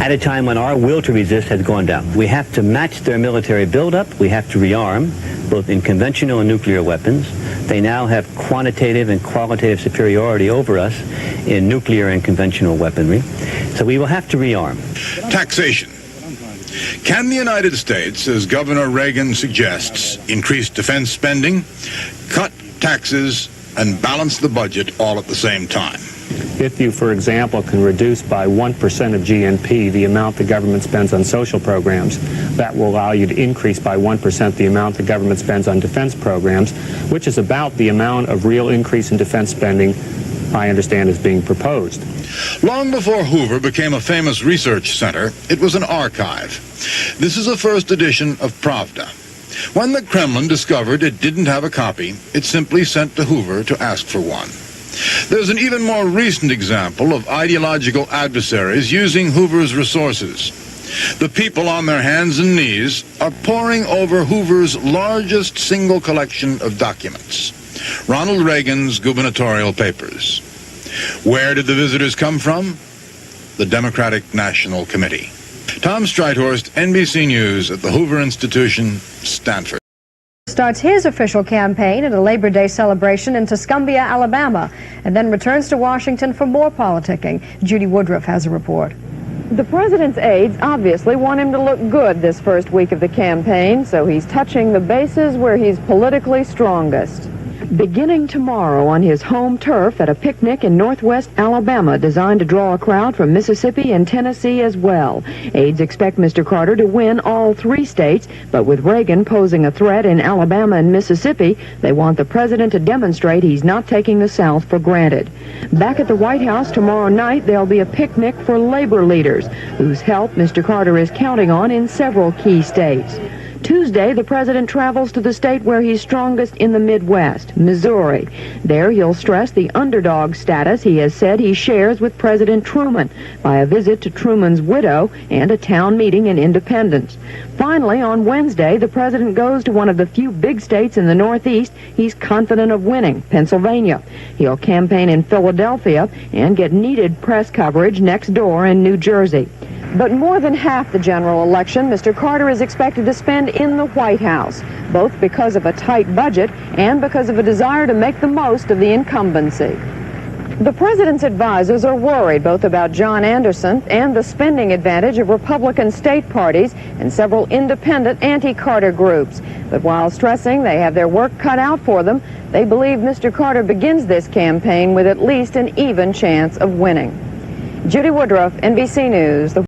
at a time when our will to resist has gone down. We have to match their military buildup. We have to rearm, both in conventional and nuclear weapons. They now have quantitative and qualitative superiority over us in nuclear and conventional weaponry. So we will have to rearm. Taxation. Can the United States, as Governor Reagan suggests, increase defense spending, cut taxes, and balance the budget all at the same time? If you, for example, can reduce by 1% of GNP the amount the government spends on social programs, that will allow you to increase by 1% the amount the government spends on defense programs, which is about the amount of real increase in defense spending I understand is being proposed. Long before Hoover became a famous research center, it was an archive. This is a first edition of Pravda. When the Kremlin discovered it didn't have a copy, it simply sent to Hoover to ask for one. There's an even more recent example of ideological adversaries using Hoover's resources. The people on their hands and knees are poring over Hoover's largest single collection of documents, Ronald Reagan's gubernatorial papers. Where did the visitors come from? The Democratic National Committee. Tom Streithorst, NBC News at the Hoover Institution, Stanford. Starts his official campaign at a Labor Day celebration in Tuscumbia, Alabama, and then returns to Washington for more politicking. Judy Woodruff has a report. The president's aides obviously want him to look good this first week of the campaign, so he's touching the bases where he's politically strongest. Beginning tomorrow on his home turf at a picnic in northwest Alabama designed to draw a crowd from Mississippi and Tennessee as well. Aides expect Mr. Carter to win all three states, but with Reagan posing a threat in Alabama and Mississippi, they want the president to demonstrate he's not taking the South for granted. Back at the White House tomorrow night, there'll be a picnic for labor leaders, whose help Mr. Carter is counting on in several key states. Tuesday, the president travels to the state where he's strongest in the Midwest, Missouri. There, he'll stress the underdog status he has said he shares with President Truman by a visit to Truman's widow and a town meeting in Independence. Finally, on Wednesday, the president goes to one of the few big states in the Northeast he's confident of winning, Pennsylvania. He'll campaign in Philadelphia and get needed press coverage next door in New Jersey. But more than half the general election, Mr. Carter is expected to spend in the White House, both because of a tight budget and because of a desire to make the most of the incumbency. The president's advisors are worried both about John Anderson and the spending advantage of Republican state parties and several independent anti-Carter groups. But while stressing they have their work cut out for them, they believe Mr. Carter begins this campaign with at least an even chance of winning. Judy Woodruff, NBC News.